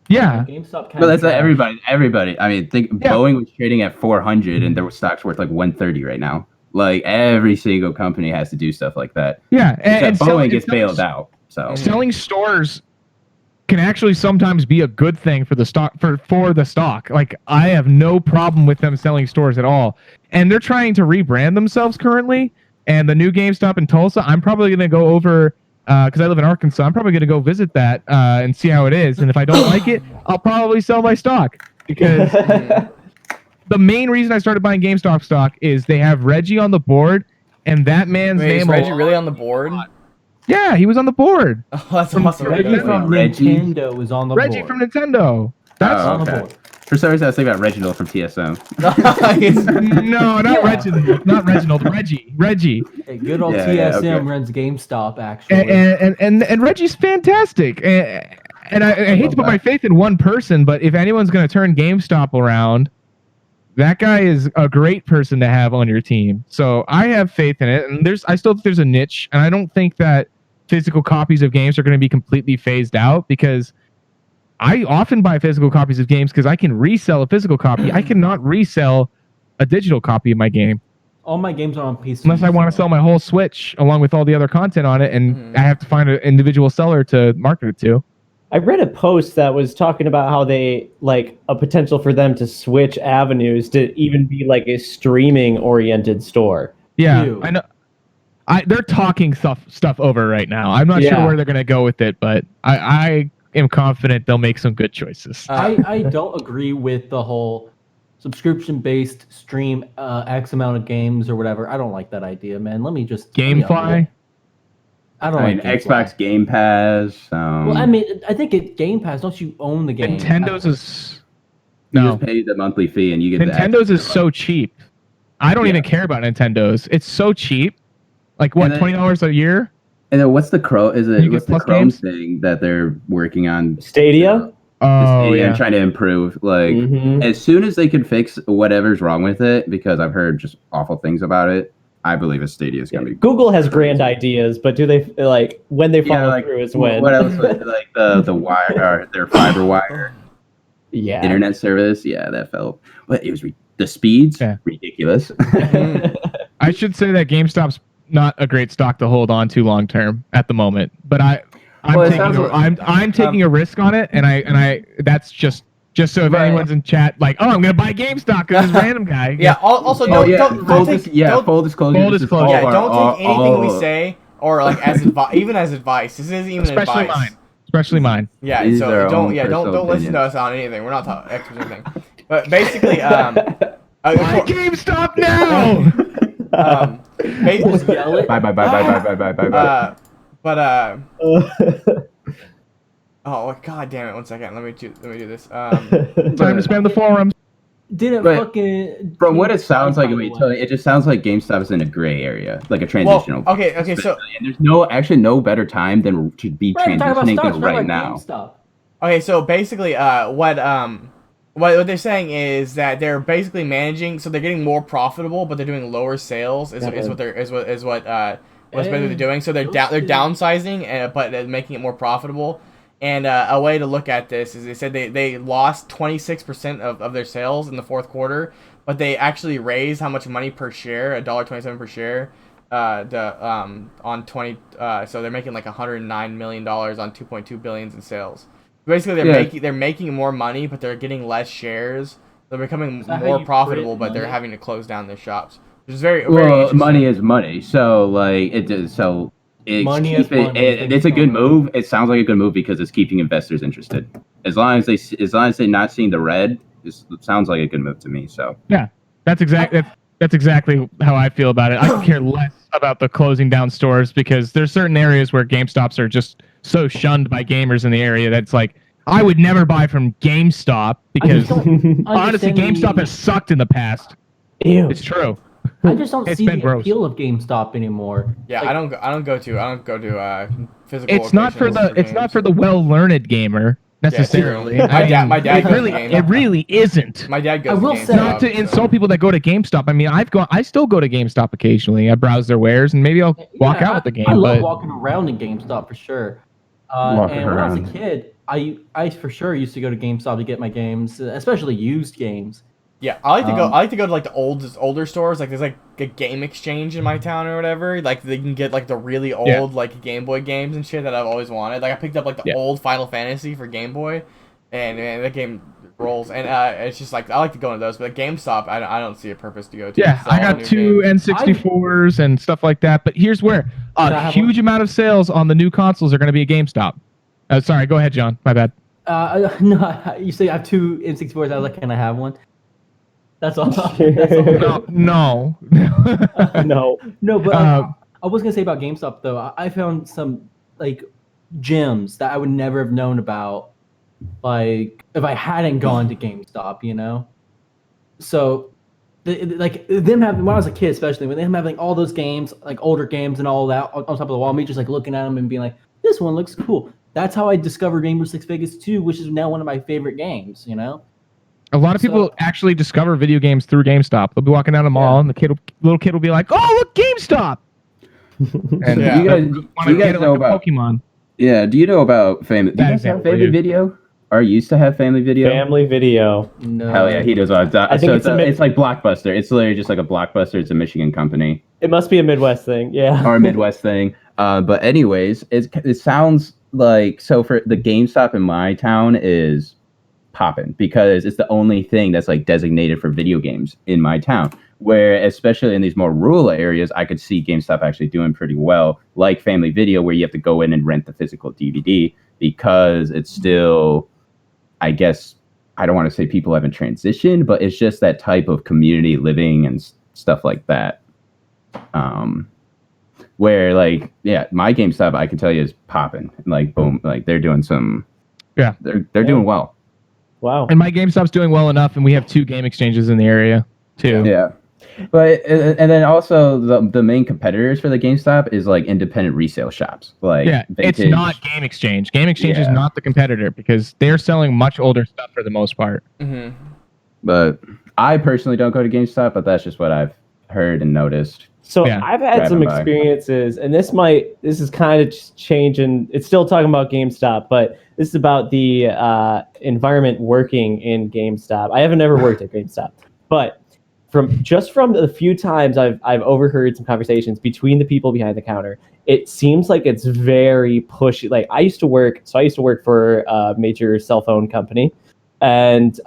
Yeah. GameStop kind but that's not everybody. I mean, Boeing was trading at 400, and their stock's worth like 130 right now. Like, every single company has to do stuff like that. Yeah. And Boeing gets bailed out. So Selling stores can actually sometimes be a good thing for the stock for the stock. Like, I have no problem with them selling stores at all. And they're trying to rebrand themselves currently. And the new GameStop in Tulsa, I'm probably going to go over because I live in Arkansas. I'm probably going to go visit that and see how it is. And if I don't like it, I'll probably sell my stock, because the main reason I started buying GameStop stock is they have Reggie on the board, and that man's Wait, name. is Reggie really on the board? Yeah, he was on the board. Oh, that's awesome. Reggie from Reggie? Nintendo is on the Reggie board. from Nintendo. That's on the okay. board. For some reason, I was thinking about Reginald from TSM. No, not Reginald. Not Reginald. Reggie. Hey, good old Yeah, TSM yeah, okay. runs GameStop, actually. And Reggie's fantastic. And I hate to put my faith in one person, but if anyone's going to turn GameStop around, that guy is a great person to have on your team. So I have faith in it. And I still think there's a niche, and I don't think that physical copies of games are going to be completely phased out, because I often buy physical copies of games because I can resell a physical copy. I cannot resell a digital copy of my game. All my games are on PC. Unless I want to sell my whole Switch along with all the other content on it, and I have to find an individual seller to market it to. I read a post that was talking about how they like a potential for them to switch avenues to even be like a streaming oriented store. Yeah, Ew. I know. They're talking stuff over right now. I'm not sure where they're going to go with it, but I am confident they'll make some good choices. I don't agree with the whole subscription-based stream X amount of games or whatever. I don't like that idea, man. Let me just GameFly? I don't I mean, like Xbox Game Pass. Well, I mean, I think it Game Pass. Don't you own the game? Nintendo's is You no. just pay the monthly fee and you get Nintendo's the is so cheap. I don't even care about Nintendo's. It's so cheap. Like what, $20 a year? And then what's the Chrome? Is it You what's get the plus Chrome games? thing that they're working on? Stadia? Oh Stadia yeah. and trying to improve. Like Mhm. as soon as they can fix whatever's wrong with it, because I've heard just awful things about it. I believe a Stadia is going to be. Google has grand ideas, but do they like when they follow through is when? What else? Like the wire or their fiber wire Yeah. internet service. Yeah, that fell. But it was the speeds ridiculous. I should say that GameStop's not a great stock to hold on to long term at the moment, but I'm taking a risk on it, and I that's just so if anyone's in chat like, oh, I'm gonna buy GameStop because this random guy. Yeah. Also, don't take full disclosure. Full disclosure. Yeah, don't take anything we say or like as even as advice. This isn't even advice. Especially mine. Yeah, These so are our don't own don't personal listen to opinions. us on anything. We're not experts or anything. But basically, Buy GameStop now. Just yell it. Bye. Oh god damn it! 1 second. Let me do this. Time to spam the forums. Didn't But fucking. From what it sounds like, by the way. it just sounds like GameStop is in a gray area, like a Well, transitional. okay. So and there's no better time than to be We're talking about transitioning stocks, than we're right talking about now. GameStop. okay, so basically, what they're saying is that they're basically managing, so they're getting more profitable, but they're doing lower sales. Is what what's basically doing. So they're downsizing, but they're making it more profitable. And a way to look at this is they said they lost 26% of their sales in the fourth quarter, but they actually raised how much money per share, $1.27 per share, on 20. So they're making like $109 million on 2.2 billion in sales. Basically, they're making more money, but they're getting less shares. They're becoming more profitable, but they're having to close down their shops. Which is very money is money. So like it's a good move. It sounds like a good move because it's keeping investors interested. As long as they're not seeing the red, it sounds like a good move to me. So yeah, that's exactly how I feel about it. I care less about the closing down stores because there's certain areas where GameStops are just so shunned by gamers in the area that it's like I would never buy from GameStop because honestly, GameStop has sucked in the past. Ew. It's true. I just don't see the gross. appeal of GameStop anymore. Yeah, Like, I don't go to physical. It's not for the well-learned gamer necessarily. Yeah, my dad goes to GameStop. It really isn't. My dad goes I will to GameStop. say- Not to insult people that go to GameStop. I mean, I still go to GameStop occasionally. I browse their wares and maybe I'll walk out with the game. I love but walking around in GameStop for sure. And when I was a kid, I for sure used to go to GameStop to get my games, especially used games. Yeah, I like to go to like the older stores. Like there's like a Game Exchange in my town or whatever. Like they can get like the really old like Game Boy games and shit that I've always wanted. Like I picked up like the old Final Fantasy for Game Boy, and man, that game rolls. And it's just like I like to go into those. But at GameStop, I don't see a purpose to go to. yeah, I got two N64s and stuff like that. But here's where a huge amount of sales on the new consoles are going to be at GameStop. Sorry, go ahead, John. My bad. No, you say I have two N64s. I was like, can I have one? That's all. That's all. No. No, but I was gonna say about GameStop though. I found some like gems that I would never have known about, like if I hadn't gone to GameStop, you know. So, like them having when I was a kid, especially when them having all those games, like older games and all that on top of the wall, me just like looking at them and being like, this one looks cool. That's how I discovered Rainbow Six Vegas 2, which is now one of my favorite games. You know. A lot of people actually discover video games through GameStop. They'll be walking down the mall, and the little kid will be like, "Oh, look, GameStop!" And do you guys know about Pokemon? Yeah, do you know about Famous? Do you guys have Famous Video? used to have Family Video. Family Video. No. Hell yeah, he does. I think it's it's like Blockbuster. It's literally just like a Blockbuster. It's a Michigan company It must be a Midwest thing. Yeah. or a Midwest thing. But anyways, it sounds like for the GameStop in my town is popping because it's the only thing that's like designated for video games in my town. Where especially in these more rural areas, I could see GameStop actually doing pretty well, like Family Video, where you have to go in and rent the physical DVD because it's still, I guess, I don't want to say people haven't transitioned, but it's just that type of community living and stuff like that. Where like, yeah, my GameStop, I can tell you, is popping. Like, boom, like they're doing some, Yeah. they're doing well. Wow. And my GameStop's doing well enough, and we have 2 game exchanges in the area too. Yeah. But and then also the main competitors for the GameStop is like independent resale shops. Like Yeah, it's vintage. not Game Exchange. Game Exchange is Yeah. not the competitor because they're selling much older stuff for the most part. Mm-hmm. But I personally don't go to GameStop, but that's just what I've heard and noticed. So Yeah. I've had some Driving by. experiences, and this is kind of changing. It's still talking about GameStop, but this is about the environment working in GameStop. I haven't ever worked at GameStop, but from the few times I've overheard some conversations between the people behind the counter, it seems like it's very pushy. Like I used to work for a major cell phone company, and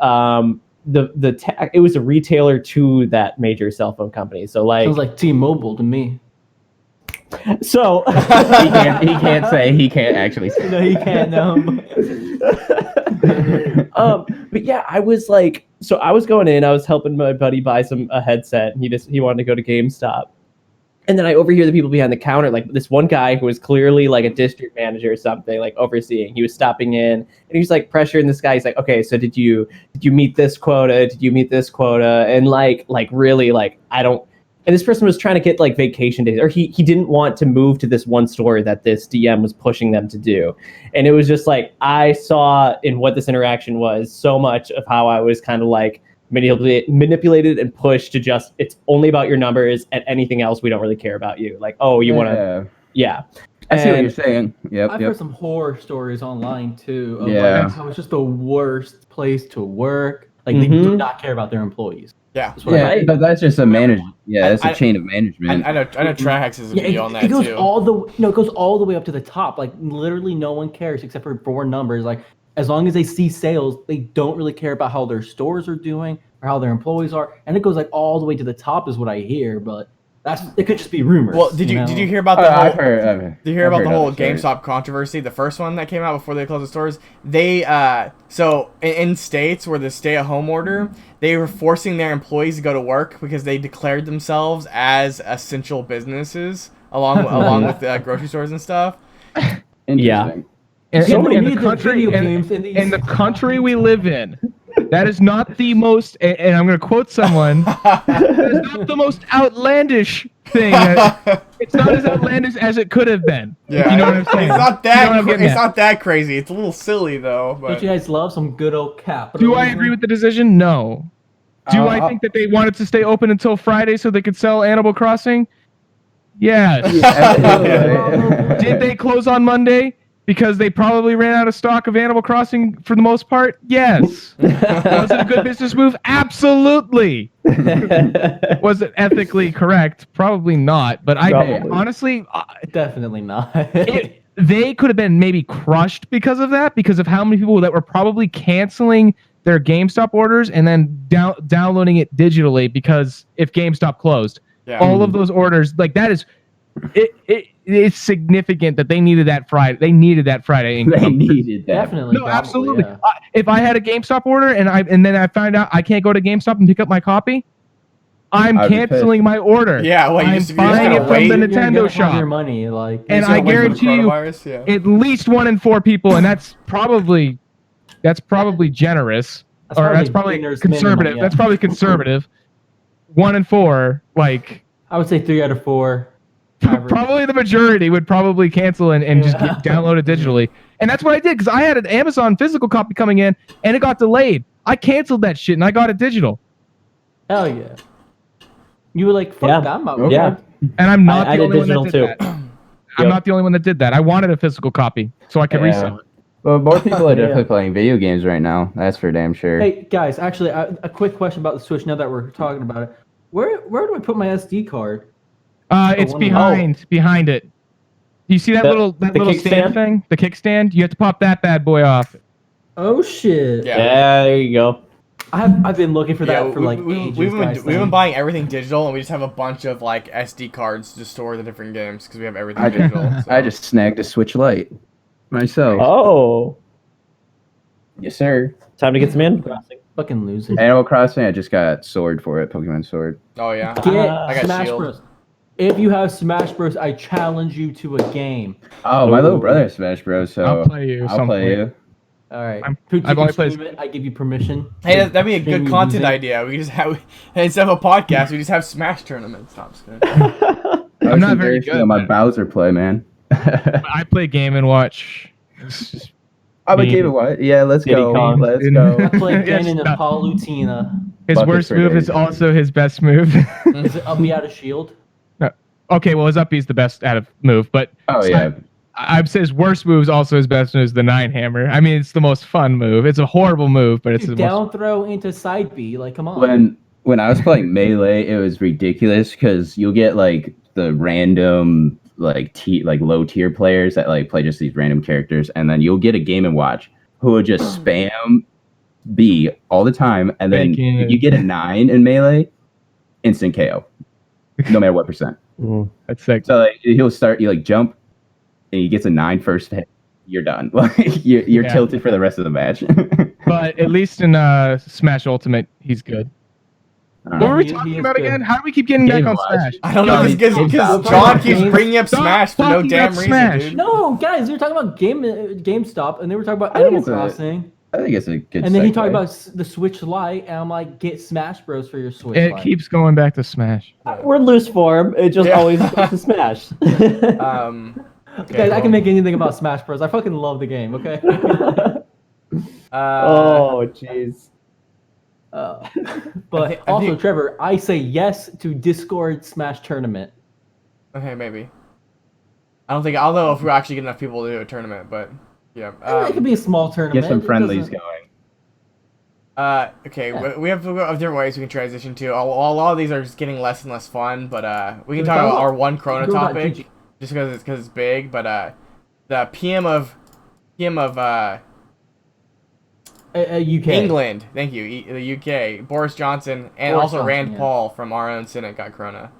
it was a retailer to that major cell phone company. So like, Sounds like T-Mobile to me. so He can't say. He can't actually say. no, you can't. But yeah, I was like, so I was going in. I was helping my buddy buy a headset. And he wanted to go to GameStop, and then I overhear the people behind the counter, like this one guy who was clearly like a district manager or something, like overseeing. He was stopping in, and he was like pressuring this guy. He's like, "Okay, so did you meet this quota? Did you meet this quota?" And like really like I don't. And this person was trying to get like vacation days, or he didn't want to move to this one store that this DM was pushing them to do. And it was just like, I saw in what this interaction was so much of how I was kind of like manipulated and pushed to just, it's only about your numbers and anything else, we don't really care about you. Like, oh, you want to, yeah. I see what And- you're saying. Yep. I've heard some horror stories online too. Of Yeah. like how it's just the worst place to work. Like they do not care about their employees. Yeah. That's what I Yeah, heard. but that's just a management. Yeah, that's I- a chain of management. I know Trahax is a video on that it goes too. it goes all the way up to the top. Like literally no one cares except for 4 numbers. Like as long as they see sales, they don't really care about how their stores are doing or how their employees are. And it goes like all the way to the top is what I hear, but it could just be rumors. Well, did you know? hear about the I've whole? heard. Did you hear about the whole other stories. GameStop controversy? The first one that came out before they closed the stores. They so in states where the stay-at-home order, they were forcing their employees to go to work because they declared themselves as essential businesses along with grocery stores and stuff. Interesting. And, So and many in the of the country, video and- games in these- in the country we live in, that is not the most. And I'm going to quote someone. That is not the most outlandish thing. It's not as outlandish as it could have been. Yeah, You know what I'm saying? It's not You know that. what I'm getting It's at? not that crazy. It's a little silly though. But Don't you guys love some good old capitalism? Do I agree with the decision? No. Do I think that they wanted to stay open until Friday so they could sell Animal Crossing? Yes. Did they close on Monday because they probably ran out of stock of Animal Crossing for the most part? Yes. Was it a good business move? Absolutely. Was it ethically correct? Probably not. But Probably. honestly, Definitely not. they could have been maybe crushed because of that, because of how many people that were probably canceling their GameStop orders and then downloading it digitally because if GameStop closed, yeah. all of those orders, like that is, it's significant that they needed that Friday. They needed that Friday income. They needed that. Definitely. No, probably, absolutely. yeah. If I had a GameStop order and then I found out I can't go to GameStop and pick up my copy, I'm I'd be canceling my order. Yeah, well, you I'm just- you're just buying gonna it from wait. the You're You're Nintendo gonna have shop. your money, like, And Just I gonna wait for the guarantee you, coronavirus, yeah. at least 1 in 4 people, and that's probably generous, That's or probably that's probably beginner's conservative. minimum, yeah. That's probably conservative. 1 in 4, like I would say 3 out of 4. average. probably the majority would probably cancel and just download it digitally. And that's what I did because I had an Amazon physical copy coming in and it got delayed. I canceled that shit and I got it digital. Hell yeah. You were like, fuck Yeah. that, I'm out. Yeah. And I'm not I the did only one that digital did too. that. I'm not the only one that did that. I wanted a physical copy so I could resell it. Well, more people are Yeah. definitely playing video games right now. That's for damn sure. Hey guys, actually, a quick question about the Switch. Now that we're talking about it, where do I put my SD card? It's one- behind it. Do you see that The- little the stand kickstand? thing? The kickstand? You have to pop that bad boy off. Oh shit! Yeah. Yeah, there you go. I've been looking for Yeah, that for like ages, we've guys. been buying everything digital, and we just have a bunch of like SD cards to store the different games because we have everything I digital. So. I just snagged a Switch Lite myself. Oh, Yes, sir. time to get some Animal Crossing. fucking loser. Animal Crossing. I just got Sword for it. Pokemon Sword. Oh yeah. Get I got Smash Shield. Bros. If you have Smash Bros, I challenge you to a game. Oh, my little Ooh. brother has Smash Bros. So I'll play you. I'll some play point. you. All right, I'm- Pooch, you I've can only played- stream it. I give you permission. Hey, that'd be a Stream good you content using- idea. We just have instead of a podcast, we just have Smash tournaments. Stop. I'm not very embarrassing good, on my but- Bowser play, man. I play Game and Watch. It's just- I'm a Me. game of what? Yeah, let's Diddy go. Kong. Let's I go. play Yeah, Ganon and stop. Palutena. His Buckets worst for move days. is also his best move. Is it up me out of shield? Okay, well his up B's the best out of move, but Oh yeah. I'd say his worst move is also his best move is the 9 hammer. I mean, it's the most fun move. It's a horrible move, but it's Dude, the most. down throw into side B. Like, come on. When I was playing Melee, it was ridiculous because you'll get like the random like low tier players that like play just these random characters, and then you'll get a Game and Watch who will just spam B all the time, and then Bacon. if you get a 9 in Melee, instant KO, no matter what percent. That's sick. So like he'll start, you like jump, and he gets a 9 first hit. You're done. Like you're Yeah. tilted for the rest of the match. But at least in Smash Ultimate, he's good. What were we he talking is about good. again? How do we keep getting Game back on Watch. Smash? I don't know Johnny, because stop John talking keeps about bringing up Stop Smash for no talking damn about reason, Smash. dude. No, guys, we were talking about GameStop, and they were talking about I think Animal it's a- Crossing, I think it's a good. and then he segue. talked about the Switch Lite, and I'm like, get Smash Bros for your Switch It Lite. keeps going back to Smash. We're loose form. It just Yeah. always goes to Smash. Okay, Guys, I well, can make anything about Smash Bros. I fucking love the game. Okay. Oh, jeez. But I also, think- Trevor, I say yes to Discord Smash tournament. Okay, maybe. I don't know if we're actually get enough people to do a tournament, but yeah. it could be a small tournament. Get some It friendlies doesn't- going. Okay, Yeah. we have different ways we can transition to. A lot of these are just getting less and less fun, but we can We're talk talking about our about- one Corona we're talking about topic, just because it's big. But the PM of UK. England, thank you, the UK, Boris Johnson, and Boris also Johnson, Rand yeah. Paul from our own Senate got Corona.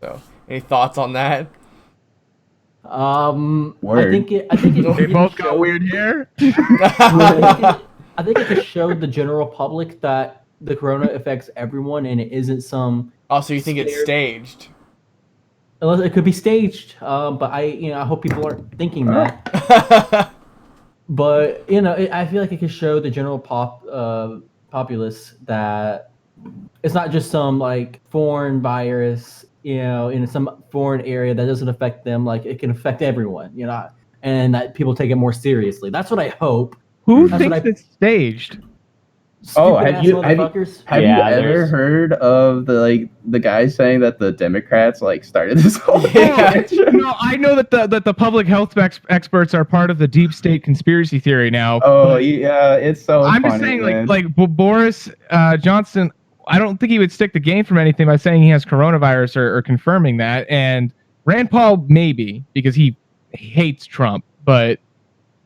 So, any thoughts on that? I Word. think it. They both got weird hair. I think it could show the general public that the corona affects everyone, and it isn't some. Also, you think it's Scared. staged? Unless it could be staged, but I hope people aren't thinking that. But I feel like it could show the general populace that it's not just some like foreign virus, in some foreign area that doesn't affect them. Like it can affect everyone, and that people take it more seriously. That's what I hope. Who That's thinks what I- it's staged? Oh, Stupid have ass you- motherfuckers. Have Yeah, you ever there's- heard of the guy saying that the Democrats like started this whole Yeah. No, I know that the public health experts are part of the deep state conspiracy theory now. Oh but yeah, it's so. I'm funny, just saying, man. Boris Johnson. I don't think he would stick to gain from anything by saying he has coronavirus or confirming that. And Rand Paul maybe because he hates Trump, but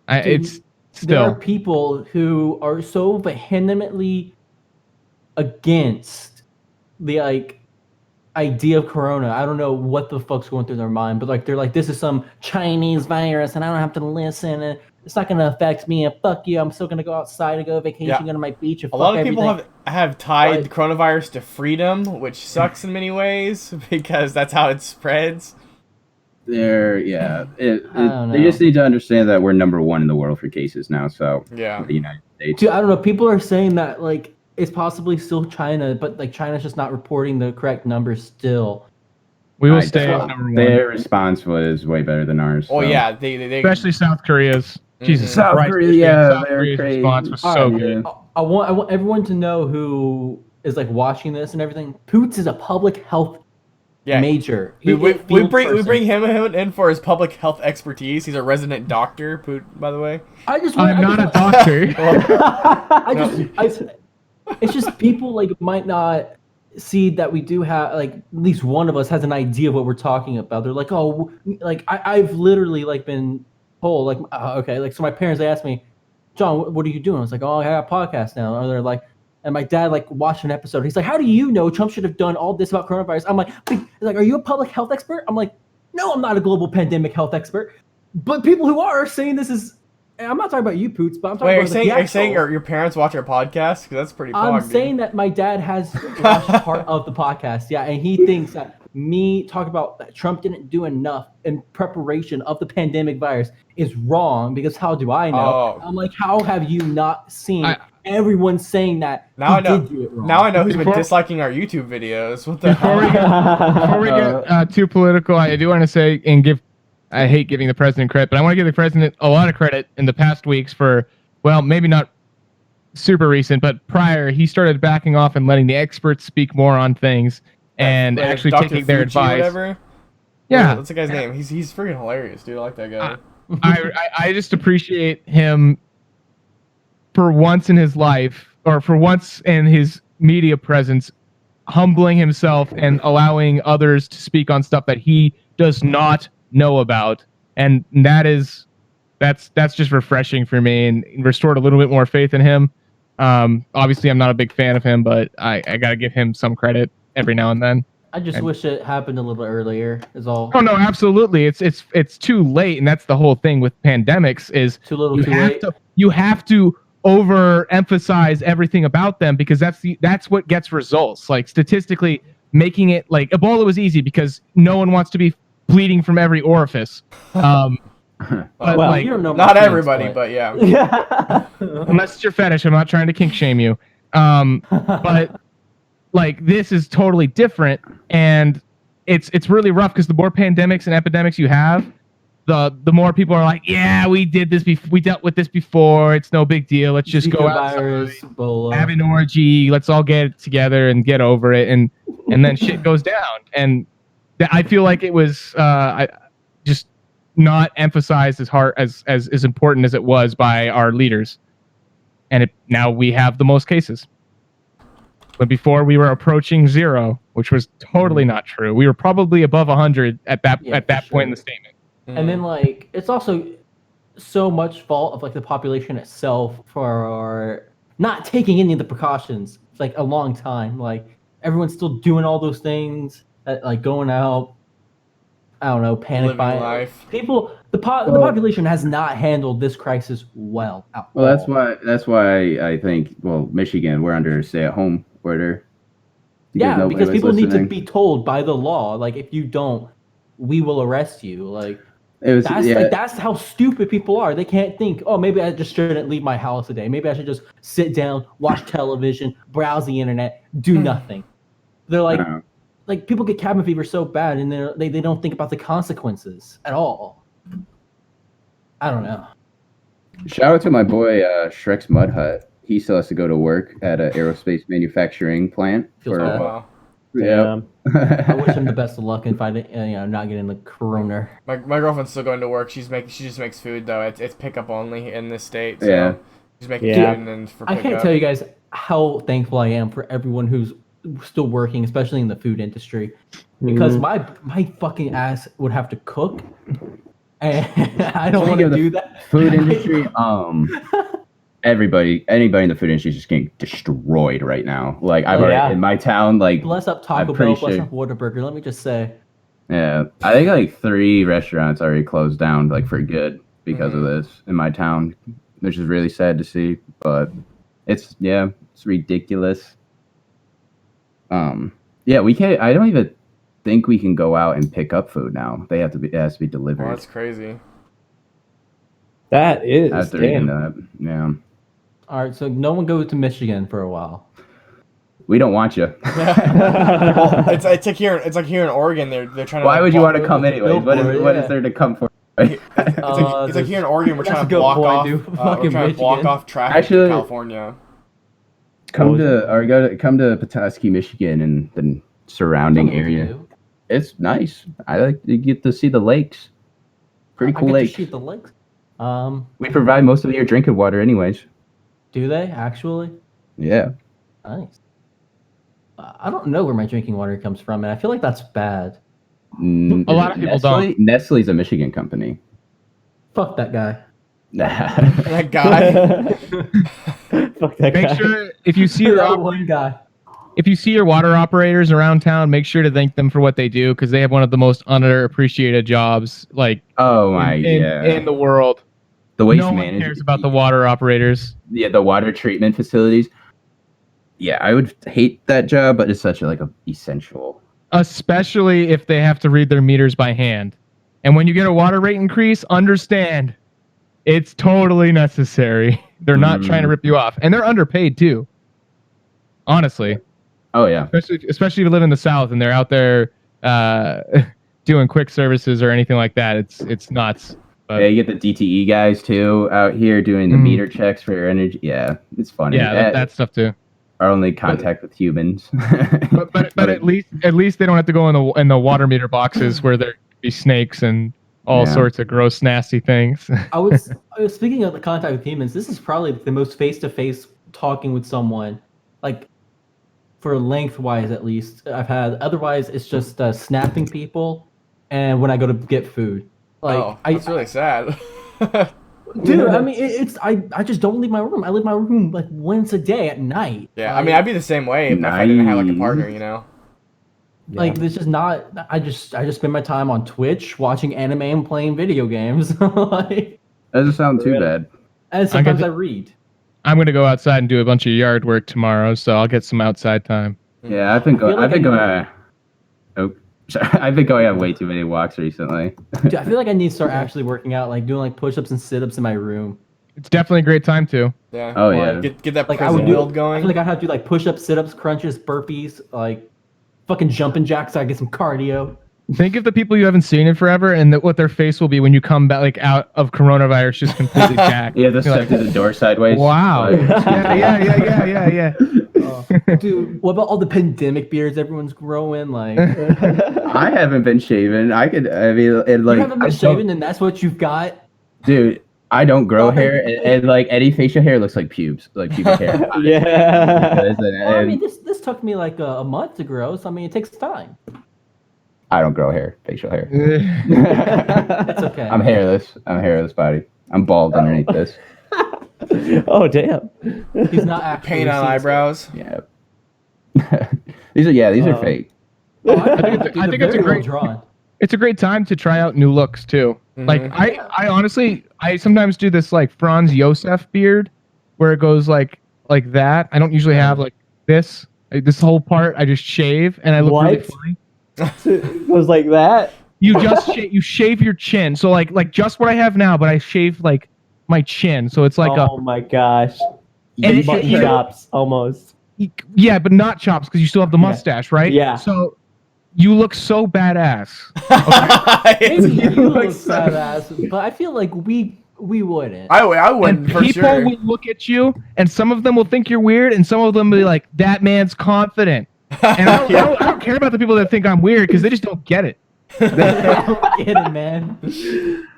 Dude, it's There are still. people who are so vehemently against the idea of corona. I don't know what the fuck's going through their mind, but they're like, this is some Chinese virus, and I don't have to listen, and it's not gonna affect me. And fuck you, I'm still gonna go outside and go vacation, Yeah. go to my beach. And A lot fuck of people everything. have tied Right. the coronavirus to freedom, which sucks in many ways because that's how it spreads. yeah. I don't They know. just need to understand that we're number one in the world for cases now. So Yeah. the United States. Dude, I don't know. People are saying that it's possibly still China, but China's just not reporting the correct numbers still. We will I stay don't- at number one. Their response was way better than ours. Oh so. yeah, they Especially South Korea's. Jesus Mhm. South Christ, Korea, Michigan, yeah, South they're Korea's crazy. response was All so right. good. I want everyone to know who is watching this and everything. Poots is a public health Yeah. Major. We Field bring person. him in for his public health expertise. He's a resident doctor, by the way. I'm not a doctor. It's just people like might not see that we do have like at least one of us has an idea of what we're talking about. They're like, oh, like I've literally like been told like, okay, like so my parents they asked me, John, what are you doing? I was like, oh, I got a podcast now. Or they're like, and my dad like watched an episode. He's like, how do you know Trump should have done all this about coronavirus? I'm like, are you a public health expert? I'm like, no, I'm not a global pandemic health expert. But people who are saying this is. I'm not talking about you, Poots, but I'm talking about are you saying your parents watch our podcast? Because that's pretty. I'm saying that my dad has watched part of the podcast, yeah, and he thinks that me talking about that Trump didn't do enough in preparation of the pandemic virus is wrong. Because how do I know? Oh. I'm like, how have you not seen everyone saying that now he did do it wrong? Now I know he's been disliking our YouTube videos. What the Before we get too political, I do want to say and give. I hate giving the president credit, but I want to give the president a lot of credit in the past weeks for, well, maybe not super recent, but prior, he started backing off and letting the experts speak more on things and like actually Dr. taking their Fucci advice. Or whatever? Yeah. What's the guy's name? He's freaking hilarious, dude. I like that guy. I just appreciate him for once in his life, or for once in his media presence, humbling himself and allowing others to speak on stuff that he does not know about, and that's just refreshing for me and restored a little bit more faith in him. Obviously I'm not a big fan of him, but I gotta give him some credit every now and then. I just wish it happened a little earlier is all. Oh no, absolutely. It's too late, and that's the whole thing with pandemics is Too little, too late. You have to overemphasize everything about them because that's what gets results. Like statistically, making it like Ebola was easy because no one wants to be bleeding from every orifice. But well, like, you don't know not everybody, but yeah. Unless it's your fetish, I'm not trying to kink shame you. But like this is totally different, and it's really rough because the more pandemics and epidemics you have, the more people are like, yeah, we did this we dealt with this before. It's no big deal. Let's just go outside, have an orgy. Let's all get together and get over it, and then shit goes down. And I feel like it was just not emphasized as important as it was by our leaders, and now we have the most cases. But before we were approaching 0, which was totally not true. We were probably above 100 at that point in the statement. And then like it's also so much fault of like the population itself for not taking any of the precautions. It's like a long time. Like everyone's still doing all those things. Like going out, I don't know, panic buying. Life. People, the population has not handled this crisis well. Well, that's why I think Michigan, we're under stay-at-home order. Yeah, because people need to be told by the law, like if you don't, we will arrest you. Like that's how stupid people are. They can't think, oh, maybe I just shouldn't leave my house today. Maybe I should just sit down, watch television, browse the internet, do nothing. They're like people get cabin fever so bad, and they don't think about the consequences at all. I don't know. Shout out to my boy Shrek's Mud Hut. He still has to go to work at an aerospace manufacturing plant. Wow. Yeah. I wish him the best of luck in finding, not getting the corona. My girlfriend's still going to work. She just makes food though. It's pickup only in this state. So yeah. She's making food and then for pickup. I can't tell you guys how thankful I am for everyone who's still working, especially in the food industry, because my fucking ass would have to cook, and I don't want to do that. Food industry, anybody in the food industry is just getting destroyed right now. Like I've already in my town, like bless up Taco Bell, bless up Whataburger. Let me just say. Yeah, I think like 3 restaurants already closed down like for good because of this in my town, which is really sad to see. But it's ridiculous. We can't. I don't even think we can go out and pick up food now. It has to be delivered. Oh, that's crazy. That is. After reading that, yeah. All right, so no one goes to Michigan for a while. We don't want you. Well, it's like here in Oregon. They're trying to. Why would you want to come anyway? What is there to come for? It's like here in Oregon. We're trying to block off traffic in California. Come to Petoskey, Michigan, and the surrounding area. It's nice. I like to get to see the lakes. Pretty cool I get lakes. to shoot the lakes. We provide most of your drinking water, anyways. Do they actually? Yeah. Nice. I don't know where my drinking water comes from, and I feel like that's bad. A lot of people don't. Nestle's a Michigan company. Fuck that guy. That guy. Fuck that Make guy. sure if you see your That one guy. if you see your water operators around town, make sure to thank them for what they do because they have one of the most underappreciated jobs like Oh my in the world. The waste No one management. cares about the water operators. Yeah, the water treatment facilities. Yeah, I would hate that job, but it's such a essential. Especially if they have to read their meters by hand. And when you get a water rate increase, understand it's totally necessary. They're not trying to rip you off. And they're underpaid too. Honestly. Oh yeah. Especially if you live in the South and they're out there doing quick services or anything like that. It's nuts. But, Yeah, you get the DTE guys too out here doing the meter checks for your energy. Yeah, it's funny. yeah, that stuff too. Our only contact with humans. But at least they don't have to go in the water meter boxes where there be snakes and all sorts of gross, nasty things. I was speaking of the contact with humans. This is probably the most face-to-face talking with someone, like for lengthwise at least, I've had. Otherwise, it's just snapping people, and when I go to get food. Like, that's really sad. Dude, I mean, I just don't leave my room. I leave my room like once a day at night. Yeah, I mean, I'd be the same way if I didn't have like a partner, you know. Like, it's just not. I just spend my time on Twitch watching anime and playing video games. Like, that doesn't sound too bad. And sometimes I read. I'm gonna go outside and do a bunch of yard work tomorrow, so I'll get some outside time. Yeah, I've been going on way too many walks recently. Dude, I feel like I need to start actually working out, like doing like push-ups and sit-ups in my room. It's definitely a great time too. Yeah. Oh yeah. Get that Like prison build going. I feel like I have to do like push-ups, sit-ups, crunches, burpees, like fucking jumping jacks so I get some cardio. Think of the people you haven't seen in forever and what their face will be when you come back like out of coronavirus just completely jacked. Yeah, just step through the door sideways. Wow. Yeah. Dude, what about all the pandemic beards everyone's growing? Like, I haven't been shaven. you haven't been shaving, and that's what you've got. Dude, I don't grow hair, and like any facial hair looks like pubes, like pubic hair. Yeah. Well, I mean, this took me like a month to grow, so I mean, it takes time. I don't grow hair, facial hair. It's okay. I'm hairless. I'm a hairless body. I'm bald underneath this. Oh damn. He's not actually Paint on eyebrows. Yeah. these are fake. Oh, I think it's a great drawn. It's a great time to try out new looks too. Mhm. Like I honestly sometimes do this like Franz Josef beard where it goes like that. I don't usually have like this whole part. I just shave and I look really funny. It goes like that. You just you shave your chin. So like just what I have now, but I shave like my chin. So it's like oh my gosh. And Mutton you know- chops almost. yeah, but not chops because you still have the mustache, right? Yeah. So you look so badass. Maybe you look badass, but I feel like we wouldn't. I wouldn't And for people sure. will look at you, and some of them will think you're weird, and some of them will be like, "That man's confident." And I don't care about the people that think I'm weird because they just don't get it. I don't get it, man.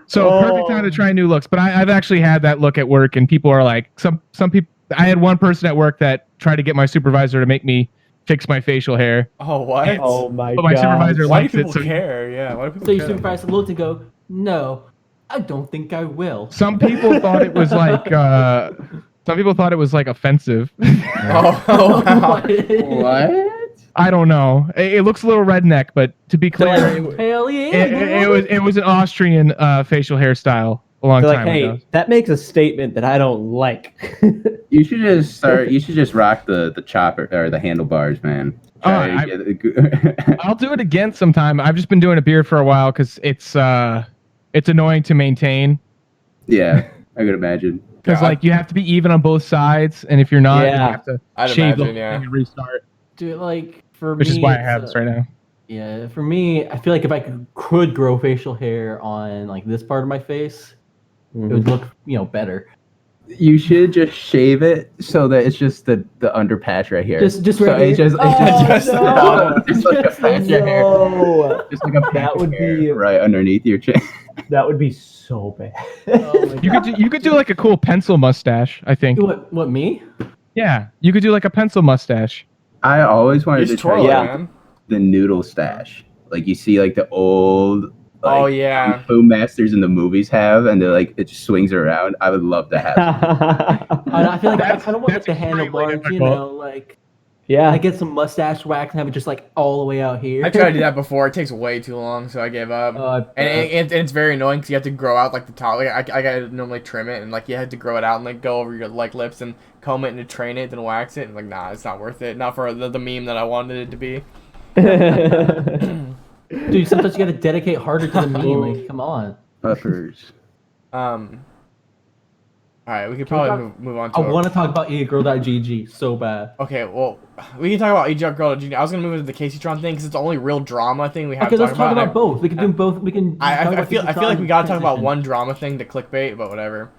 So perfect time to try new looks. But I've actually had that look at work, and people are like, some people. I had one person at work that tried to get my supervisor to make me fix my facial hair. Oh what? Oh my But my god. supervisor Why do likes it. people So care? Yeah. Why do people So your care? supervisor looked and go, "No, I don't think I will." some people thought it was like. Some people thought it was like offensive. Oh, wow. What? I don't know. It looks a little redneck, but to be clear, Hell yeah! it was an Austrian facial hairstyle a long They're like, time hey, ago. that makes a statement that I don't like. You should just rock the chopper or the handlebars, man. I'll do it again sometime. I've just been doing a beard for a while because it's annoying to maintain. Yeah, I could imagine. Because like you have to be even on both sides, and if you're not, you Yeah. have to I'd shave the imagine, whole yeah. thing and restart. Dude, like for Which me, is why I it's, have this right now. Yeah, for me, I feel like if I could grow facial hair on like this part of my face, it would look better. You should just shave it so that it's just the under patch right here. Just so right it's here? just, Oh, just, no. just like a patch of hair. No, Just like a patch that would of hair be right underneath your chin. that would be so bad. Oh my God. You could do like a cool pencil mustache. I think. What me? Yeah, you could do like a pencil mustache. I always wanted to Just try twirl it, Yeah. man. the noodle stash. Like you see like the old like, Oh, yeah. Kung Fu masters in the movies have, and they're like it just swings around. I would love to have. I feel like I kind of want like That's the extremely handlebars, you difficult. know, like Yeah. I get some mustache wax and have it just like all the way out here. I tried to do that before. It takes way too long, so I gave up. And it's very annoying because you have to grow out like the top. Like I gotta normally trim it, and like you had to grow it out and like go over your like lips and comb it and to train it, then wax it. And like nah, it's not worth it. Not for the meme that I wanted it to be. Dude, sometimes you gotta dedicate harder to the meme. Like, come on. Buffers. All right, we could Can we probably move on to. I want to talk about eatgirl.gg so bad. Okay, well, we can talk about eatgirl.gg. I was gonna move into the KaceyTron thing because it's the only real drama thing we have Okay, to let's talk about I- both. We can do both. We can. talk I about feel KaceyTron like we gotta talk about transition. one drama thing to clickbait, but whatever.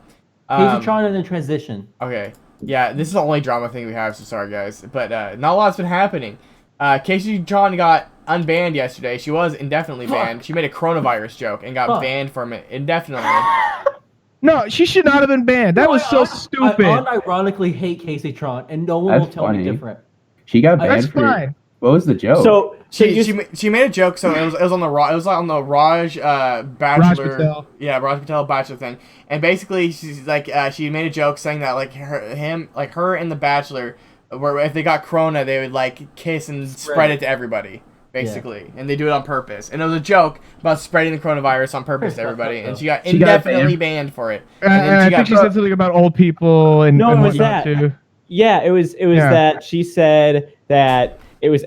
KaceyTron and then transition. Okay. Yeah, this is the only drama thing we have, so sorry guys. But not a lot's been happening. KaceyTron got unbanned yesterday. She was indefinitely banned. She made a coronavirus joke and got Fuck. banned from it indefinitely. No, she should not have been banned. That was so I stupid. unironically hate KaceyTron, and no one That's will tell me funny. different. She got That's banned for. fine. What was the joke? So She made a joke, so it was on the Raj Bachelor. Patel. Yeah, Raj Patel Bachelor thing. And basically she's like she made a joke saying that like her and the Bachelor where if they got corona they would like kiss and spread it to everybody. Basically, and they do it on purpose. And it was a joke about spreading the coronavirus on purpose to everybody, and she got She got indefinitely banned for it. And And I then think she said something about old people and, No, and it was whatnot that. too. yeah, it was Yeah. that she said that it was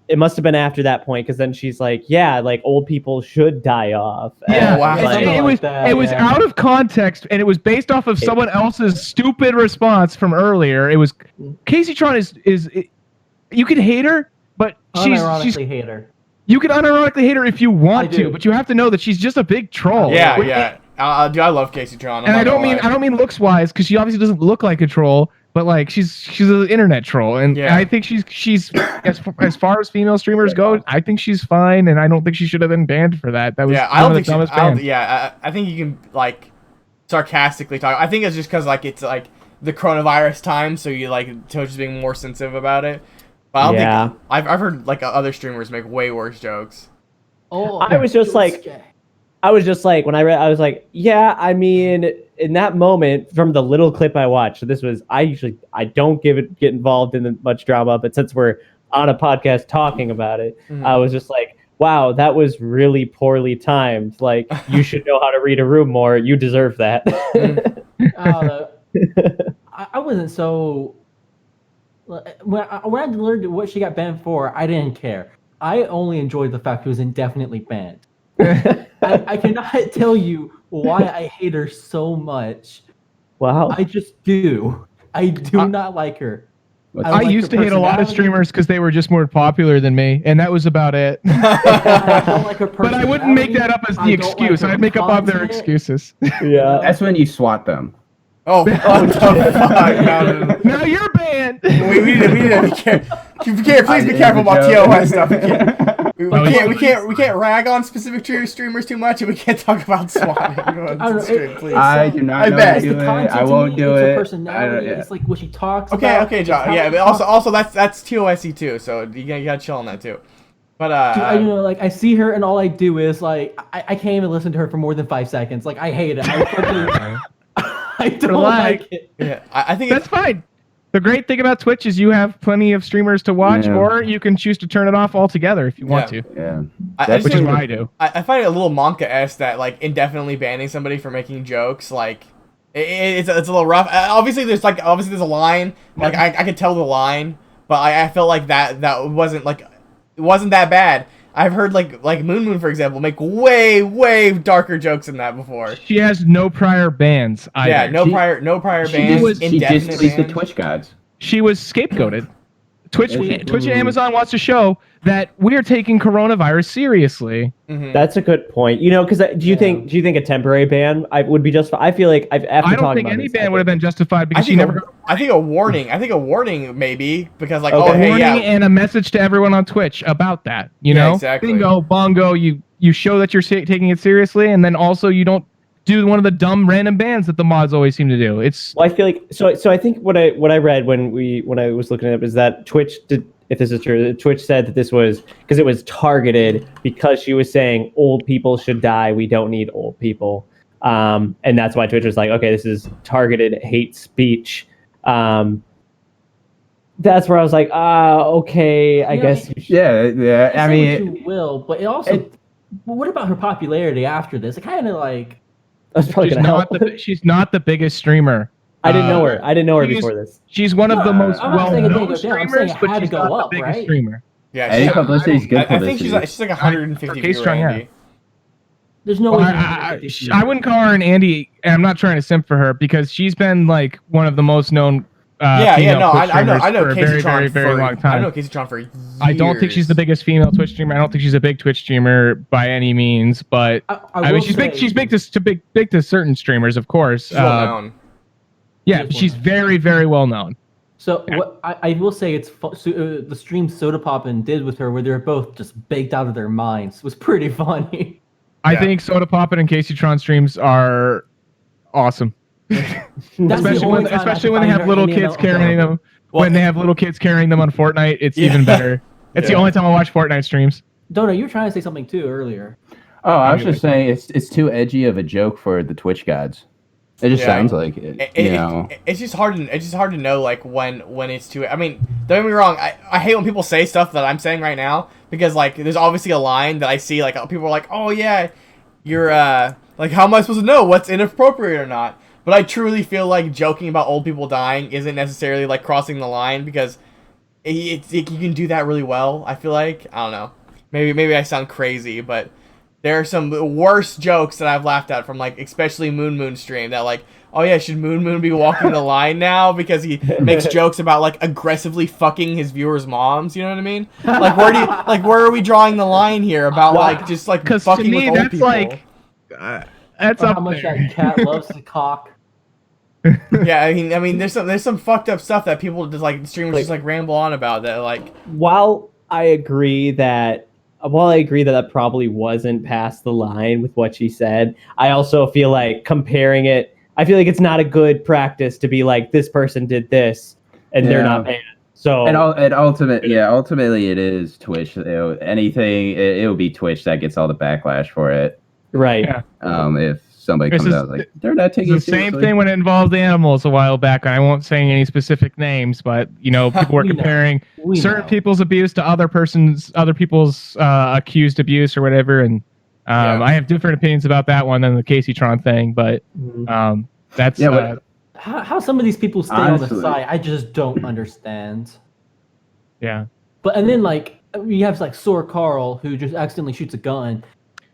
it must have been after that point because then she's like, yeah, like old people should die off. Yeah, And, wow. it, like, it was that, it was yeah. out of context and it was based off of someone else's stupid response from earlier. It was KaceyTron is you can hate her, but she's Unironically hate her. you can unironically hate her if you want I do. to, but you have to know that she's just a big troll. Yeah, Which- yeah. Dude, I love KaceyTron. And I don't mean looks wise because she obviously doesn't look like a troll, but like she's an internet troll, and Yeah. I think she's as far as female streamers go, I think she's fine, and I don't think she should have been banned for that. That was Yeah, I don't one think of the dumbest bans. I think you can like sarcastically talk. I think it's just because like it's like the coronavirus time, so you like Twitch being more sensitive about it. But I don't Yeah. think I've heard like other streamers make way worse jokes. Oh, I was just like- when I read, I was like, yeah, I mean, in that moment from the little clip I watched, so this was, I don't get involved in the much drama, but since we're on a podcast talking about it, I was just like, wow, that was really poorly timed. Like, you should know how to read a room more. You deserve that. I wasn't so. When I learned what she got banned for, I didn't care. I only enjoyed the fact she was indefinitely banned. I cannot tell you why I hate her so much. Wow. I just do. I do not like her. What's- don't I like used her to hate a lot of personality. streamers because they were just more popular than me, and that was about it. I don't like her But I wouldn't make that up as the I don't like excuse. her I'd make up other content. excuses. Yeah. That's when you swat them. Oh, no, fuck, no. Now you're banned. We need to be careful. Please be careful about TOS stuff. We can't rag on specific streamers too much, and we can't talk about swatting on I don't know, the stream, it- please. I do not I know bet. how to It's do the it. content I to won't me, do it's it. her personality. yeah. It's like what she talks Okay, about. okay, it's John. how Yeah, she but talks. also that's TOSE too. So you gotta chill on that too. But Dude, I see her and all I do is like I can't even listen to her for more than 5 seconds. Like I hate it. I don't Relax. like it. yeah, I think That's fine. The great thing about Twitch is you have plenty of streamers to watch, Yeah. or you can choose to turn it off altogether if you want Yeah. to, Yeah. I just which is think- what I do. I find it a little Monka-esque that like indefinitely banning somebody for making jokes. Like it's a little rough. Obviously there's a line. Like I could tell the line, but I felt like that wasn't like it wasn't that bad. I've heard like Moon for example make way darker jokes than that before. She has no prior bans either. Yeah, no She- prior She bans. just Indefinite pleased the bans. Twitch gods. She was scapegoated. Twitch and Amazon wants to show that we're taking coronavirus seriously. Mhm. That's a good point. You know, because do you think a temporary ban would be just? I feel like after I don't talking think about any this, ban would have been justified I because she think never got I think a warning. I think a warning maybe because like Okay. oh a hey warning yeah and a message to everyone on Twitch about that. You Yeah, know, exactly. bingo, bongo. You show that you're taking it seriously, and then also you don't do one of the dumb random bans that the mods always seem to do. It's Well, I feel like so. I think what I read when I was looking it up is that Twitch did. If this is true, Twitch said that this was because it was targeted because she was saying old people should die. We don't need old people, and that's why Twitch was like, okay, this is targeted hate speech. That's where I was like, okay, I guess. Yeah. I Say mean, what you will, but it also. But what about her popularity after this? It kind of like. That's probably she's gonna not help. she's not the biggest streamer. I didn't know her. I didn't know her she's- before this. She's one of the most I'm not saying it didn't well-known go down. I'm saying streamers, it but had to she's go not up, the biggest right? streamer. yeah. Any publicity is good I think she's publicity. like 150 viewer KaceyTron, yeah. Andy. There's no Well, way. I wouldn't call her an Andy, and I'm not trying to simp for her because she's been like one of the most known. Yeah, no, Twitch I know streamers for a very, KaceyTron very, very for long time. I know KaceyTron for years. I don't think she's the biggest female Twitch streamer. I don't think she's a big Twitch streamer by any means, but I mean, will she's big. say- She's big to certain streamers, of course. She's well known. Yeah, but she's very, very well known. So what I will say, it's the stream Soda Poppin did with her, where they were both just baked out of their minds, was pretty funny. I think Soda Poppin and KaceyTron streams are awesome. Especially when they have little kids carrying them. When they have little kids carrying them on Fortnite, it's even better. It's the only time I watch Fortnite streams. Dono, you were trying to say something too earlier. Oh, I was just saying it's too edgy of a joke for the Twitch gods. It just sounds like it. You know, it's just hard. It's just hard to know like when it's too. I mean, don't get me wrong. I hate when people say stuff that I'm saying right now because like there's obviously a line that I see like people are like, oh yeah, you're like how am I supposed to know what's inappropriate or not? But I truly feel like joking about old people dying isn't necessarily like crossing the line because you can do that really well. I feel like I don't know. Maybe I sound crazy, but there are some worse jokes that I've laughed at from like especially Moon stream that like, oh yeah, should Moon be walking the line now because he makes jokes about like aggressively fucking his viewers' moms. You know what I mean? Like where are we drawing the line here about like just like fucking with old people? That's Or up how much there. that cat loves to cock. Yeah, I mean, there's some fucked up stuff that people just like streamers just like ramble on about that like. While I agree that that probably wasn't past the line with what she said, I also feel like comparing it. I feel like it's not a good practice to be like this person did this and they're not banned. So ultimately it is Twitch. It will be Twitch that gets all the backlash for it. right. Yeah. If somebody comes out like they're not taking It's it the same seriously. thing when it involved animals a while back. I won't say any specific names, but you know, people were We know. comparing We certain know. people's abuse to other people's accused abuse or whatever. And I have different opinions about that one than the KaceyTron thing, but that's How some of these people stay on the Honestly. side, I just don't understand. yeah. But and then like you have like Sore Carl who just accidentally shoots a gun,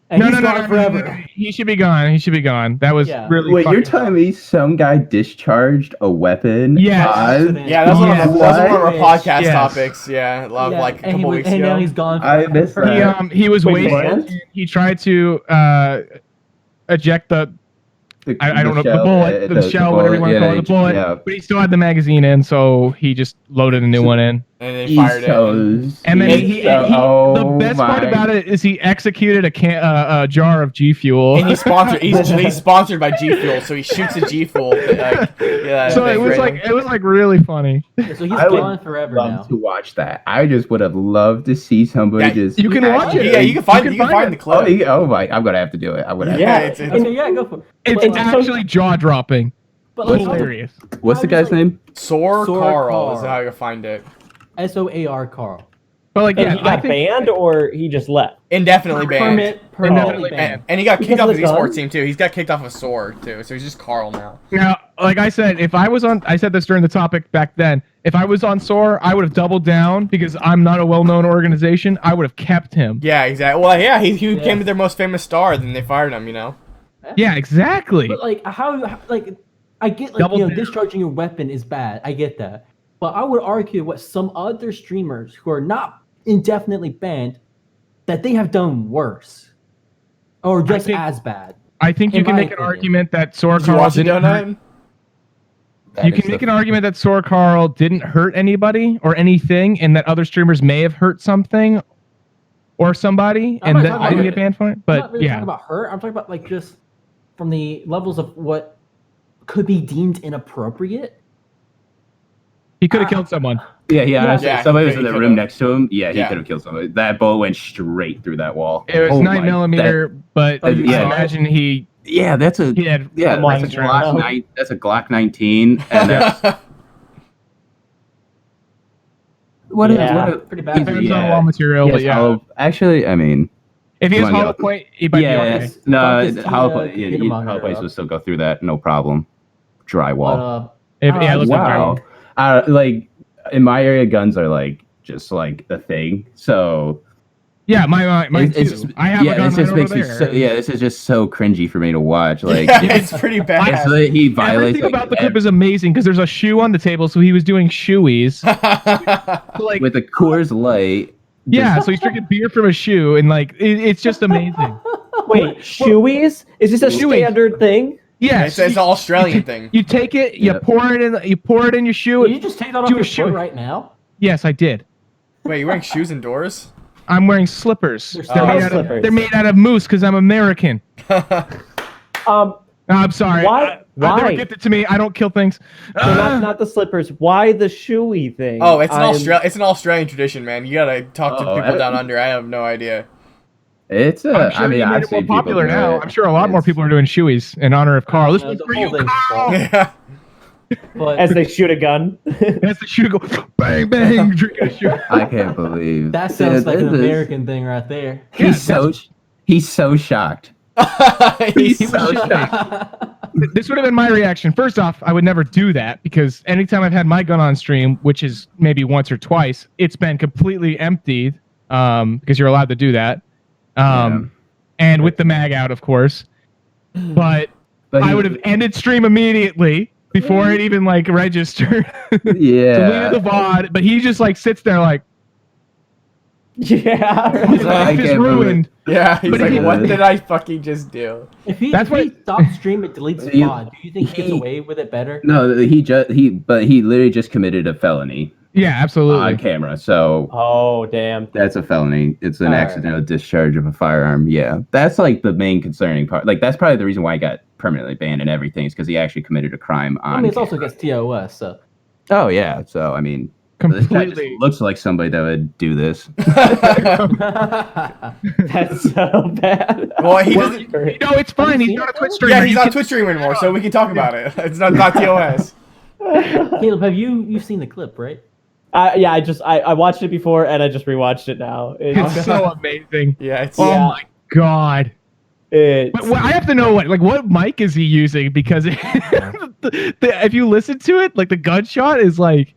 and he's gone forever. He should be gone. He should be gone. That was Yeah. really. Wait, you're fucking- telling me some guy discharged a weapon? Yes. on- Yeah, that's one of our Yes. podcast Yes. topics. Yeah, like a couple weeks and now ago. he's gone. I missed forever. that. He was Wait, wasted. what? He tried to eject the. I don't know, the shell, bullet, the shell, whatever you want to call it, the bullet. Yeah. But he still had the magazine in, so he just loaded a new one in. And then fired it. And then the best part my- about it is he executed a jar of G Fuel. And he's sponsored. He's sponsored by G Fuel, so he shoots a G Fuel. So it was like really funny. Yeah, so he's I would gone forever love now. to watch that. I just would have loved to see somebody Yeah, just. You can watch it. Yeah, you can find the clip. Oh my! I'm gonna have to do it. I'm gonna. Yeah, Have to. Yeah, go for it. It's But- actually jaw dropping. But like, Hilarious. What's the guy's name? Soar Soar Carl Carl. is how you find it. SOAR Carl. But like, And yeah, he got banned or he just left. Indefinitely banned. Permanently Indefinitely banned. And he got kicked Because off of his the esports gun? team too. He's got kicked off of Soar too, so he's just Carl now. Now, like I said, if I was on, I said this during the topic back then. If I was on SOAR, I would have doubled down because I'm not a well-known organization. I would have kept him. Yeah, exactly. Well, yeah, he became their most famous star. Then they fired him. You know. Yeah, exactly. But like, how like I get like Double down. discharging your weapon is bad. I get that. But I would argue with some other streamers who are not indefinitely banned that they have done worse or just think- as bad. I think you In can my make an opinion. argument that Sora Did you Carl watch the didn't hurt. donut? You can make an argument that Sora Carl didn't hurt anybody or anything, and that other streamers may have hurt something or somebody, I'm and not that talking didn't about- get banned for it. I'm But not really yeah, talking about hurt. I'm talking about like just from the levels of what could be deemed inappropriate. he could have killed someone. Yeah, honestly, Yeah, if somebody he was in the could've. room next to him, yeah, he Yeah. could have killed somebody. That bullet went straight through that wall. It was Oh 9mm, but you I saw it? imagine he Yeah, that's a had yeah, Come on, that's a Jared. Glock 9. That's a Glock 19, and that's what Yeah. what Pretty bad. depends Yeah. on wall material. he But has yeah, hollow- actually, I mean, if he You has wanna hollow go- point, he might be yeah, okay. Fuck no, this hollow Tina point, yeah, Kiddermonger hollow points up. will still go through that, no problem. But, Drywall. Yeah, it looks like Wow. drywall. Like in my area, guns are like just like a thing. So Yeah, mine it's too. I have a gun this right just makes over me there. so, this is just so cringy for me to watch. Like Yeah, it's pretty bad. it's like he violates Everything like, about the clip is amazing because there's a shoe on the table, so he was doing shoeies. So, like, with a Coors Light. yeah, so he's drinking beer from a shoe, and like it's just amazing. Wait, shoeies? Is this a Shoeies. standard thing? Yes, it's an Australian thing. you take it, you Yep. pour it in your shoe. Can you just take that off Do a your shoe. foot right now? Yes, I did. Wait, you wearing shoes indoors? I'm wearing slippers. They're They're, Oh, made out of, slippers. they're made out of moose because I'm American. Um, I'm sorry. Why? They were Why? gifted to me. I don't kill things. so not the slippers. Why the shoey thing? Oh, it's an I'm- It's an Australian tradition, man. You gotta talk to Oh, people I- down under. I have no idea. It's I'm sure I mean, you made I've it seen more people popular do now. it. I'm sure a lot more It's- people are doing shoeies in honor of Carl. This Uh, one's the for whole you, thing's Carl. full. Yeah. But as they shoot a gun. That's the shoe go bang bang drinking a shoe. I can't believe that sounds like an this is- American thing right there. He's so shocked. He's He was shocked. This would have been my reaction. First off, I would never do that because anytime I've had my gun on stream, which is maybe once or twice, it's been completely emptied because you're allowed to do that. And with the mag out, of course. But I would have ended stream immediately before it even like registered. Yeah. Deleted the VOD, but he just like sits there like Yeah. his I life is can't believe- ruined. Yeah, he's But like, he- what did I fucking just do? If he, That's if why- he stops stream and deletes the He- VOD, do you think he gets he- away with it better? No, but he literally just committed a felony Yeah, absolutely. on camera. So Oh damn. that's a felony. It's an Alright. accidental discharge of a firearm. Yeah, that's like the main concerning part. Like that's probably the reason why he got permanently banned and everything is because he actually committed a crime on. I mean, it's also camera. against TOS, so. Oh yeah. So I mean, this guy just Completely. looks like somebody that would do this. That's so bad. Well, he doesn't. No, it's fine. He's not a Twitch streamer. Yeah, he's He not can- Twitch streamer anymore, so we can talk about it. It's not TOS. Caleb, have you've seen the clip, right? Yeah, I watched it before and I just rewatched it now. It's so amazing. Yeah, it's. Oh Yeah. my god. It's But I have to know what mic is he using because if you listen to it, like the gunshot is like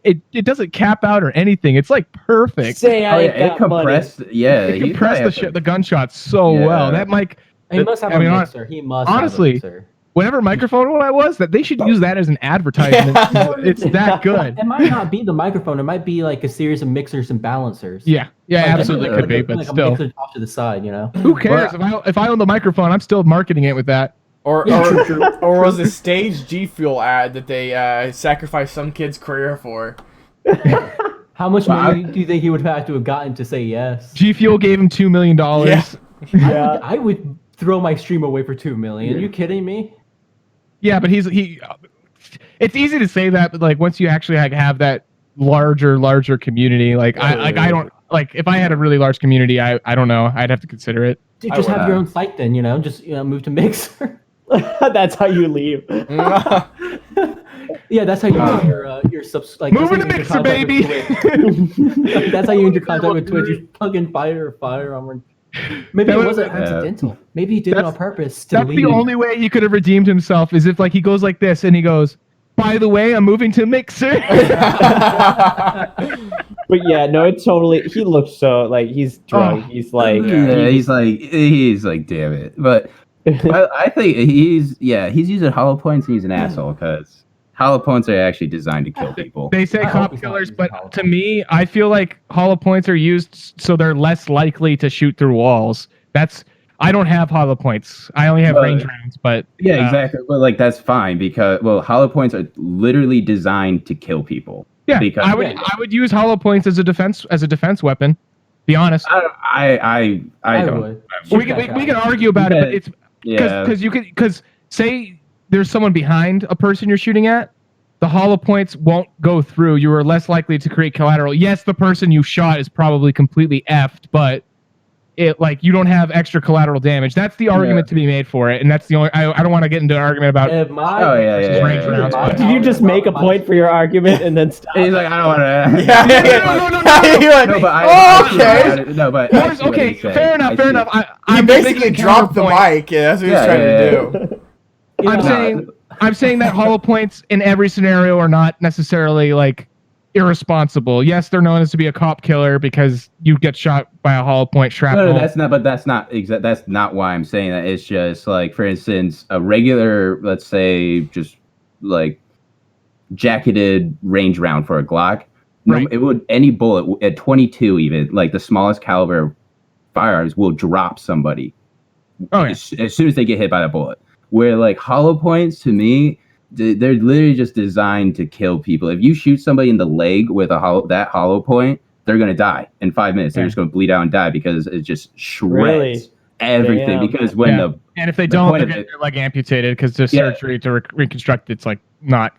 it doesn't cap out or anything. It's like perfect. say I Oh, ain't yeah, it got money. compressed. Yeah, It he compressed the gunshot so Yeah. well. That mic, He must have I a mean, mixer. He must honestly, have a mixer. whatever microphone that was, that they should use that as an advertisement. Yeah. It's that good. It might not be the microphone. It might be like a series of mixers and balancers. Yeah, yeah, Like, absolutely like could be, a- but like a still, mixer off to the side, you know. who cares? If I own the microphone, I'm still marketing it with that. Or was a stage G Fuel ad that they sacrificed some kid's career for? How much money do you think he would have to have gotten to say yes? G Fuel gave him $2 million. Yeah. Yeah. I would throw my stream away for $2 million. Are you kidding me? Yeah, but he. It's easy to say that, but like once you actually like have that larger community, like I don't like if I had a really large community, I don't know, I'd have to consider it. Dude, I just would have your own site then, you know. Just move to Mixer. That's how you leave. Yeah, that's how you get your subs. Like Move that's in how the you mixer, get in contact with baby. Twitch. Like, that's how you enter contact with Twitch. You fucking fire armor. Maybe That it was- wasn't accidental. Maybe he did it on That's- purpose to That's leave. the only way he could have redeemed himself is if like he goes like this and he goes, "By the way, I'm moving to Mixer." But yeah, no, it totally. He looks so like he's drunk. Oh. He's like, Yeah, he's like, damn it. But I think he's using hollow points and he's an asshole because Hollow points are actually designed to kill people. They say I hope cop he's not killers, using but hollow to me, I feel like hollow points are used so they're less likely to shoot through walls. I don't have hollow points. I only have But- range rounds, but Yeah, exactly. But like that's fine because hollow points are literally designed to kill people. yeah, Because I would use hollow points as a defense weapon. Be honest. I don't. would. We can argue about it, but it's Yeah. because say there's someone behind a person you're shooting at, the hollow points won't go through. You are less likely to create collateral. Yes, the person you shot is probably completely effed, but you don't have extra collateral damage. That's the argument to be made for it, and that's the only. I don't want to get into an argument about. Range rounds, but- Did you just make a point for your argument and then stop? He's like, I don't want to. Yeah. You're like, No, but okay. No, but Of course, okay, fair enough. He I'm basically making a dropped the counterpoint. mic. Yeah, that's what he was trying to do. I'm saying that hollow points in every scenario are not necessarily like irresponsible. Yes, they're known as to be a cop killer because you get shot by a hollow point shrapnel. No, that's not. But that's not why I'm saying that. It's just like, for instance, a regular, let's say, just like jacketed range round for a Glock. Right. It would any bullet at 22, even like the smallest caliber firearms, will drop somebody Oh, yeah. as soon as they get hit by the bullet. Where like hollow points, to me, they're literally just designed to kill people. If you shoot somebody in the leg with that hollow point, they're gonna die in 5 minutes. They're just gonna bleed out and die because it just shreds everything. Damn. Because when And if they the don't, point they of get it- their leg amputated because the surgery to reconstruct it's like not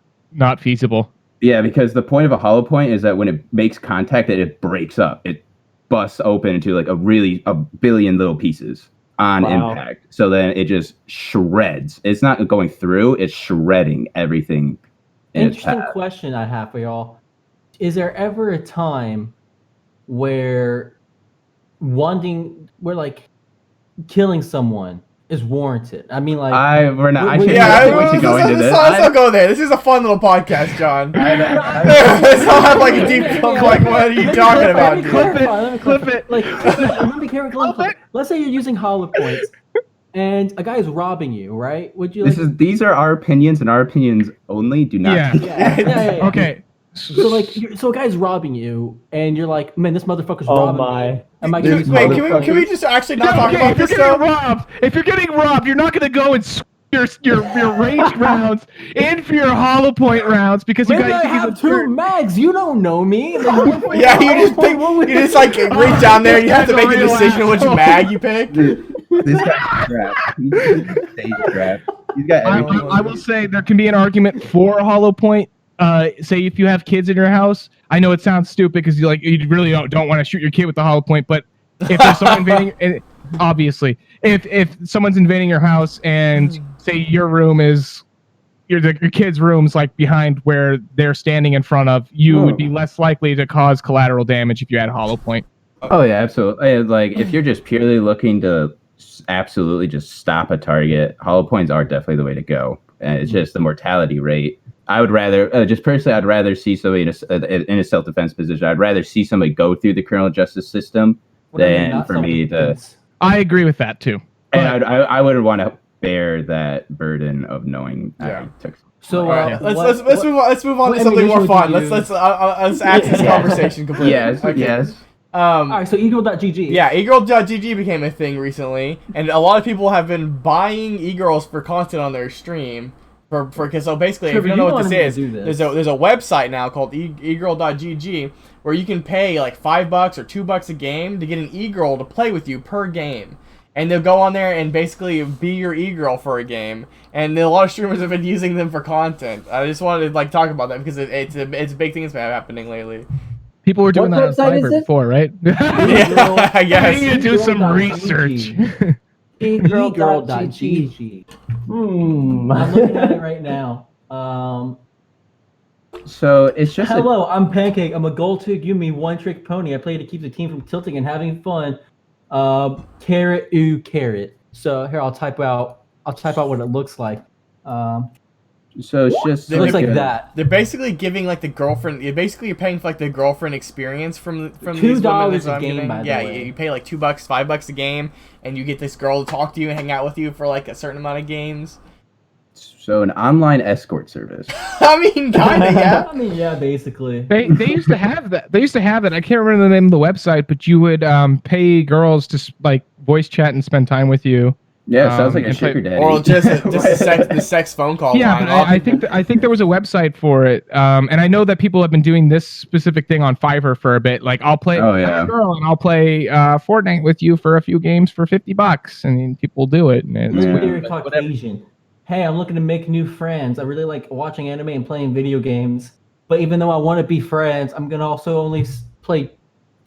feasible. Yeah, because the point of a hollow point is that when it makes contact, it breaks up. It busts open into like a billion little pieces on impact. So then it just shreds. It's not going through, it's shredding everything. in its Interesting path. question I have for y'all. Is there ever a time where like killing someone is warranted? I mean, like We're not. I Wait, shouldn't Yeah, have to go into this. let's not go there. This is a fun little podcast, John. Let's not have like a deep like, what are you talking about, Let me dude? clarify. Let me Flip clarify. it. Like, let me clarify. Let's say you're using hollow points, and a guy is robbing you, right? Would you? These are our opinions and our opinions only. Do not. Yeah. Yeah. Okay. So so a guy's robbing you, and you're like, man, this motherfucker's Oh robbing my. me. Am I Dude, gonna use wait, hollow can we just actually not talk Okay, about if you're this getting though? robbed, you're not gonna go and your ranged rounds in for your hollow point rounds because you Maybe got I have two mags. You don't know me. Yeah, you just like reach down there and you have to make a decision which mag you pick. This guy's strapped. He's stage strapped. He's got everything. I will say there can be an argument for a hollow point. Say if you have kids in your house, I know it sounds stupid because you really don't want to shoot your kid with the hollow point, but if there's someone invading, and obviously, if someone's invading your house and say your room is your kid's room's like behind where they're standing in front of, you would be less likely to cause collateral damage if you had a hollow point. Oh yeah, absolutely. Like if you're just purely looking to absolutely just stop a target, hollow points are definitely the way to go. And it's just the mortality rate. I would rather, just personally, I'd rather see somebody in a self-defense position. I'd rather see somebody go through the criminal justice system than for me to. I agree with that too. And I wouldn't want to bear that burden of knowing Yeah. I took. So All right, let's move on. Let's move on what to something more ammunition fun. would you Let's axe this conversation completely. Yes, Okay. yes. all right, so eagle.gg. Yeah, egirl.gg became a thing recently, and a lot of people have been buying e-girls for content on their stream. So basically, if Trevor, you don't know you what this wanted me is, to do this. there's a website now called egirl.gg where you can pay like $5 or $2 a game to get an e-girl to play with you per game. And they'll go on there and basically be your e-girl for a game. And a lot of streamers have been using them for content. I just wanted to talk about that because it's a big thing that's been happening lately. People were doing What that on website is Fiverr it? before, right? Yeah, I I guess. need to do some Egirl.gg. research. Egirl.gg. I'm looking at it right now. So it's just Hello, I'm Pancake. I'm a gold to give me one trick pony. I play to keep the team from tilting and having fun. Carrot ooh carrot. So here I'll type out what it looks like. So it's just It looks like a- that. They're basically giving like the girlfriend. You're paying for like the girlfriend experience from these women. $2 that's a I'm game, giving. by the Yeah, way. you pay like $2, $5 a game, and you get this girl to talk to you and hang out with you for like a certain amount of games. So an online escort service. I mean, kinda, yeah. I mean, yeah, basically. They used to have that. They used to have it. I can't remember the name of the website, but you would pay girls to like voice chat and spend time with you. Yeah, sounds like a and play- sugar daddy. Or just the sex phone call Yeah, line. but I think there was a website for it, and I know that people have been doing this specific thing on Fiverr for a bit. Like, I'll play Oh, yeah. I'm a girl and I'll play Fortnite with you for a few games for $50, and then people do it. And it's Yeah. Weird Caucasian. Hey, I'm looking to make new friends. I really like watching anime and playing video games. But even though I want to be friends, I'm gonna also only play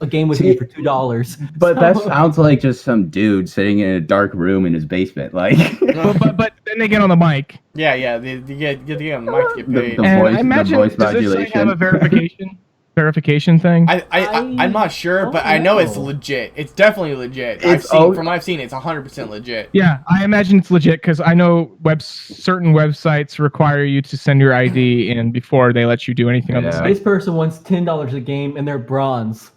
a game with you for $2. But that sounds like just some dude sitting in a dark room in his basement. Like, but then they get on the mic. Yeah. You get on the mic to get paid. The And voice- I imagine voice does this site have a modulation. verification thing? I'm not sure, but I know it's legit. It's definitely legit. From what I've seen, it's 100% legit. Yeah, I imagine it's legit because I know certain websites require you to send your ID in before they let you do anything on the Yeah. site. This person wants $10 a game and they're bronze.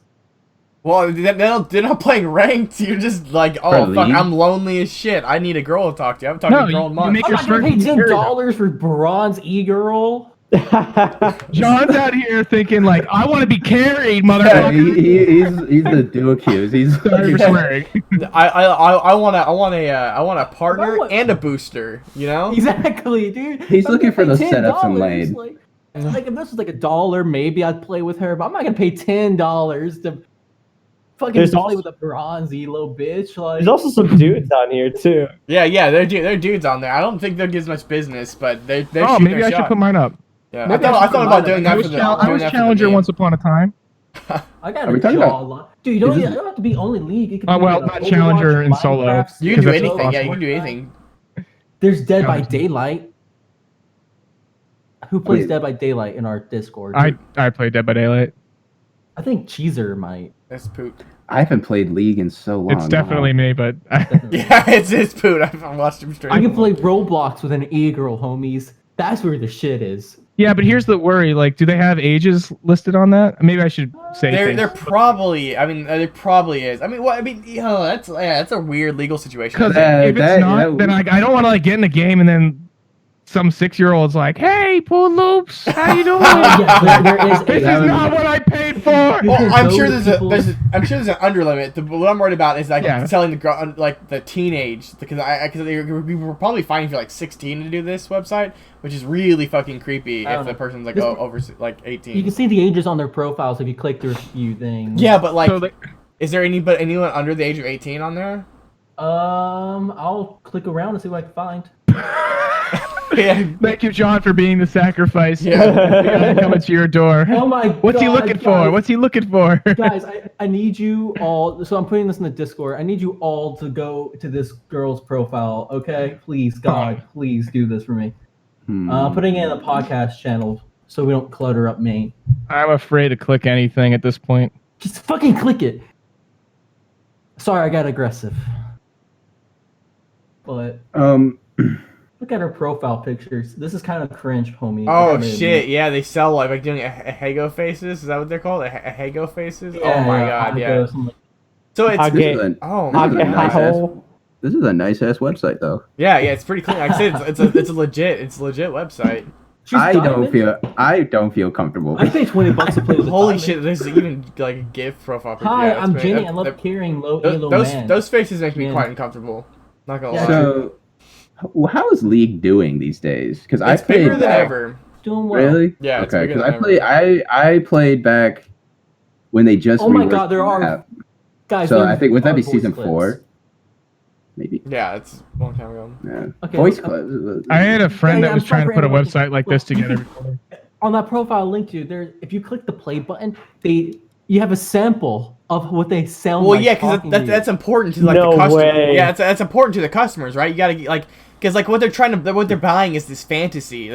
Well, they're not playing ranked. You're just like, oh, For fuck, League? I'm lonely as shit. I need a girl to talk to. I haven't talked to a girl in you months. make I'm your not gonna pay search period. $10 for bronze e-girl. John's out here thinking like, I want to be carried, yeah, motherfucker. he's the do accused. He's Sorry for swearing. I want a partner What? and a booster. You know? Exactly, dude. He's I'm looking gonna for pay the setups and $10, lane. Like if this was like $1, maybe I'd play with her, but I'm not gonna pay $10 to fucking There's play also- with a bronzy little bitch. Like, There's also some dudes on here too. Yeah. They're dudes on there. I don't think they'll give as much business, but they're Oh, shooting maybe their I shot. should put mine up. Yeah, Maybe I I should thought put about mine doing up. that for the. I doing was that for the Challenger game. once upon a time. I got Are we a talking jaw about- a lot. Dude, you don't, Is this- you don't have to be only League. It could Oh, be well, not Challenger and solo. Minecraft, You can do Because that's anything. Yeah, awesome. you can do anything. There's Dead by Challenger. Daylight. Who plays Wait. Dead by Daylight in our Discord? I play Dead by Daylight. I think Cheezer might. That's poop. I haven't played League in so long. It's definitely me, but Yeah, it's poop. I've watched him straight. I can play Roblox with an e-girl, homies. That's where the shit is. yeah. But here's the worry: like, do they have ages listed on that? Maybe I should say There things. probably. I mean, there probably is. I mean, what? I mean, you know, that's a weird legal situation. Because if it's that- not, then I don't want to like get in the game and then some 6-year-old's like, "Hey, Pool Loops, how you doing? Yeah, there is This is not what I paid for." Well, I'm sure Those there's people- I'm sure there's an under limit. What I'm worried about is like Yeah. selling the girl, like the teenage, because we were probably fining for like 16 to do this website, which is really fucking creepy I if don't the know. person's like This- over like You 18. can see the ages on their profiles if you click through a few things. Yeah, but like, So, like, is there anyone under the age of 18 on there? I'll click around and see what I can find. Yeah. thank you, John, for being the sacrifice. Yeah. Coming to your door. Oh my god. What's he looking for? guys. What's he looking for? Guys, I need you all. So I'm putting this in the Discord. I need you all to go to this girl's profile, okay? Please, God, please do this for me. I'm putting it in the podcast channel so we don't clutter up main. I'm afraid to click anything at this point. Just fucking click it. Sorry, I got aggressive. But look at her profile pictures. This is kind of cringe, homie. Oh I gotta shit! admit. Yeah, they sell like doing a Hago faces. Is that what they're called? A Hago faces? Yeah, Oh my god! I Yeah. go something like- So it's Okay. oh This my is a god. nice ass- How- This is a nice ass website though. Yeah, it's pretty clean. Like I said, it's a legit website. She's I diamond? don't feel comfortable. I pay $20 to play with a Holy diamond. shit! There's even like a GIF profile picture. Hi, Yeah, that's I'm pretty- Jenny. that- I love that- carrying low elo those man. those faces make me Yeah. quite uncomfortable. Not gonna Yeah, lie. So, how is League doing these days? Because I It's played bigger than back- ever. Doing well. Really? Yeah, it's Okay, bigger because than I played back when they just. Oh my reworked god, there the are map. guys. So there I think would that are be voice season clips. 4? Maybe. Yeah, it's a long time ago. Yeah. Okay, Voice uh, clips. I had a friend Yeah, that was I'm trying to sorry put a for interrupting. website like this together before. On that profile link to you, there. If you click the play button, you have a sample of what they sound Well, like. yeah, because talking to you. that's important to like No the customer. way. Yeah, that's important to the customers, right? You gotta like, because like what they're buying is this fantasy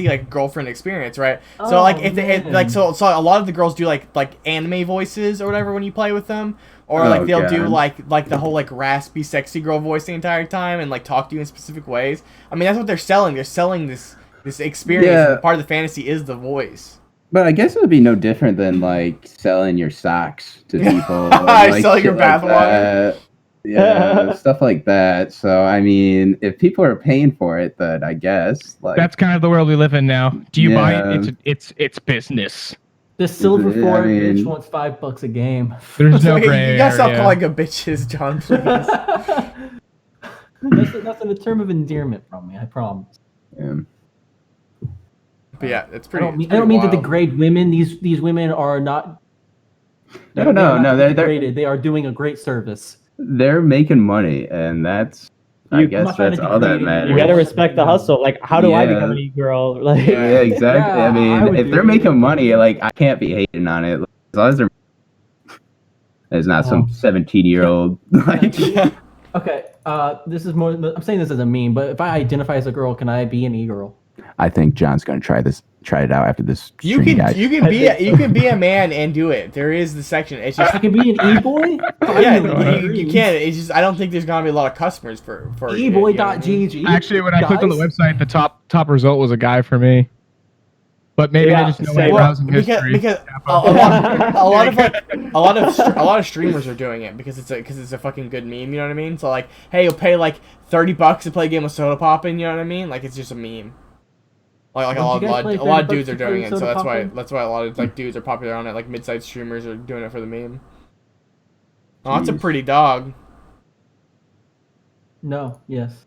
like girlfriend experience, right? So Oh, like if they man. like so a lot of the girls do like anime voices or whatever when you play with them, or Oh, like they'll do God. like the whole like raspy sexy girl voice the entire time and like talk to you in specific ways. I mean that's what they're selling. They're selling this experience. Yeah. And part of the fantasy is the voice. But I guess it would be no different than like selling your socks to people. or, like, Selling your shit like bathwater. that. Yeah, stuff like that. So I mean, if people are paying for it, then I guess like That's kind of the world we live in now. Do you buy Yeah. it? It's business. The silver I four bitch mean- wants $5 a game. There's no Okay, gray you gotta stop area. calling them bitches, John, please. That's a term of endearment from me. I promise. But yeah, it's I pretty. don't mean, it's I don't pretty mean to wild. degrade women. These women are not. No, they're no, not no, to be they're- degraded. They are doing a great service. they're making money, and that's I You- guess not trying that's to all that degrade matters. You gotta respect the hustle. Like, how do I Yeah. become an e-girl? Like, Yeah. Yeah, exactly. Yeah, I mean, I would if do they're it. making money, like I can't be hating on it. As long as they're there's not some 17-year-old like Okay, this is more. I'm saying this as a meme, but if I identify as a girl, can I be an e-girl? I think John's gonna try it out after this You stream, can guys. you can be you can be a man and do it. There is the section. It's just I can be an e-boy. yeah, you can. It's just I don't think there's gonna be a lot of customers for E-boy.gg. Actually, when I clicked on the Guys. website, the top result was a guy for me. But maybe Yeah, I just know same. my Well, browsing history. because a lot of streamers are doing it because it's a fucking good meme. You know what I mean? So like, hey, you'll pay like $30 to play a game of soda popping. You know what I mean? Like it's just a meme. Like a Would you guys lot play a lot of 30 dudes are bucks to doing play it. So soda that's popping? why a lot of like dudes are popular on it. Like mid-sized streamers are doing it for the meme. Oh, that's a pretty dog. No. Yes.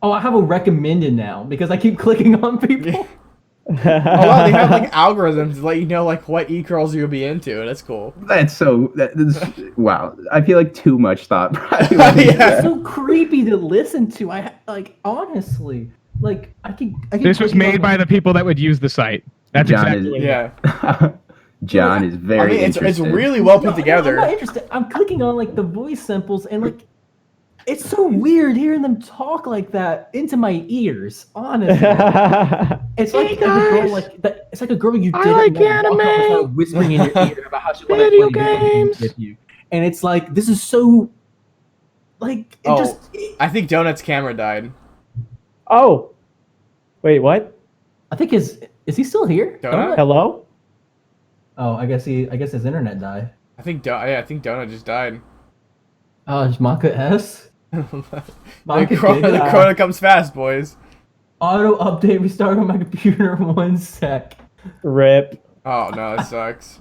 Oh, I have a recommended now because I keep clicking on people. Oh wow, they have like algorithms to let you know like what e-girls you'll be into. That's cool. That's wow. I feel like too much thought probably went into Yeah. It's that. so creepy to listen to. Honestly, like I keep This was clicking on made by the people that would use the site. That's John exactly. is- Yeah. John is I very mean, it's interested. really well put No, together. I'm not interested. I'm clicking on like the voice samples and like it's so weird hearing them talk like that into my ears. Honestly, it's like, Hey, a girl guys. like that. It's like a girl you I didn't like know walk up and anime. start whispering in your ear about how she wants to Video play games. with you, and it's like this is so like it Oh. just. I think Donut's camera died. oh, wait, what? I think is he still here? Donut? Hello? Oh, I guess his internet died. I think Donut just died. Oh, is Maka S? the Maka corona, did. the corona comes fast, boys. Auto update restart on my computer in 1 sec. Rip. Oh no, that sucks.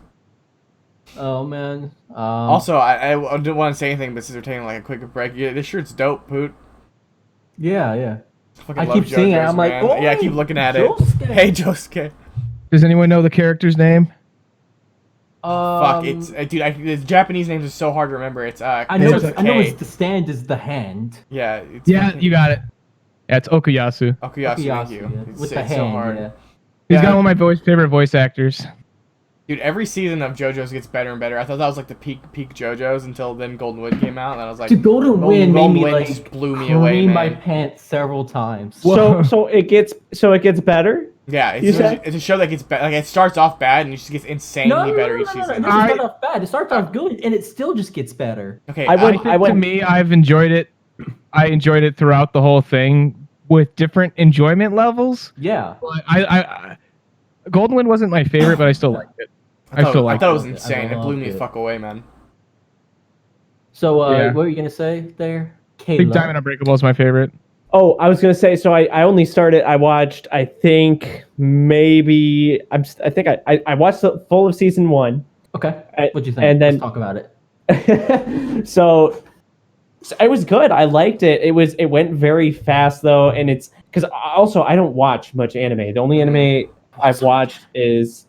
Oh man. Also, I didn't want to say anything, but since we're taking like a quick break, yeah, this shirt's dope, Poot. Yeah. Fucking I love keep seeing it. JoJo's, I'm like, man. oh, yeah, I keep looking at Josuke. it. Hey, Josuke. Does anyone know the character's name? Fuck, it's dude. The Japanese names are so hard to remember. It's I know. starts with I know. K. It's the stand is the hand. Yeah, it's Yeah, fucking- you got it. Yeah, it's Okuyasu. Okuyasu, thank Okuyasu, you. yeah, It's, with the it's hand. so hard. Yeah. He's Yeah. got one of my favorite voice actors. Dude, every season of JoJo's gets better and better. I thought that was like the peak JoJo's until then Golden Wind came out, and I was like, To Golden Wind made Golden me Wind like just blew me away, cream my man. pants several times. So it gets better? Yeah, You said- it's a show that gets better. Like it starts off bad and it just gets insanely better each no. season. It doesn't start off bad. It starts off good, and it still just gets better. Okay, I would- To me, I've enjoyed it. I enjoyed it throughout the whole thing with different enjoyment levels. Yeah. I Golden Wind wasn't my favorite, but I still liked it. I still I liked thought it was it. I insane. It blew loved me the it. fuck away, man. So Yeah. what were you gonna say there, Big Kayla? Diamond Unbreakable is my favorite. Oh, I was gonna say. So I only started. I watched. I think maybe. I think I watched the full of season 1. Okay. What'd you think? And then- Let's talk about it. so it was good. I liked it. It went very fast though, and it's because also I don't watch much anime. The only anime I've watched is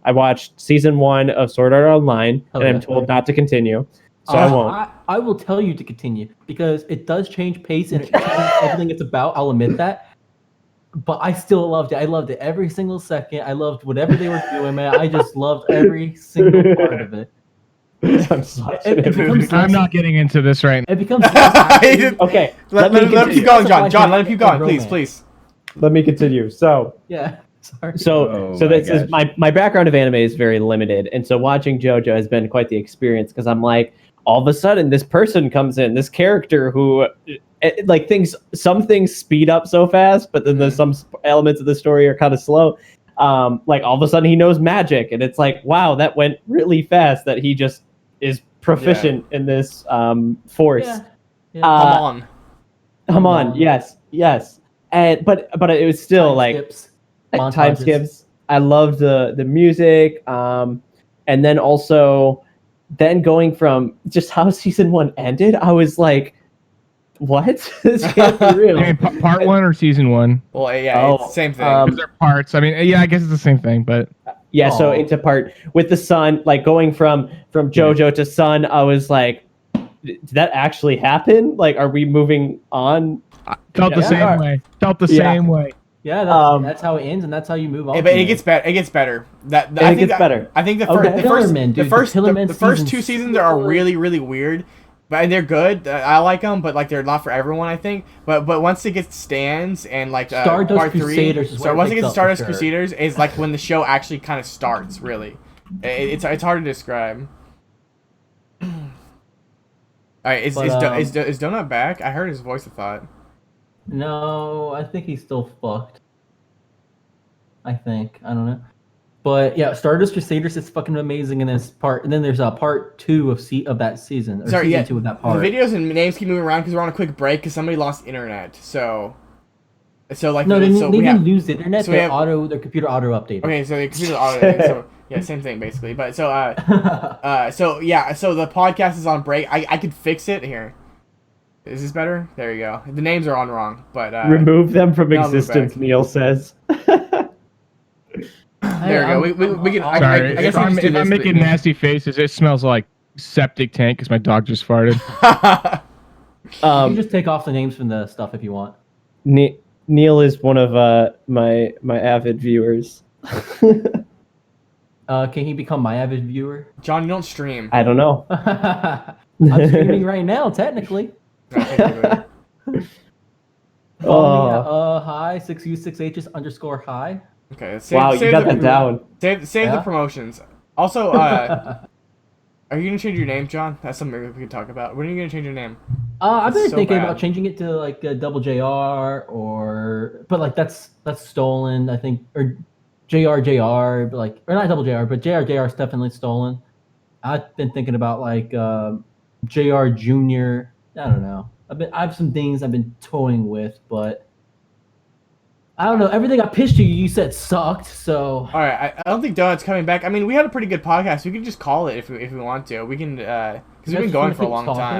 I watched season 1 of Sword Art Online, and I'm Okay. told not to continue, so I won't. I will tell you to continue because it does change pace and it changes everything it's about. I'll admit that. But I still loved it. I loved it every single second. I loved whatever they were doing, man. I just loved every single part of it. I'm sorry. It becomes I'm not getting into this right now. It becomes Okay, Let him keep going, John. John, let him keep going, please, please. let me continue. So Yeah. Sorry. So Oh so my this is gosh. my background of anime is very limited, and so watching JoJo has been quite the experience because I'm like, all of a sudden this person comes in, this character who like some things speed up so fast, but then there's some elements of the story are kind of slow. Like all of a sudden he knows magic, and it's like, wow, that went really fast that he just is proficient in this force. Yeah. Yeah. Come on. Come on, yes, and but it was still Time like skips, time montages. skips. I loved the music, and then also going from just how season 1 ended. I was like, what? This can't be real. I mean, part 1 or season 1? Well, yeah, Oh, it's the same thing. Because they're parts. I mean, yeah, I guess it's the same thing, but Yeah, so Aw. into part with the sun, like going from JoJo to Sun, I was like, did that actually happen? Like, are we moving on? I felt the Yeah. same way. Felt the Yeah. same way. Yeah, Um, that's how it ends, and that's how you move on. Yeah, but from it there. gets better. It gets better. it gets better. I think the Okay. first Pillarmen, the dude, first the Pillarmen the first season's 2 seasons are so- really really weird, but they're good. I like them, but like they're not for everyone. I think. But once it gets stands and like Stardust part 3, Crusaders is so where it once it picks gets up for Stardust sure. Crusaders is like when the show actually kind of starts. Really, it's hard to describe. All right, is But, Donut back? I heard his voice. I thought. No, I think he's still fucked. I think. I don't know. But yeah, Stardust Crusaders is fucking amazing in this part. And then there's a part 2 of that season. Or Sorry, season yeah, 2 of that the part. videos and names keep moving around because we're on a quick break because somebody lost internet. So like No, they so we didn't have. lose the internet. so we have- Their computer auto updated. Okay, so the computer auto. So yeah, same thing basically. But so so yeah, so the podcast is on break. I could fix it here. Is this better? There you go. The names are on wrong, but Remove them from I'll move existence, back. Neil says. there you go. We can. Sorry, I guess if I'm, we just do if I'm this, making nasty faces, it smells like septic tank because my dog just farted. You Um, can just take off the names from the stuff if you want. Neil is one of my avid viewers. Can he become my avid viewer? John, you don't stream. I don't know. I'm streaming right now, technically. No, technically. Follow me at, hi, 6U6Hs _ hi. Okay. Wow, you got that down. Save the Yeah? promotions. Also, are you gonna change your name, John? That's something we can talk about. When are you gonna change your name? I've been So thinking bad. about changing it to like a double JR but like that's stolen, I think, or JR, but like, or not double JR, but JR is definitely stolen. I've been thinking about like JR Junior. I don't know. I have some things I've been toying with, but I don't know. Everything I pitched you said sucked. So All right, I don't think Donut's coming back. I mean, we had a pretty good podcast. We could just call it if we want to. We can because we've been Just going wanna for a keep long talking. time.